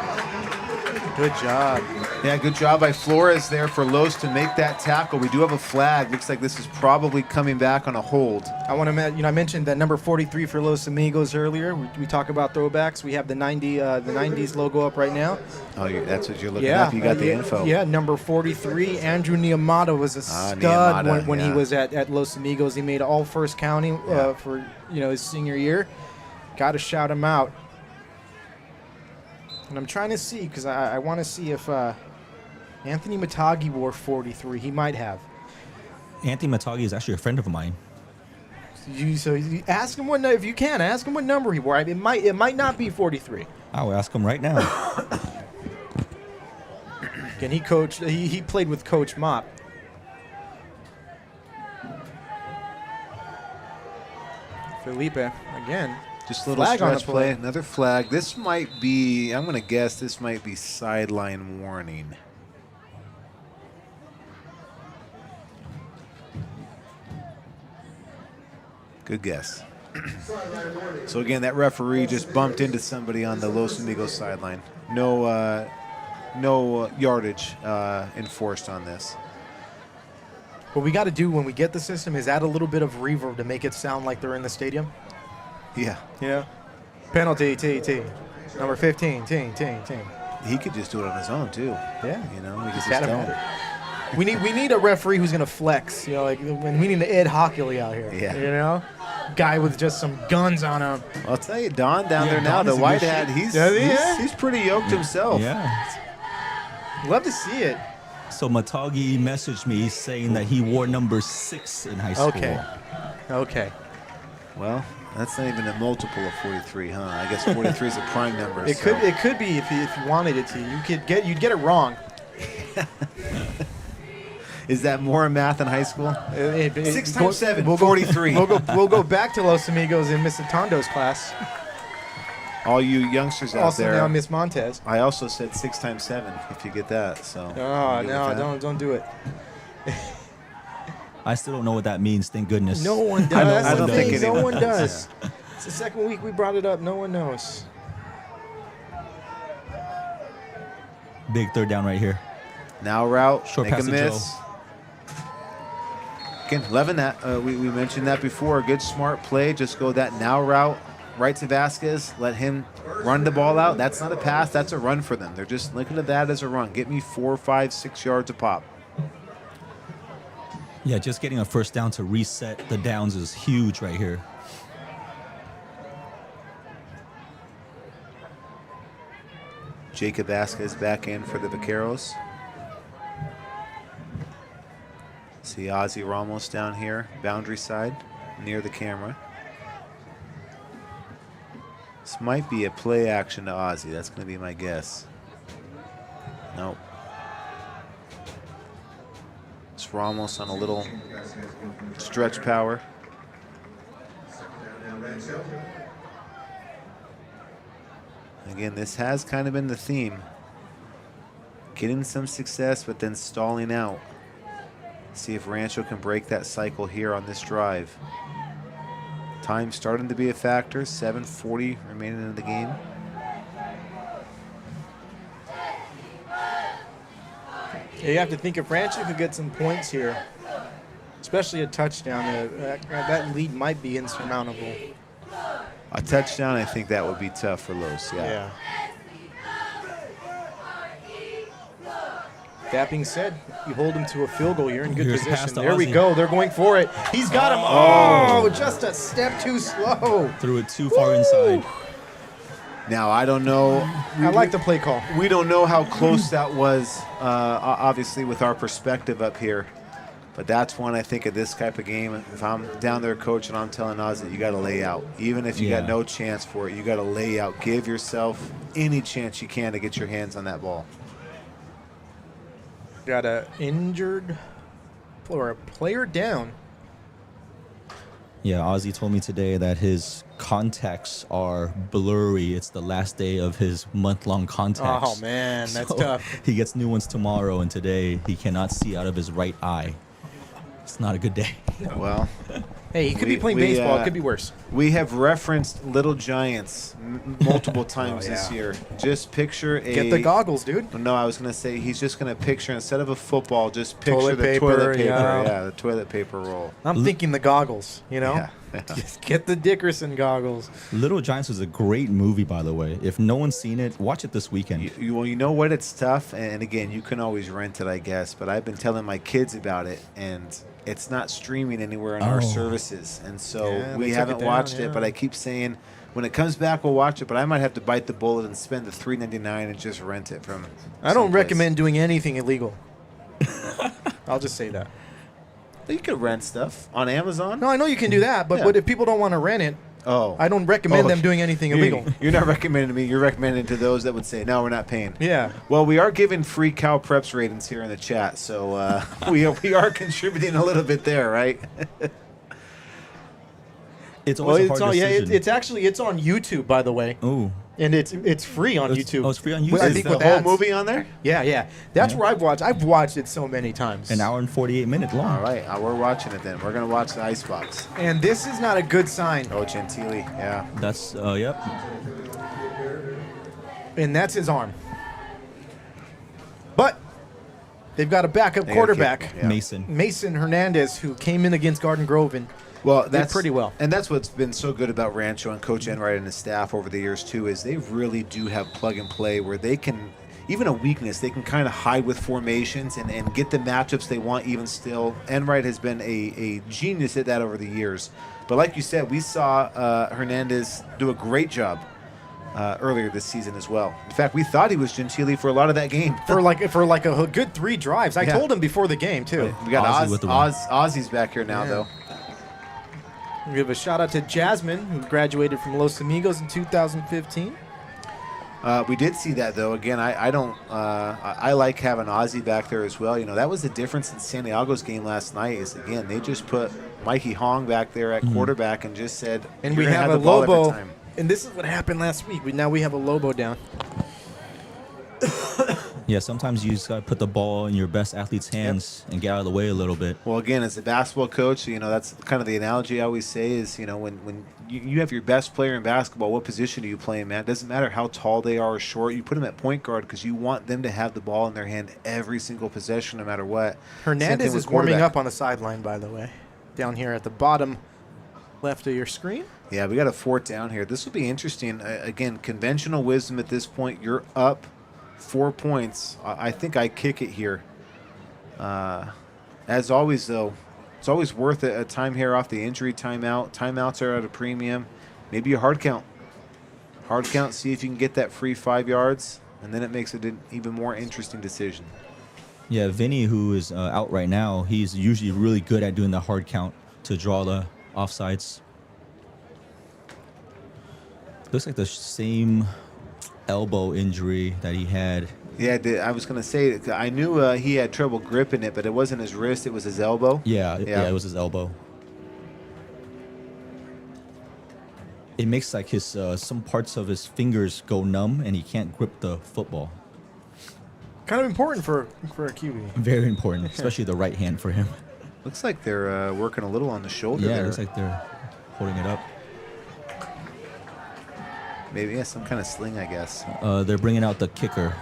Good job. Yeah, good job by Flores there for Los to make that tackle. We do have a flag. Looks like this is probably coming back on a hold. I want to, I mentioned that number 43 for Los Amigos earlier. We talk about throwbacks. We have the 90s logo up right now. Oh, that's what you're looking up. You got the info. Yeah, number 43, Andrew Niamata was a stud Niamata, when he was at Los Amigos. He made all first county for his senior year. Got to shout him out. And I'm trying to see because I want to see if Anthony Matagi wore 43. He might have. Anthony Matagi is actually a friend of mine. So you ask him what if you can ask him what number he wore. It might not be 43. I'll ask him right now. Again, he coached. He played with Coach Mott. Felipe again. Just a little Flag on the stretch play. play. Another flag. This might be, I'm going to guess, this might be sideline warning. Good guess. So again, that referee just bumped into somebody on the Los Amigos sideline. No yardage enforced on this. What we got to do when we get the system is add a little bit of reverb to make it sound like they're in the stadium. Yeah. Penalty, T. Number 15, T. He could just do it on his own, too. Yeah. He could Just just had him tell at him. it. We need a referee who's gonna flex. You know, like when we need an Ed Hockley out here. Yeah. You know, guy with just some guns on him. I'll tell you, Don down there now, Don the is in white good hat, shape. he's pretty yoked himself. Yeah. Love to see it. So Matagi messaged me saying that he wore number 6 in high school. Okay. Well, that's not even a multiple of 43, huh? I guess 43 is a prime number. It could be if you wanted it to. You'd get it wrong. Is that more math in high school? 6 times 7, we'll 43. We'll go back to Los Amigos in Miss Atondo's class. All you youngsters out Also there. now Miss Montez. I also said 6 times 7, if you get that. So. Oh you good with that? don't do it. I still don't know what that means, thank goodness. No one does. I That's don't the think thing. No anyone one does. does. It's the second week we brought it up. No one knows. Big third down right here. Now route, Short make pass a to miss. Again, Levin, that we mentioned that before. Good, smart play. Just go that now route right to Vasquez. Let him run the ball out. That's not a pass. That's a run for them. They're just looking at that as a run. Get me 4, 5, 6 yards a pop. Yeah, just getting a first down to reset the downs is huge right here. Jacob Vasquez back in for the Vaqueros. See Ozzy Ramos down here, boundary side, near the camera. This might be a play action to Ozzy. That's going to be my guess. Nope. It's Ramos on a little stretch power. Again, this has kind of been the theme. Getting some success, but then stalling out. See if Rancho can break that cycle here on this drive. Time starting to be a factor. 7:40 remaining in the game. Yeah, you have to think if Rancho could get some points here, especially a touchdown, that lead might be insurmountable. A touchdown, I think that would be tough for Los. Yeah. That being said, you hold him to a field goal, you're in good Here's a pass position. to There we Ozzy. go. They're going for it. He's got him. Oh, just a step too slow. Threw it too far inside. Now, I don't know. I like the play call. We don't know how close that was, obviously, with our perspective up here. But that's one I think of this type of game. If I'm down there, coach, and I'm telling Oz that you got to lay out. Even if you got no chance for it, you got to lay out. Give yourself any chance you can to get your hands on that ball. Got a injured or a player down. Yeah, Ozzy told me today that his contacts are blurry. It's the last day of his month-long contacts. Oh, man, that's So tough. He gets new ones tomorrow, and today he cannot see out of his right eye. It's not a good day. Well, Hey, he could be playing baseball. It could be worse. We have referenced Little Giants multiple times this year. Just picture a... Get the goggles, dude. No, I was going to say he's just going to picture, instead of a football, just picture Toilet the paper, toilet paper. yeah. Yeah, the toilet paper roll. I'm thinking the goggles, you know? Yeah. Just get the Dickerson goggles. Little Giants was a great movie, by the way. If no one's seen it, watch it this weekend. You know what? It's tough. And again, you can always rent it, I guess. But I've been telling my kids about it, and it's not streaming anywhere in our services. And so Yeah, we they took haven't it down, watched yeah. it. But I keep saying, when it comes back, we'll watch it. But I might have to bite the bullet and spend the $3.99 and just rent it from I don't someplace. recommend doing anything illegal. I'll just say that. You could rent stuff on Amazon. No, I know you can do that, but Yeah. what if people don't want to rent it? Oh. I don't recommend them doing anything illegal. You're not recommending to me. You're recommending to those that would say, no, we're not paying. Yeah. Well, we are giving free Cal Preps ratings here in the chat, so we are contributing a little bit there, right? It's always a hard yeah, decision. it's on YouTube, by the way, Ooh. and it's free on YouTube. Oh, it's free on Well, I YouTube? think the with whole ads. movie on there? Yeah. That's where I've watched. I've watched it so many times. An hour and 48 minutes long. All right, we're watching it then. We're going to watch the Icebox. And this is not a good sign. Oh, Gentili, yeah. That's, yep. And that's his arm. But they've got a backup They got a quarterback, kicker, yeah. Mason. Hernandez, who came in against Garden Grove and Well, did that's pretty well. And that's what's been so good about Rancho and Coach Enright and his staff over the years, too, is they really do have plug and play where they can, even a weakness. They can kind of hide with formations and get the matchups they want even still. Enright has been a genius at that over the years. But like you said, we saw Hernandez do a great job earlier this season as well. In fact, we thought he was Gentili for a lot of that game. for like a good 3 drives. I told him before the game, too. We got Ozzy with the win. Ozzy's back here now, though. We'll give a shout-out to Jasmine, who graduated from Los Amigos in 2015. We did see that, though. Again, I like having Ozzy back there as well. You know, that was the difference in Santiago's game last night is, again, they just put Mikey Hong back there at quarterback and just said, And "You're we gonna have the a ball every Lobo. time." And this is what happened last week. Now we have a Lobo down. Yeah, sometimes you just got to put the ball in your best athlete's hands and get out of the way a little bit. Well, again, as a basketball coach, you know, that's kind of the analogy I always say is, you know, when you have your best player in basketball, what position do you play him, man? It doesn't matter how tall they are or short. You put them at point guard because you want them to have the ball in their hand every single possession no matter what. Hernandez is warming up on the sideline, by the way, down here at the bottom left of your screen. Yeah, we got a 4th down here. This will be interesting. Again, conventional wisdom at this point, you're up 4 points. I think I kick it here. As always, though, it's always worth a time here off the injury timeout. Timeouts are at a premium. Maybe a hard count. Hard count, see if you can get that free 5 yards, and then it makes it an even more interesting decision. Yeah, Vinny, who is out right now, he's usually really good at doing the hard count to draw the offsides. Looks like the same elbow injury that he had. Yeah, I was going to say, I knew he had trouble gripping it, but it wasn't his wrist, it was his elbow. Yeah, it was his elbow. It makes like his some parts of his fingers go numb and he can't grip the football. Kind of important for a QB. Very important, especially the right hand for him. Looks like they're working a little on the shoulder Yeah, there. it looks like they're holding it up. Maybe some kind of sling, I guess. They're bringing out the kicker,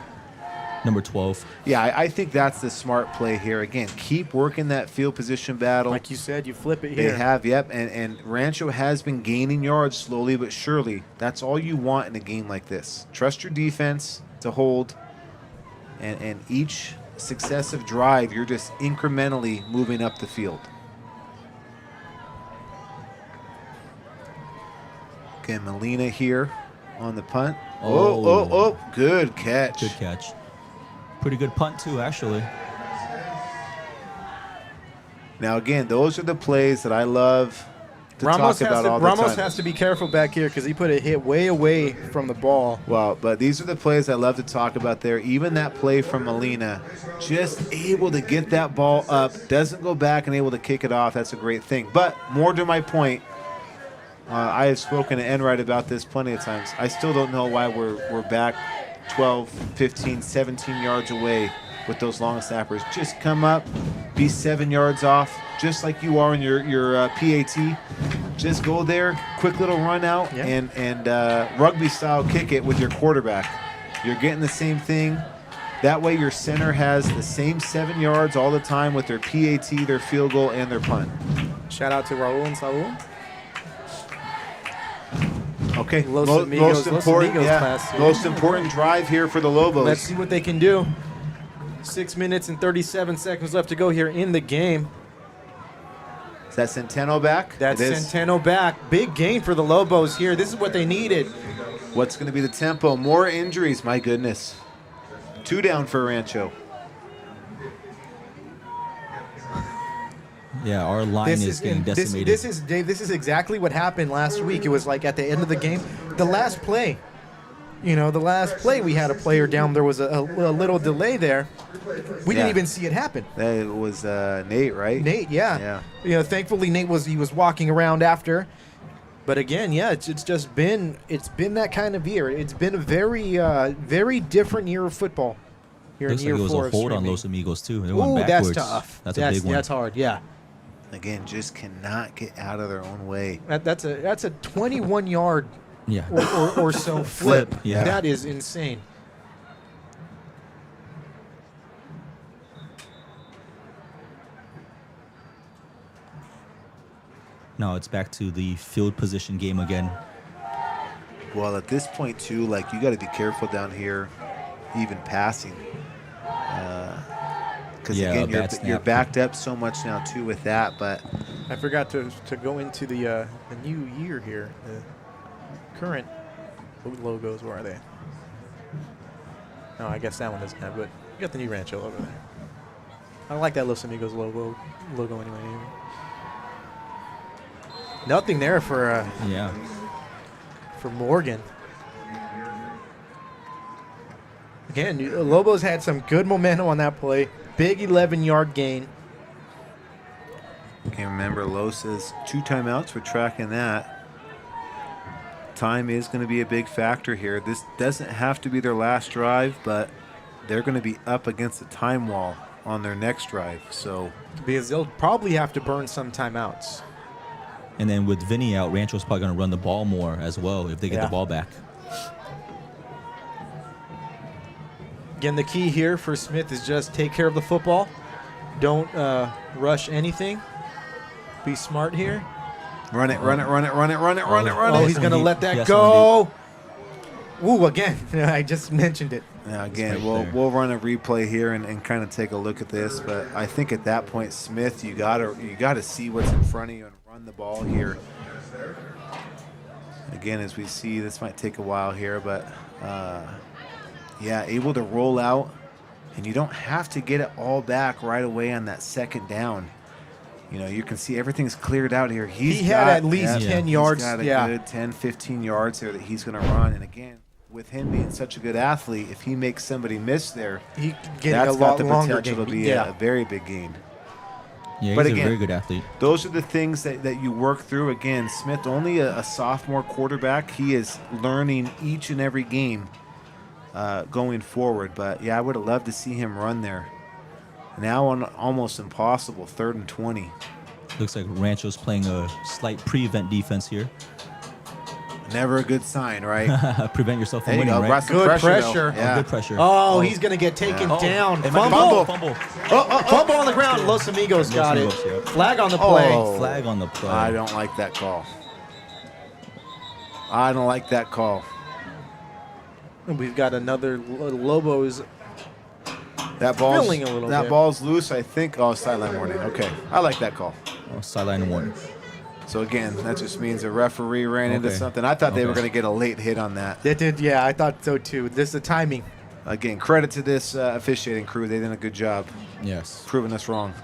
number 12. Yeah, I think that's the smart play here. Again, keep working that field position battle. Like you said, you flip it here. They have, yep. And Rancho has been gaining yards slowly but surely. That's all you want in a game like this. Trust your defense to hold. And each successive drive, you're just incrementally moving up the field. Okay, Molina here on the punt. Oh, good catch. Good catch. Pretty good punt, too, actually. Now, again, those are the plays that I love to talk about all the time. Ramos has to be careful back here because he put a hit way away from the ball. Well, but these are the plays I love to talk about there. Even that play from Molina, just able to get that ball up, doesn't go back and able to kick it off. That's a great thing. But more to my point, I have spoken to Enright about this plenty of times. I still don't know why we're back 12, 15, 17 yards away with those long snappers. Just come up, be 7 yards off, just like you are in your PAT. Just go there, quick little run out, and rugby style kick it with your quarterback. You're getting the same thing. That way your center has the same 7 yards all the time with their PAT, their field goal, and their punt. Shout out to Raul and Saul. Okay, Los Amigos class here. Most important drive here for the Lobos. Let's see what they can do. 6 minutes and 37 seconds left to go here in the game. Is that Centeno back? That's It is. Centeno back. Big game for the Lobos here. This is what they needed. What's going to be the tempo? More injuries, my goodness. 2 down for Rancho. Yeah, our line is getting decimated. This is Dave. This is exactly what happened last week. It was like at the end of the game, the last play. You know, the last play we had a player down. There was a little delay there. We didn't even see it happen. That was Nate, right? Nate, yeah. Yeah. You know, thankfully Nate was walking around after. But again, yeah, it's just been that kind of year. It's been a very different year of football. Here Looks in year like it was 4 a of hold on streaming. Los Amigos, too. They Ooh, went that's backwards. tough. That's a big one. That's hard. Yeah. Again, just cannot get out of their own way. That's a 21-yard Yeah. or so flip. Yeah. That is insane. Now it's back to the field position game again. Well, at this point, too, like, you got to be careful down here. even passing. Because Yeah, again, a bad you're snap. backed up so much now too with that. But I forgot to go into the new year here. The current logos, where are they? No, I guess that one doesn't have, but you got the new Rancho over there. I like that Los Amigos logo anyway. Nothing there for Yeah. Morgan. Again, Lobos had some good momentum on that play. Big 11-yard gain. can't remember Los's 2 timeouts. We're tracking that. Time is going to be a big factor here. This doesn't have to be their last drive, but they're going to be up against the time wall on their next drive. So Because they'll probably have to burn some timeouts. And then with Vinny out, Rancho's probably going to run the ball more as well if they get Yeah. the ball back. Again, the key here for Smith is just take care of the football. Don't rush anything. Be smart here. run it. Oh, he's going to let that Yes, go. Ooh, again, I just mentioned it. Now again, It's right there. we'll run a replay here and kind of take a look at this. But I think at that point, Smith, you gotta see what's in front of you and run the ball here. Again, as we see, this might take a while here, but yeah, able to roll out, and you don't have to get it all back right away on that second down. You know, you can see everything's cleared out here. He had at least 10 yards. He's got a Yeah. good 10, 15 yards there that he's going to run. And again, with him being such a good athlete, if he makes somebody miss there, He getting that's a got lot the longer potential to game. be Yeah. a very big gain. Yeah, But he's again- a very good athlete. Those are the things that you work through. Again, Smith, only a sophomore quarterback. He is learning each and every game going forward. But, yeah, I would have loved to see him run there. Now on almost impossible, 3rd and 20. Looks like Rancho's playing a slight prevent defense here. Never a good sign, right? Prevent yourself from There you winning, go. right? Brought some Good pressure, pressure. though. Yeah. Good pressure. Oh, he's going to get taken down. It might be Fumble. Fumble. Fumble on the ground. Los Amigos got it. Amigos, yeah. Flag on the play. Oh. Flag on the play. I don't like that call. I don't like that call. And we've got another Lobos. That ball's, Filling a little that bit. ball's loose, I think. Oh, sideline warning. Okay. I like that call. Oh, sideline warning. So, again, that just means a referee ran into Okay. something. I thought they were Okay. going to get a late hit on that. It did, yeah, I thought so too. This is the timing. Again, credit to this officiating crew. They did a good job Yes. proving us wrong.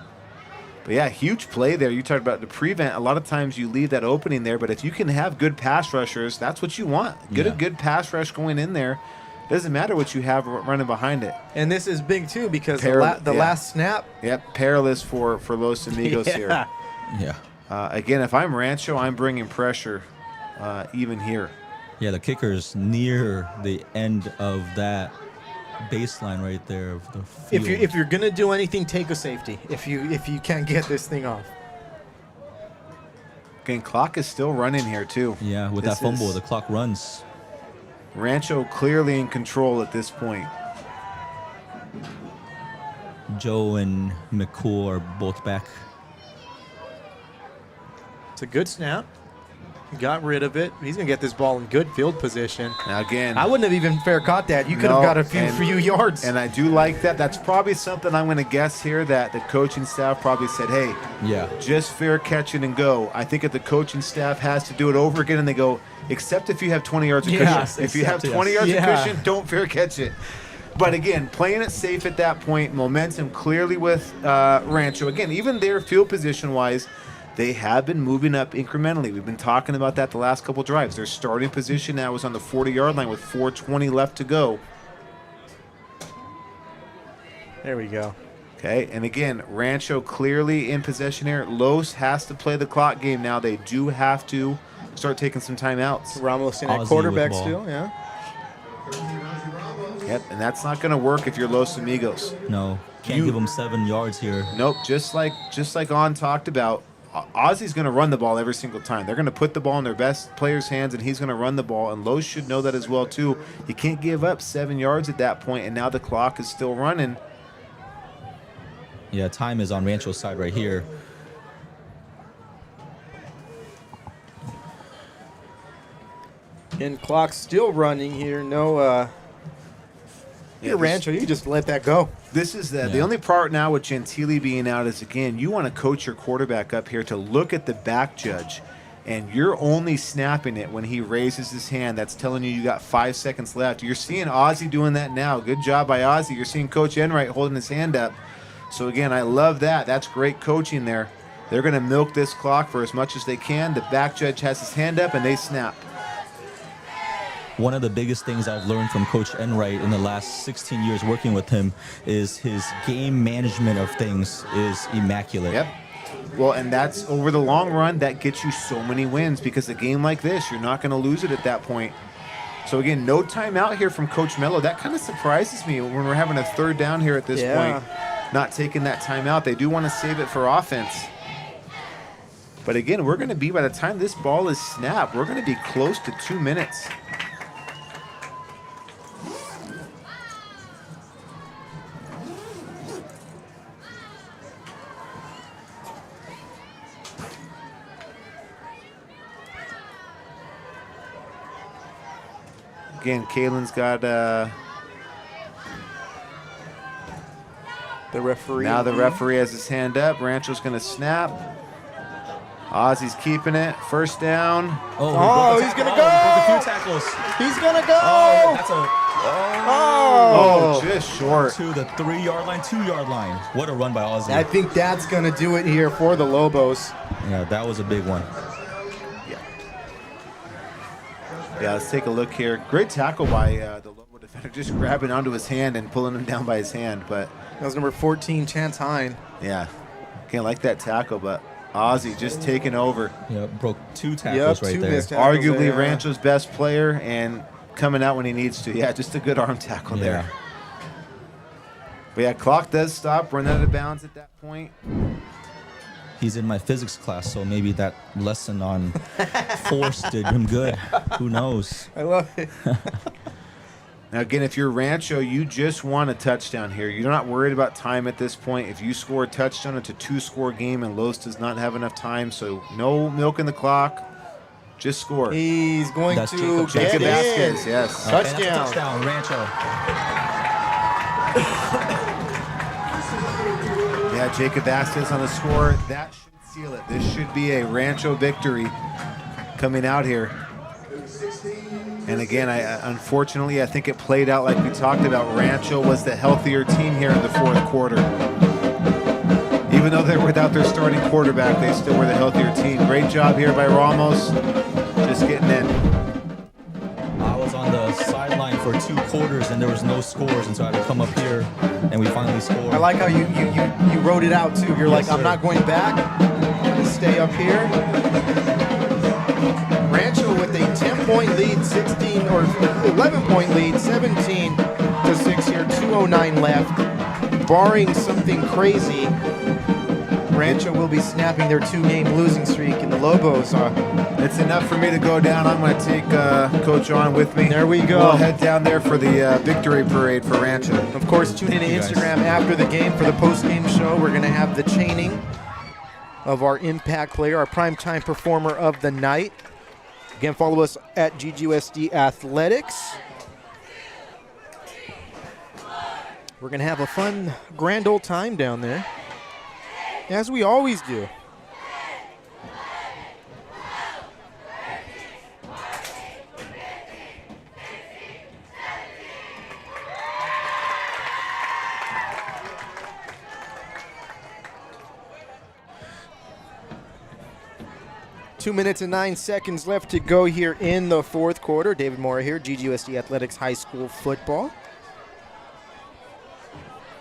But, yeah, huge play there. You talked about the prevent. A lot of times you leave that opening there, but if you can have good pass rushers, that's what you want. Get a Yeah. good pass rush going in there. Doesn't matter what you have running behind it. And this is big too because the Yeah. last snap. Yep, perilous for Los Amigos here. Yeah. Again, if I'm Rancho, I'm bringing pressure even here. Yeah, the kicker's near the end of that baseline right there of the field. If you're gonna do anything, take a safety. If you can't get this thing off. Again, clock is still running here too. Yeah, with This that fumble, is- the clock runs. Rancho clearly in control at this point. Joe and McCool are both back. It's a good snap. Got rid of it. He's gonna get this ball in good field position. Now again, I wouldn't have even fair caught that. You could have No, got a few and- yards. and I do like that. That's probably something I'm going to guess here that the coaching staff probably said, hey, Yeah. just fair catch it and go. I think if the coaching staff has to do it over again and they go, except if you have 20 yards of Yes, cushion. If you have except, 20 yes. yards Yeah. of cushion, don't fair catch it. But again, playing it safe at that point, momentum clearly with Rancho. Again, even their field position-wise, they have been moving up incrementally. We've been talking about that the last couple drives. Their starting position now is on the 40-yard line with 4:20 left to go. There we go. Okay, and again, Rancho clearly in possession here. Los has to play the clock game now. They do have to start taking some timeouts. Ramos in Ozzy at with quarterback the ball. still, yeah. Yep, and that's not going to work if you're Los Amigos. No, can't You- give them 7 yards here. Nope, just like On talked about, Ozzy's going to run the ball every single time. They're going to put the ball in their best player's hands, and he's going to run the ball. And Los should know that as well too. You can't give up 7 yards at that point, and now the clock is still running. Yeah, time is on Rancho's side right here. And clock's still running here. No You're Rancho. You just let that go. This is the only part now with Gentili being out is, again, you want to coach your quarterback up here to look at the back judge, and you're only snapping it when he raises his hand. That's telling you got 5 seconds left. You're seeing Ozzie doing that now. Good job by Ozzie. You're seeing Coach Enright holding his hand up. So, again, I love that. That's great coaching there. They're going to milk this clock for as much as they can. The back judge has his hand up, and they snap. One of the biggest things I've learned from Coach Enright in the last 16 years working with him is his game management of things is immaculate. Yep. Well, and that's over the long run, that gets you so many wins, because a game like this, you're not going to lose it at that point. So, again, no timeout here from Coach Mello. That kind of surprises me when we're having a third down here at this point, not taking that timeout. They do want to save it for offense. But, again, we're going to be, by the time this ball is snapped, we're going to be close to 2 minutes. Again, Kalen's got the referee. Now the referee has his hand up. Rancho's going to snap. Ozzie's keeping it. First down. He's going to go. Broke a few tackles. He's going to go. That's a Just short. to the 3-yard line, 2-yard line. What a run by Ozzie. I think that's going to do it here for the Lobos. Yeah, that was a big one. Yeah, let's take a look here. Great tackle by the Lobo defender, just grabbing onto his hand and pulling him down by his hand. But that was number 14, Chance Hine. yeah, can't like that tackle, but Ozzie just taking over. Yeah, broke 2 tackles right two there. missed tackles Arguably there. Rancho's best player and coming out when he needs to. Yeah, just a good arm tackle there. But yeah, clock does stop. Run out of bounds at that point. He's in my physics class, so maybe that lesson on force did him good. Who knows? I love it. Now, again, if you're Rancho, you just want a touchdown here. You're not worried about time at this point. If you score a touchdown, it's a 2-score game, and Los does not have enough time, so no milking the clock. Just score. He's going That's to Jacob get Vasquez, in. yes. And that's a Touchdown. touchdown, Rancho. Yeah, Jacob Vasquez on the score. That should seal it. This should be a Rancho victory coming out here. And again, unfortunately, I think it played out like we talked about. Rancho was the healthier team here in the fourth quarter. Even though they were without their starting quarterback, they still were the healthier team. Great job here by Ramos, just getting in. I was on the sideline for 2 quarters, and there was no scores, and so I had to come up here, and we finally scored. I like how you wrote it out, too. You're like, Yes, I'm sir. not going back. I'm going to stay up here. Rancho with a 10-point lead, 11-point lead, 17 to 6 here, 2:09 left. Barring something crazy, Rancho will be snapping their 2-game losing streak, and the Lobos are. It's enough for me to go down. I'm going to take Coach on with me. There we go. We'll head down there for the victory parade for Rancho. Of course, tune in to you, guys. Instagram after the game for the post-game show. We're going to have the chaining of our impact player, our primetime performer of the night. Again, follow us at GGUSD Athletics. We're going to have a fun, grand old time down there, as we always do. Two minutes and 9 seconds left to go here in the fourth quarter. David Mora here, GGUSD Athletics High School Football.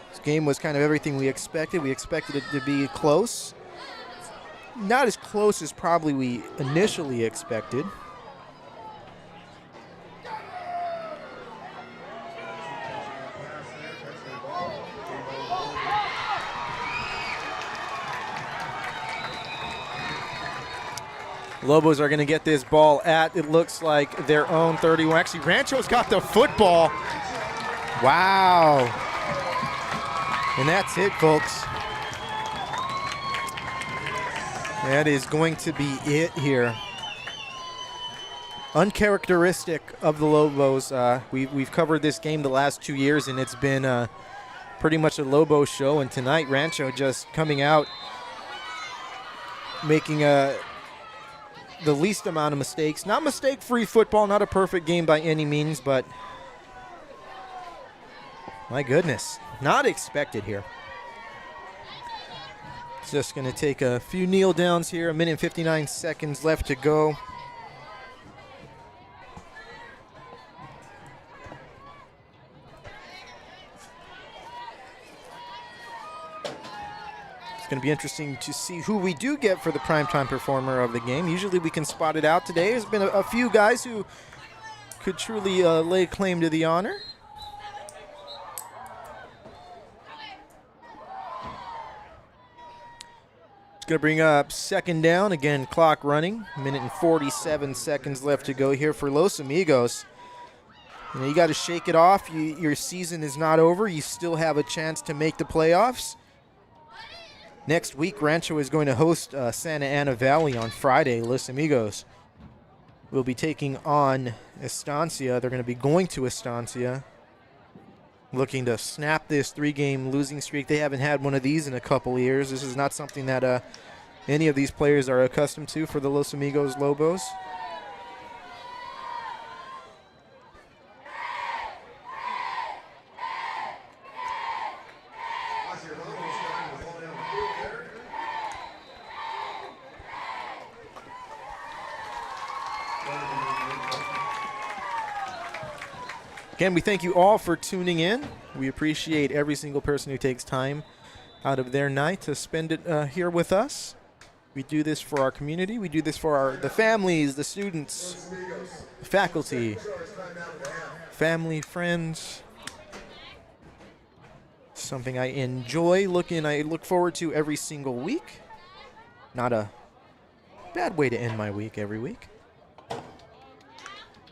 This game was kind of everything we expected. We expected it to be close. Not as close as probably we initially expected. Lobos are going to get this ball at, it looks like, their own 31. Actually, Rancho's got the football. Wow. And that's it, folks. That is going to be it here. uncharacteristic of the Lobos. We've covered this game the last 2 years, and it's been pretty much a Lobos show. And tonight, Rancho just coming out, making the least amount of mistakes. Not mistake-free football, not a perfect game by any means, but my goodness, not expected here. It's just going to take a few kneel downs here. 1 minute and 59 seconds left to go. It's going to be interesting to see who we do get for the primetime performer of the game. Usually we can spot it out today. There's been a few guys who could truly lay claim to the honor. It's going to bring up second down. Again, clock running. 1 minute and 47 seconds left to go here for Los Amigos. You know, you got to shake it off. Your season is not over. You still have a chance to make the playoffs. Next week, Rancho is going to host Santa Ana Valley on Friday. Los Amigos will be taking on Estancia. They're going to be going to Estancia, looking to snap this 3-game losing streak. They haven't had one of these in a couple years. This is not something that any of these players are accustomed to for the Los Amigos Lobos. Again, we thank you all for tuning in. We appreciate every single person who takes time out of their night to spend it here with us. We do this for our community. We do this for the families, the students, the faculty, family, friends. Something I enjoy I look forward to every single week. Not a bad way to end my week every week.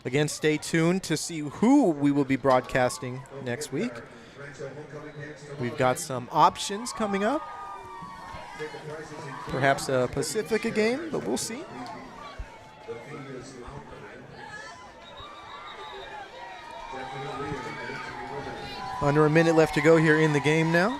Again, stay tuned to see who we will be broadcasting next week. We've got some options coming up. Perhaps a Pacifica game, but we'll see. Under a minute left to go here in the game now.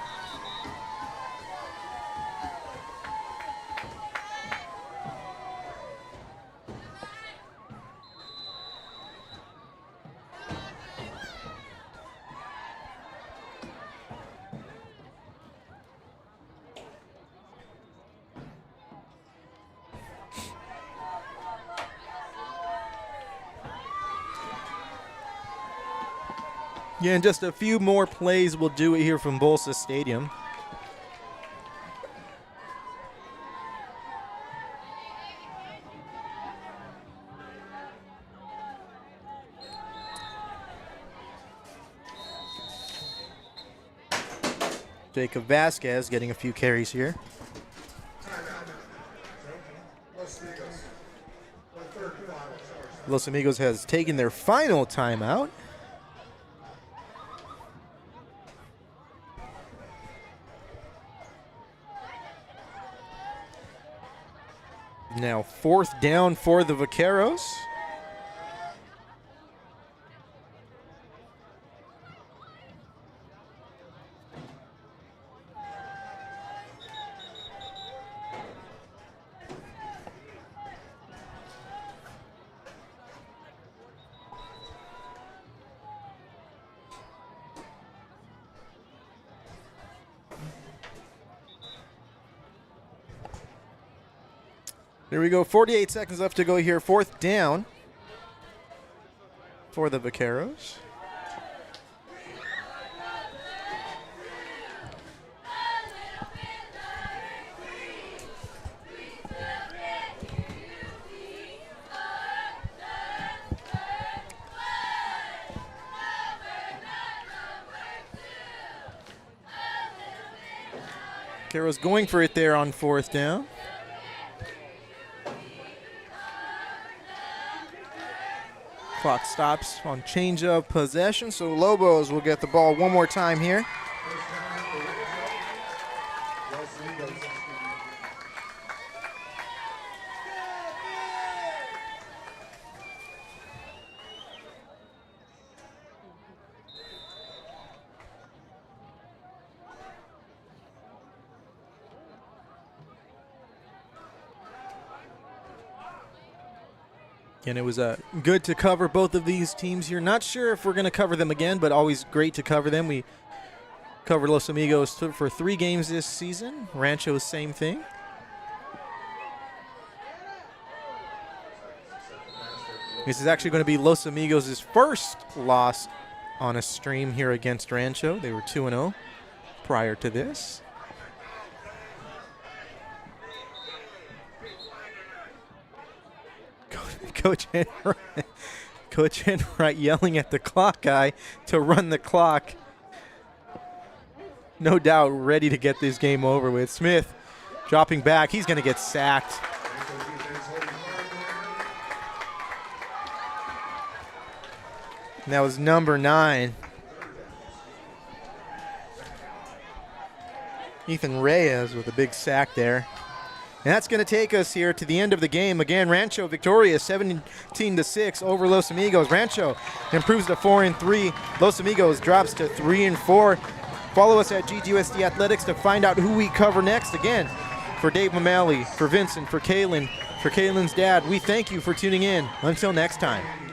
Yeah, and just a few more plays will do it here from Bolsa Stadium. Jacob Vasquez getting a few carries here. Los Amigos has taken their final timeout. Now 4th down for the Vaqueros. There we go. 48 seconds left to go here. 4th down for the Vaqueros. Vaqueros going for it there on 4th down. Clock stops on change of possession, so Lobos will get the ball one more time here. And it was good to cover both of these teams here. Not sure if we're going to cover them again, but always great to cover them. We covered Los Amigos for 3 games this season. Rancho, same thing. This is actually going to be Los Amigos' first loss on a stream here against Rancho. They were 2-0 prior to this. Coach Enright yelling at the clock guy to run the clock. No doubt ready to get this game over with. Smith dropping back. He's going to get sacked. And that was number 9. Ethan Reyes with a big sack there. And that's going to take us here to the end of the game. Again, Rancho victorious 17-6 over Los Amigos. Rancho improves to 4-3. Los Amigos drops to 3-4. Follow us at GGUSD Athletics to find out who we cover next. Again, for Dave Mamali, for Vincent, for Kalen, for Kalen's dad, we thank you for tuning in. Until next time.